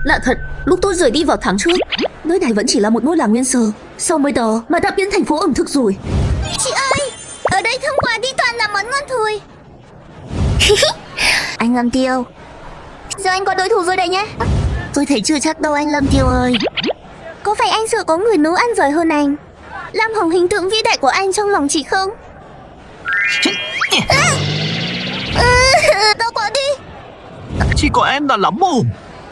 Lạ thật, lúc tôi rời đi vào tháng trước, nơi này vẫn chỉ là một ngôi làng nguyên sơ. Sau mới đó mà đã biến thành phố ẩm thực rồi. Chị ơi, ở đây thông qua đi toàn là món ngon thôi. Anh Lâm Tiêu, giờ anh có đối thủ rồi đây nhé. Tôi thấy chưa chắc đâu anh Lâm Tiêu ơi. Có phải anh sợ có người nấu ăn giỏi hơn anh, làm hỏng hình tượng vĩ đại của anh trong lòng chị không? Đau quá đi. Chỉ có em là lắm mồm.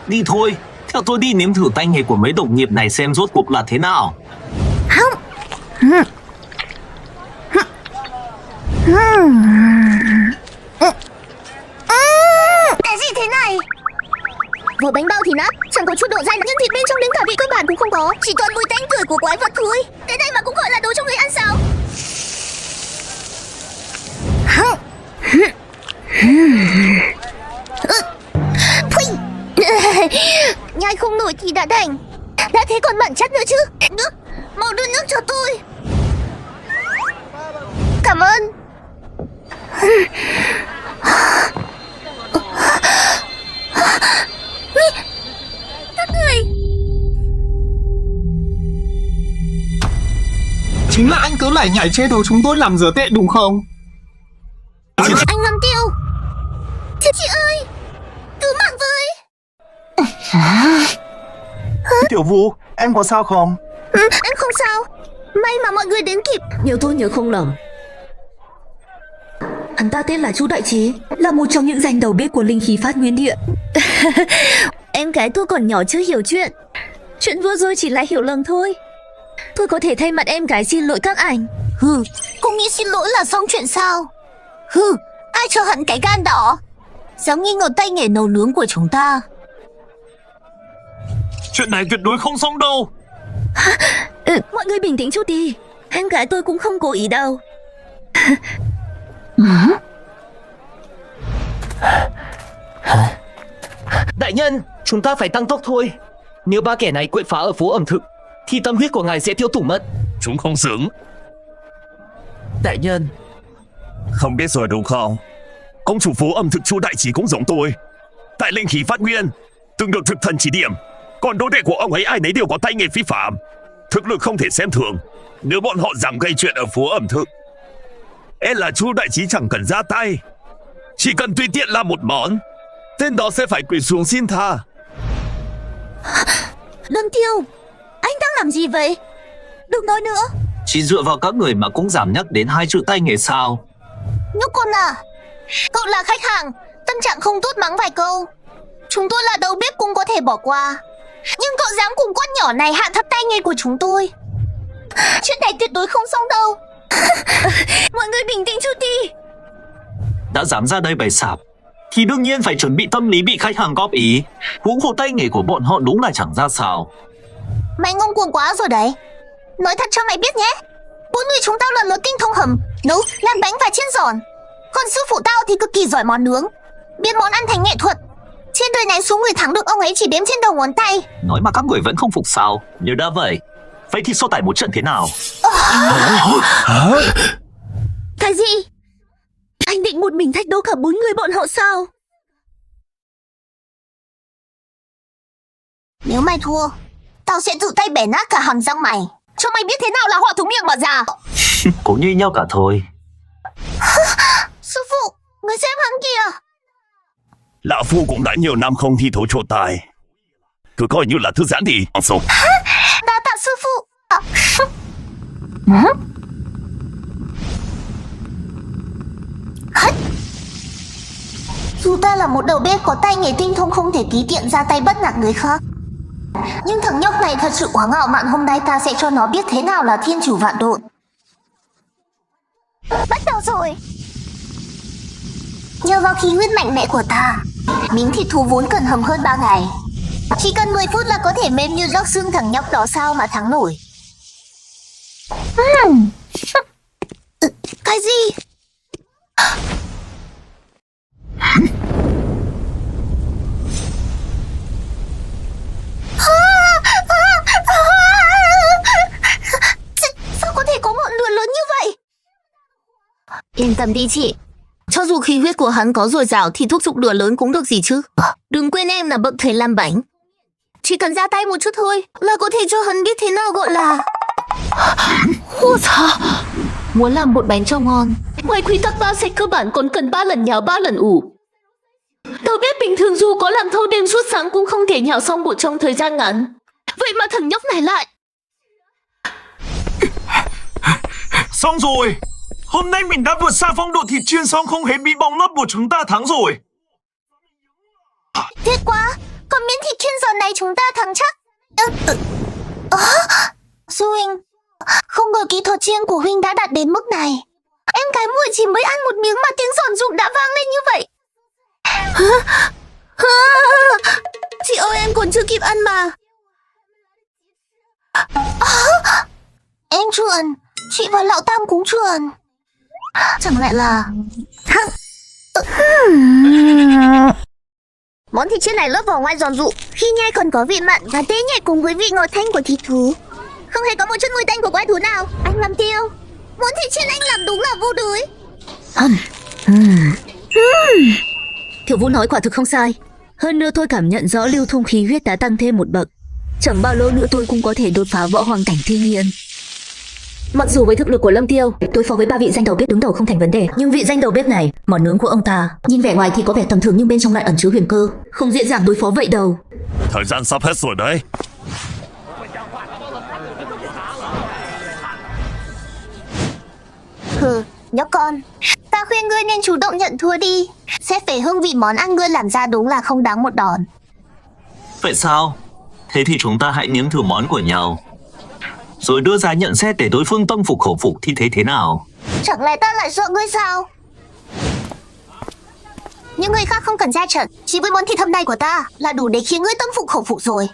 Đi thôi, theo tôi đi nếm thử tay nghề của mấy đồng nghiệp này xem rốt cuộc là thế nào. Không. Cái gì thế này? Vỏ bánh bao thì nát, chẳng có chút độ dai, nhưng thịt bên trong đến cả vị cơ bản cũng không có, chỉ toàn mùi tanh tưởi của quái vật thôi. Thế này mà cũng gọi là đồ cho người ăn sao? Nhai không nổi thì đã đành, đã thế còn bẩn chất nữa chứ. Nước, mau đưa nước cho tôi. Cảm ơn. Các người, Chính là anh cứ lại nhảy chê đồ chúng tôi làm dở tệ đúng không? anh Lâm Tiêu, chị ơi, cứu mạng với. Tiểu Vũ, em có sao không? Em không sao, may mà mọi người đến kịp. Nếu tôi nhớ không lầm, hắn ta tên là Chu Đại Trí, là một trong những danh đầu bếp của linh khí phát nguyên địa. Em gái tôi còn nhỏ chưa hiểu chuyện. Chuyện vừa rồi chỉ là hiểu lầm thôi. Tôi có thể thay mặt em gái xin lỗi các anh. Cũng nghĩ xin lỗi là xong chuyện sao? Ai cho hắn cái gan đỏ dám nghi ngờ tay nghề nấu nướng của chúng ta? Chuyện này tuyệt đối không xong đâu. Mọi người bình tĩnh chút đi, em gái tôi cũng không cố ý đâu. Đại nhân, chúng ta phải tăng tốc thôi. Nếu ba kẻ này quậy phá ở phố ẩm thực thì tâm huyết của ngài sẽ tiêu tủ mất. Chúng không xứng. Đại nhân, không biết rồi đúng không? Công chủ phố ẩm thực Chu Đại Trí cũng giống tôi. Tại linh khí phát nguyên, từng được thực thần chỉ điểm. Còn đối đệ của ông ấy ai nấy đều có tay nghề phi phạm, thực lực không thể xem thường. Nếu bọn họ dám gây chuyện ở phố ẩm thực, e là Chu Đại Trí chẳng cần ra tay, chỉ cần tùy tiện làm một món, tên đó sẽ phải quỳ xuống xin tha. Lâm Tiêu, anh đang làm gì vậy? Đừng nói nữa. Chỉ dựa vào các người mà cũng giảm nhắc đến 2 chữ tay nghề sao? Nhóc con à, cậu là khách hàng, tâm trạng không tốt mắng vài câu. Chúng tôi là đầu bếp cũng có thể bỏ qua. Nhưng cậu dám cùng con nhỏ này hạ thấp tay nghề của chúng tôi. Chuyện này tuyệt đối không xong đâu. Mọi người bình tĩnh chút đi. Đã dám ra đây bày sạp thì đương nhiên phải chuẩn bị tâm lý bị khách hàng góp ý. Huống hồ tay nghề của bọn họ đúng là chẳng ra sao. Mày ngông cuồng quá rồi đấy. Nói thật cho mày biết nhé, 4 người chúng tao lần lượt tinh thông hầm, nấu, làm bánh và chiên giòn. Còn sư phụ tao thì cực kỳ giỏi món nướng, biến món ăn thành nghệ thuật. Trên đời này số người thắng được ông ấy chỉ đếm trên đầu ngón tay. Nói mà các người vẫn không phục sao? Nếu đã vậy thì so tài một trận thế nào? Cái gì? Anh định một mình thách đấu cả 4 người bọn họ sao? Nếu mày thua, tao sẽ tự tay bẻ nát cả hàm răng mày, cho mày biết thế nào là họa thú miệng bà già. Cũng như nhau cả thôi. Sư phụ, người xem hắn kìa. Lão Phu cũng đã nhiều năm không thi thố trổ tài, cứ coi như là thư giãn đi. Đa tạ sư phụ. Dù ta là một đầu bếp có tay nghề tinh thông không thể tùy tiện ra tay bắt nạt người khác, nhưng thằng nhóc này thật sự quá ngạo mạn. Hôm nay ta sẽ cho nó biết thế nào là thiên chủ vạn độn. Bắt đầu rồi. Nhờ vào khí huyết mạnh mẽ của ta, miếng thịt thú vốn cần hầm hơn 3 ngày, chỉ cần 10 phút là có thể mềm như róc xương. Thằng nhóc đó sao mà thắng nổi. Cái gì? Sao có thể có ngọn lửa lớn như vậy? Yên tâm đi chị, cho dù khí huyết của hắn có dồi dào thì thúc giục lửa lớn cũng được gì chứ. Đừng quên em là bậc thầy làm bánh, chỉ cần ra tay một chút thôi là có thể cho hắn biết thế nào gọi là... Ôi sao? Muốn làm bột bánh cho ngon, ngoài quy tắc 3 sạch cơ bản còn cần 3 lần nhào 3 lần ủ. Đầu bếp bình thường dù có làm thâu đêm suốt sáng cũng không thể nhào xong bột trong thời gian ngắn. Vậy mà thằng nhóc này lại... Xong rồi. Hôm nay mình đã vượt xa phong độ thịt chiên xong không hề bị bong lấp, buộc chúng ta thắng rồi. Tuyệt quá. Còn miếng thịt chiên giòn này chúng ta thắng chắc. Sư huynh, không ngờ kỹ thuật chiên của huynh đã đạt đến mức này. Em cái muội chỉ mới ăn một miếng mà tiếng giòn rụng đã vang lên như vậy. Chị ơi, em còn chưa kịp ăn mà. Em chưa ăn, chị và lão Tam cũng chưa ăn. Chẳng lẽ là... Món thịt chiên này lớp vỏ ngoài giòn rụ, khi nhai còn có vị mặn và tế nhẹ cùng với vị ngọt thanh của thịt thú. Không hề có một chút mùi tanh của quái thú nào. Anh làm tiêu, món thịt chiên anh làm đúng là vô đối. Thiểu Vũ nói quả thực không sai. Hơn nữa tôi cảm nhận rõ lưu thông khí huyết đã tăng thêm một bậc. Chẳng bao lâu nữa tôi cũng có thể đột phá võ hoàng cảnh thiên nhiên. Mặc dù với thực lực của Lâm Tiêu, đối phó với 3 vị danh đầu bếp đứng đầu không thành vấn đề, nhưng vị danh đầu bếp này, món nướng của ông ta, nhìn vẻ ngoài thì có vẻ tầm thường nhưng bên trong lại ẩn chứa huyền cơ, không dễ dàng đối phó vậy đâu. Thời gian sắp hết rồi đấy. Nhóc con, ta khuyên ngươi nên chủ động nhận thua đi. Xét về hương vị món ăn ngươi làm ra đúng là không đáng một đòn. Vậy sao? Thế thì chúng ta hãy nếm thử món của nhau, rồi đưa ra nhận xét để đối phương tâm phục khẩu phục thì thấy thế nào. Chẳng lẽ ta lại sợ ngươi sao? Những người khác không cần ra trận, chỉ với món thịt hầm này của ta là đủ để khiến ngươi tâm phục khẩu phục rồi.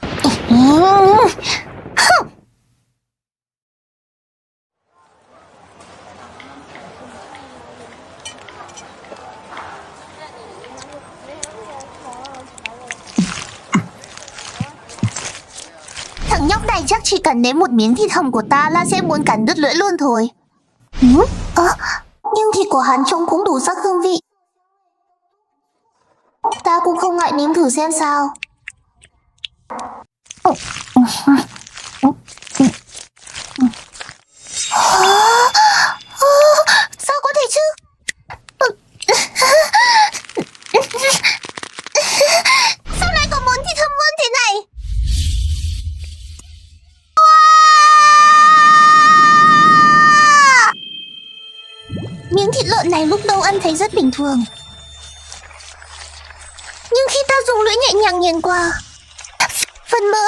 Thằng nhóc này chắc chỉ cần nếm một miếng thịt hầm của ta là sẽ muốn cắn đứt lưỡi luôn thôi. Nhưng thịt của hắn trông cũng đủ sắc hương vị. Ta cũng không ngại nếm thử xem sao. Sao có thể chứ? Sao lại có món thịt hầm ngon thế này? Miếng thịt lợn này lúc đầu ăn thấy rất bình thường, nhưng khi ta dùng lưỡi nhẹ nhàng đang nghiền qua. Phần mỡ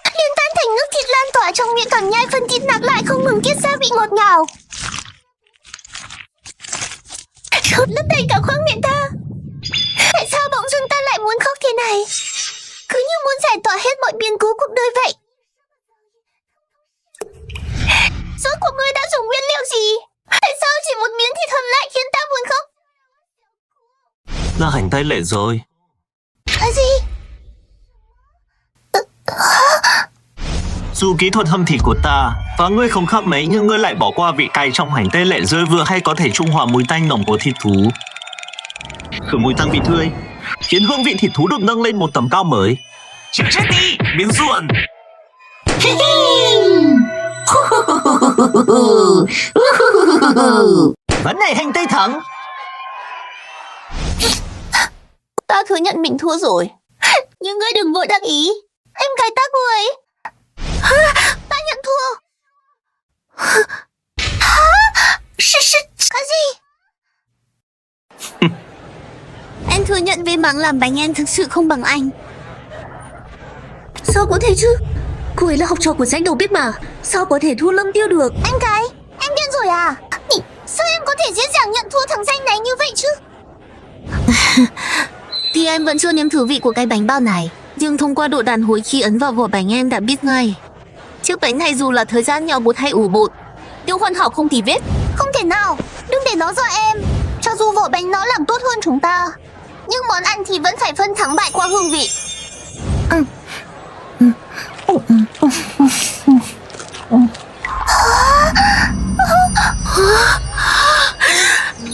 liền tan thành nước thịt lan tỏa trong miệng, càng nhai phần thịt nạc lại không ngừng tiết ra vị ngọt ngào. Sốt lấp đầy cả khoang miệng ta. Tại sao bỗng dưng ta lại muốn khóc thế này? Cứ như muốn giải tỏa hết mọi biến cố cuộc đời vậy. Rốt cuộc ngươi đã dùng nguyên liệu gì? Tại sao chỉ một miếng thịt hầm lại khiến ta buồn khóc? Là hành tây lệ rồi. Cái gì? Dù kỹ thuật hâm thịt của ta và ngươi không khác mấy, nhưng ngươi lại bỏ qua vị cay trong hành tây lệ rơi vừa hay có thể trung hòa mùi tanh nồng của thịt thú. Khử mùi tăng vị tươi, khiến hương vị thịt thú được nâng lên một tầm cao mới. Chịu chết đi, miếng ruộn. Vấn này hành tây thắng. Ta thừa nhận mình thua rồi. Nhưng ngươi đừng vội đắc ý. Em gái ta cô ấy. Ta nhận thua. Cái gì? Em thừa nhận về mảng làm bánh em thực sự không bằng anh. Sao có thể chứ? Cô ấy là học trò của Danh Đầu biết mà. Sao có thể thua Lâm Tiêu được? Anh gái, em điên rồi à? Sao em có thể dễ dàng nhận thua thằng Danh này như vậy chứ? Thì em vẫn chưa nếm thử vị của cái bánh bao này, nhưng thông qua độ đàn hồi khi ấn vào vỏ bánh em đã biết ngay. Chiếc bánh này dù là thời gian nhỏ bột hay ủ bột, đều hoàn hảo không tì vết. Không thể nào, đừng để nó do em. Cho dù vỏ bánh nó làm tốt hơn chúng ta, nhưng món ăn thì vẫn phải phân thắng bại qua hương vị.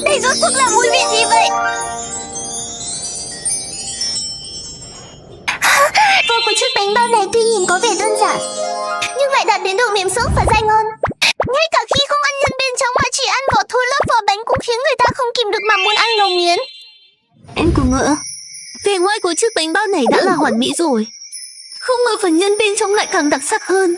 Đây rốt cuộc là mùi vị gì vậy? Vỏ của chiếc bánh bao này tuy nhìn có vẻ đơn giản, nhưng lại đạt đến độ mềm xốp và dai ngon. Ngay cả khi không ăn nhân bên trong mà chỉ ăn vỏ thôi, lớp vỏ bánh cũng khiến người ta không kìm được mà muốn ăn nồng miến. Em cứ ngỡ vẻ ngoài của chiếc bánh bao này đã là hoàn mỹ rồi, không ngờ phần nhân bên trong lại càng đặc sắc hơn.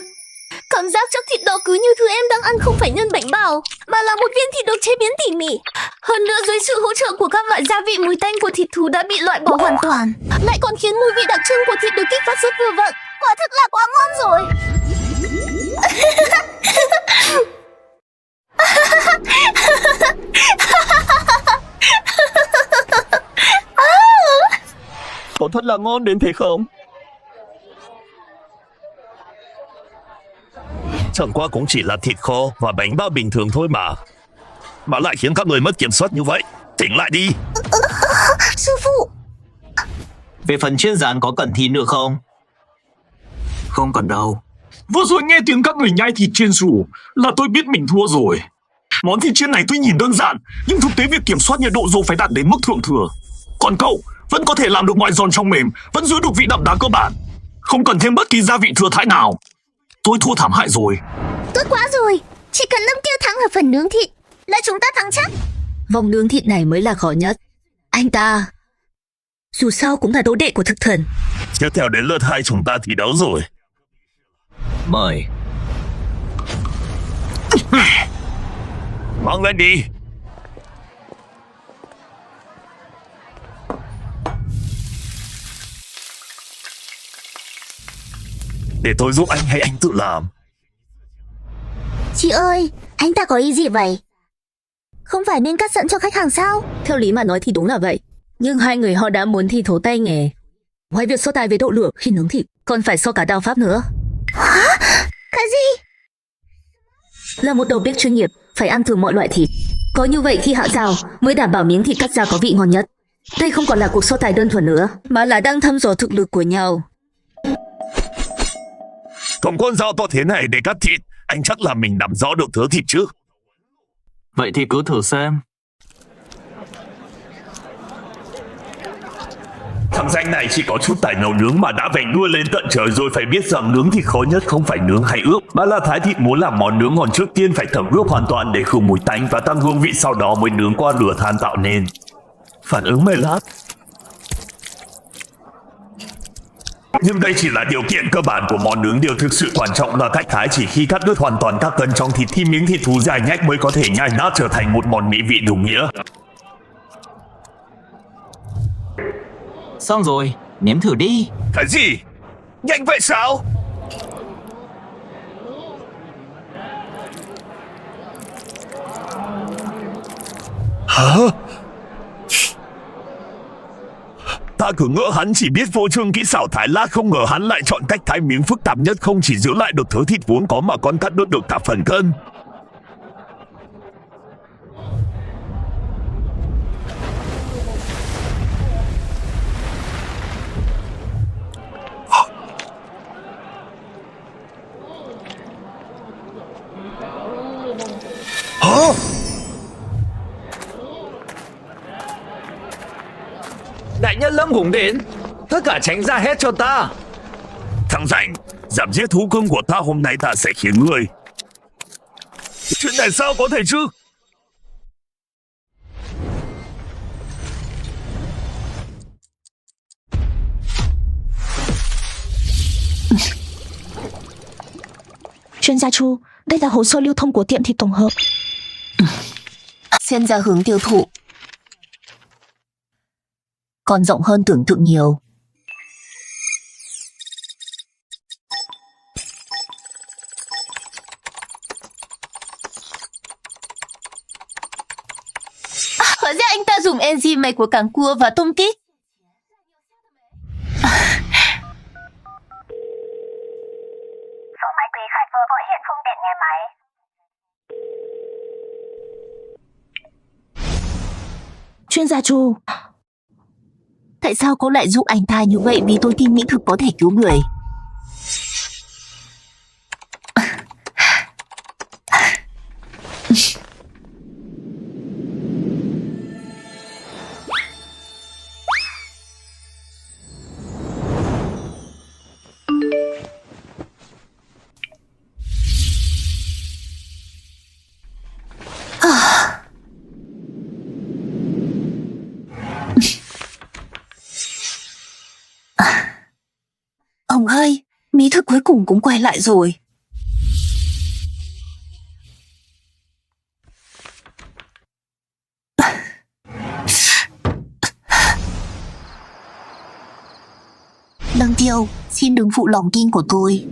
Cảm giác chắc thịt đó cứ như thứ em đang ăn không phải nhân bánh bao, mà là một viên thịt được chế biến tỉ mỉ. Hơn nữa dưới sự hỗ trợ của các loại gia vị, mùi tanh của thịt thú đã bị loại bỏ hoàn toàn, lại còn khiến mùi vị đặc trưng của thịt được kích phát rất vừa vặn. Quả thực là quá ngon rồi. Có thật là ngon đến thế không? Chẳng qua cũng chỉ là thịt kho và bánh bao bình thường thôi mà lại khiến các người mất kiểm soát như vậy. Tỉnh lại đi. Sư phụ. Về phần chiên rán có cần thịt nữa không? Không cần đâu. Vừa rồi nghe tiếng các người nhai thịt chiên xù là tôi biết mình thua rồi. Món thịt chiên này tuy nhìn đơn giản, nhưng thực tế việc kiểm soát nhiệt độ rồi phải đạt đến mức thượng thừa. Còn cậu vẫn có thể làm được mọi giòn trong mềm, vẫn giữ được vị đậm đà cơ bản, không cần thêm bất kỳ gia vị thừa thãi nào. Tôi thua thảm hại rồi. Tốt quá rồi. Chỉ cần Lâm Tiêu thắng ở phần nướng thịt là chúng ta thắng chắc. Vòng nướng thịt này mới là khó nhất. Anh ta dù sao cũng là đồ đệ của thực thần. Tiếp theo đến lượt hai chúng ta thi đấu rồi. Mời. Mang lên đi. Để tôi giúp anh hay anh tự làm? Chị ơi, anh ta có ý gì vậy? Không phải nên cắt sẵn cho khách hàng sao? Theo lý mà nói thì đúng là vậy, nhưng hai người họ đã muốn thi thố tay nghề. Ngoài việc so tài với độ lửa khi nướng thịt, còn phải so cả đao pháp nữa. Hả? Cái gì? Là một đầu bếp chuyên nghiệp, phải ăn thử mọi loại thịt. Có như vậy khi hạ rào mới đảm bảo miếng thịt cắt ra có vị ngon nhất. Đây không còn là cuộc so tài đơn thuần nữa, mà là đang thăm dò thực lực của nhau. Cầm con dao to thế này để cắt thịt, anh chắc là mình nắm rõ được thớ thịt chứ. Vậy thì cứ thử xem. Thằng Danh này chỉ có chút tài nấu nướng mà đã vành đuôi lên tận trời rồi, phải biết rằng nướng thịt khó nhất không phải nướng hay ướp, mà là thái thịt. Muốn làm món nướng ngon trước tiên phải thẩm ướp hoàn toàn để khử mùi tanh và tăng hương vị, sau đó mới nướng qua lửa than tạo nên phản ứng mê lát. Nhưng đây chỉ là điều kiện cơ bản của món nướng, điều thực sự quan trọng là cách thái. Chỉ khi cắt đứt hoàn toàn các cân trong thịt thì miếng thịt thú dài nhách mới có thể nhai nát trở thành một món mỹ vị đúng nghĩa. Xong rồi, Nếm thử đi. Cái gì? Nhanh vậy sao? Hả? Ta cứ ngỡ hắn chỉ biết vô trương kỹ xảo thái lát, không ngờ hắn lại chọn cách thái miếng phức tạp nhất, không chỉ giữ lại được thứ thịt vốn có mà còn cắt đứt được cả phần cân. Hả? Đại nhân Lâm cũng đến. Tất cả tránh ra hết cho ta. Thằng rảnh, giảm giết thú cưng của ta, hôm nay ta sẽ khiến ngươi. Chuyện này sao có thể chứ? Chuyên gia Chu, đây là hồ sơ lưu thông của tiệm thịt tổng hợp. Xem ra hướng tiêu thụ còn rộng hơn tưởng tượng nhiều. Hóa ra anh ta dùng enzyme mạch của càng cua và tôm kít. Số máy quý khách vừa gọi hiện không tiện nghe máy. Chuyên gia Chu, tại sao cô lại giúp anh ta như vậy? Vì tôi tin mỹ thực có thể cứu người. Ông ơi, mỹ thực cuối cùng cũng quay lại rồi. Lăng Tiêu, xin đừng phụ lòng tin của tôi.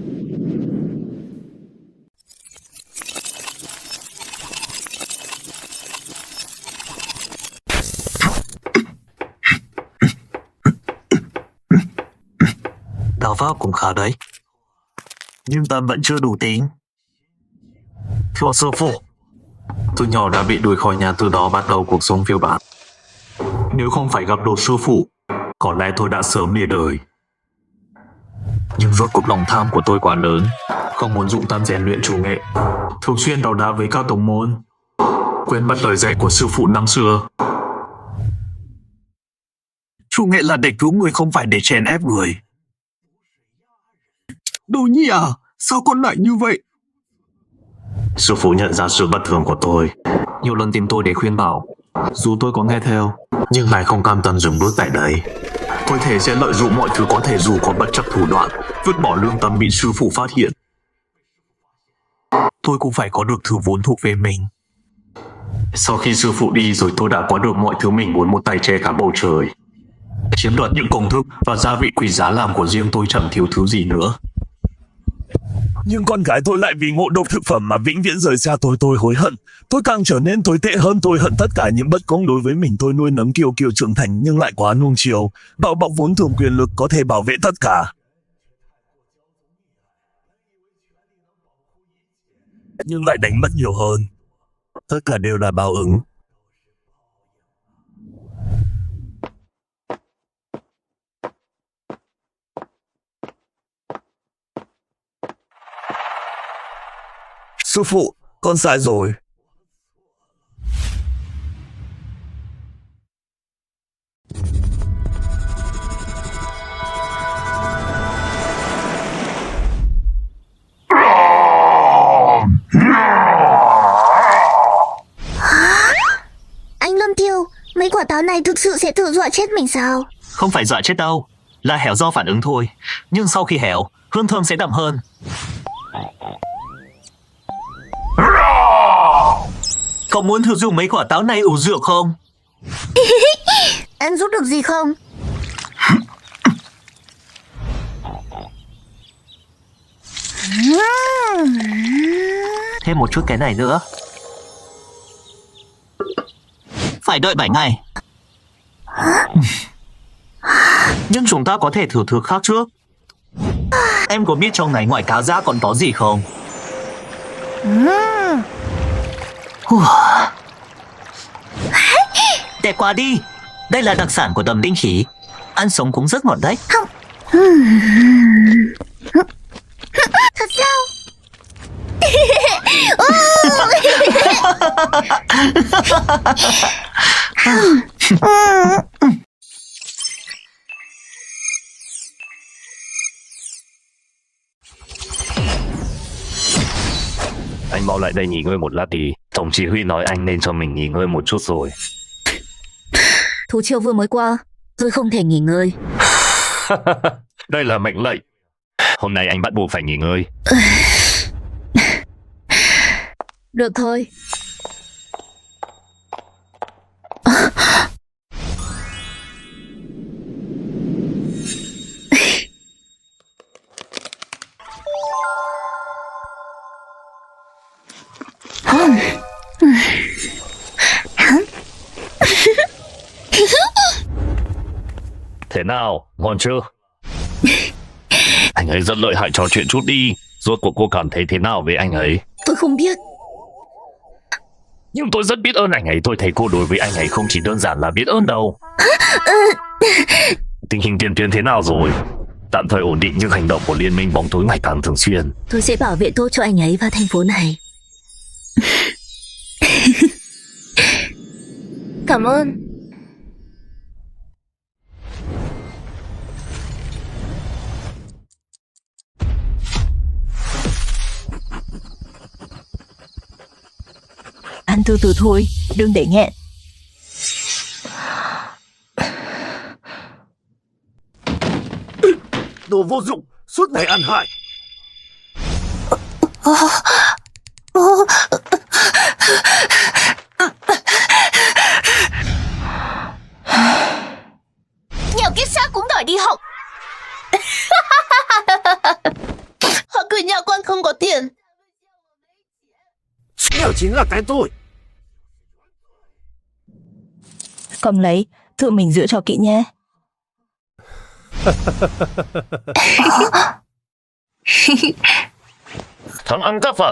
Đạo pháp cũng khá đấy, nhưng ta vẫn chưa đủ tín. Thưa sư phụ, từ nhỏ đã bị đuổi khỏi nhà, từ đó bắt đầu cuộc sống phiêu bạt. Nếu không phải gặp được sư phụ, có lẽ tôi đã sớm lìa đời. Nhưng rốt cuộc lòng tham của tôi quá lớn, không muốn dụng tâm rèn luyện chủ nghệ, thường xuyên đấu đá với các đồng môn, quên mất lời dạy của sư phụ năm xưa. Chủ nghệ là để cứu người, không phải để chèn ép người. Đồ Nhi à, sao con lại như vậy? Sư phụ nhận ra sự bất thường của tôi, nhiều lần tìm tôi để khuyên bảo. Dù tôi có nghe theo, nhưng lại không cam tâm dừng bước tại đấy. Tôi thề sẽ lợi dụng mọi thứ có thể, dù có bất chấp thủ đoạn, vứt bỏ lương tâm bị sư phụ phát hiện. Tôi cũng phải có được thứ vốn thuộc về mình. Sau khi sư phụ đi rồi, tôi đã có được mọi thứ mình muốn, một tay che cả bầu trời, chiếm đoạt những công thức và gia vị quý giá làm của riêng tôi, chẳng thiếu thứ gì nữa. Nhưng con gái tôi lại vì ngộ độc thực phẩm mà vĩnh viễn rời xa tôi hối hận. Tôi càng trở nên tồi tệ hơn, tôi hận tất cả những bất công đối với mình. Tôi nuôi nấng Kiều Kiều trưởng thành nhưng lại quá nuông chiều, bảo bọc vốn thường quyền lực có thể bảo vệ tất cả, nhưng lại đánh mất nhiều hơn. Tất cả đều là báo ứng. Sư phụ, con sai rồi. Anh Lâm Tiêu, mấy quả táo này thực sự sẽ tự dọa chết mình sao? Không phải dọa chết đâu, là héo do phản ứng thôi. Nhưng sau khi héo, hương thơm sẽ đậm hơn. Cậu muốn thử dùng mấy quả táo này ủ rượu không? Em giúp được gì không? thêm một chút cái này nữa. Phải đợi 7 ngày. Nhưng chúng ta có thể thử thứ khác trước. Em có biết trong này ngoài cá ra còn có gì không? Đẹp quá đi. Đây là đặc sản của đầm linh khí. Ăn sống cũng rất ngọt đấy. Thật sao? Anh mau lại đây nghỉ ngơi một lát đi. Tổng chỉ huy nói anh nên cho mình nghỉ ngơi một chút rồi. Thú chiêu vừa mới qua, tôi không thể nghỉ ngơi. Đây là mệnh lệnh. Hôm nay anh bắt buộc phải nghỉ ngơi. Được thôi. Thế nào, ngon chưa? Anh ấy rất lợi hại, trò chuyện chút đi. Rốt cuộc cô cảm thấy thế nào về anh ấy? Tôi không biết. Nhưng tôi rất biết ơn anh ấy. Tôi thấy cô đối với anh ấy không chỉ đơn giản là biết ơn đâu. Tình hình tiền tuyến thế nào rồi? Tạm thời ổn định nhưng hành động của liên minh bóng tối ngày càng thường xuyên. Tôi sẽ bảo vệ tốt cho anh ấy và thành phố này. Cảm ơn. Ăn từ từ thôi, đừng để nghẹn. Đồ vô dụng, suốt ngày ăn hại. Nhiều kiếp xác cũng đòi đi học. Họ cười nhạo con không có tiền. Nghèo chính là cái tôi. Cầm lấy, tự mình giữ cho kỹ nhé. Thằng ăn cắp à?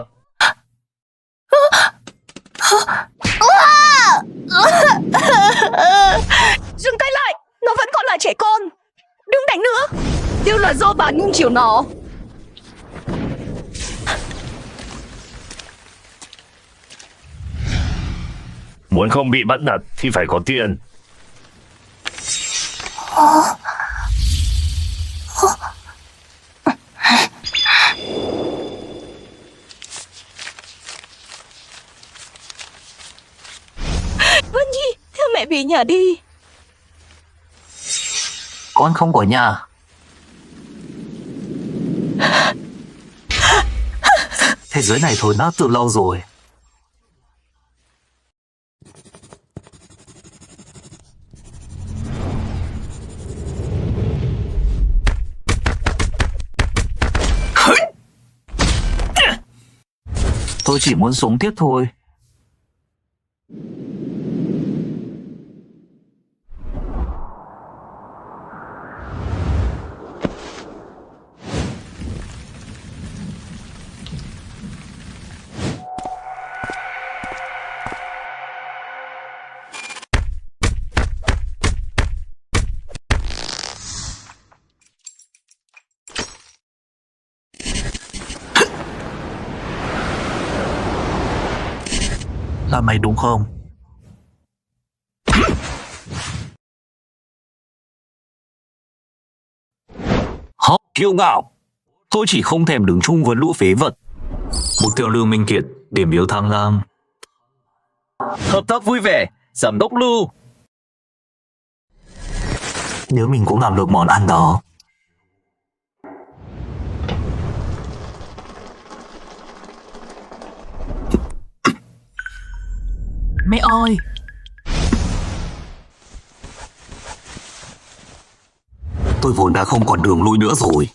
Dừng tay lại, nó vẫn còn là trẻ con. Đừng đánh nữa. Đều là do bà nung chiều nó. Muốn không bị bắt nạt thì phải có tiền. Vân Nhi, theo mẹ về nhà đi. Con không có nhà. Thế giới này thối nát từ lâu rồi. Tôi chỉ muốn sống tiếp thôi. Là mày đúng không? Họ kiêu ngạo. Tôi chỉ không thèm đứng chung với lũ phế vật. Mục tiêu Lưu Minh Kiệt, điểm yếu Thăng Lam. Hợp tác vui vẻ, giám đốc Lưu. Nếu mình cũng làm được món ăn đó. Mẹ ơi! Tôi vốn đã không còn đường lui nữa rồi.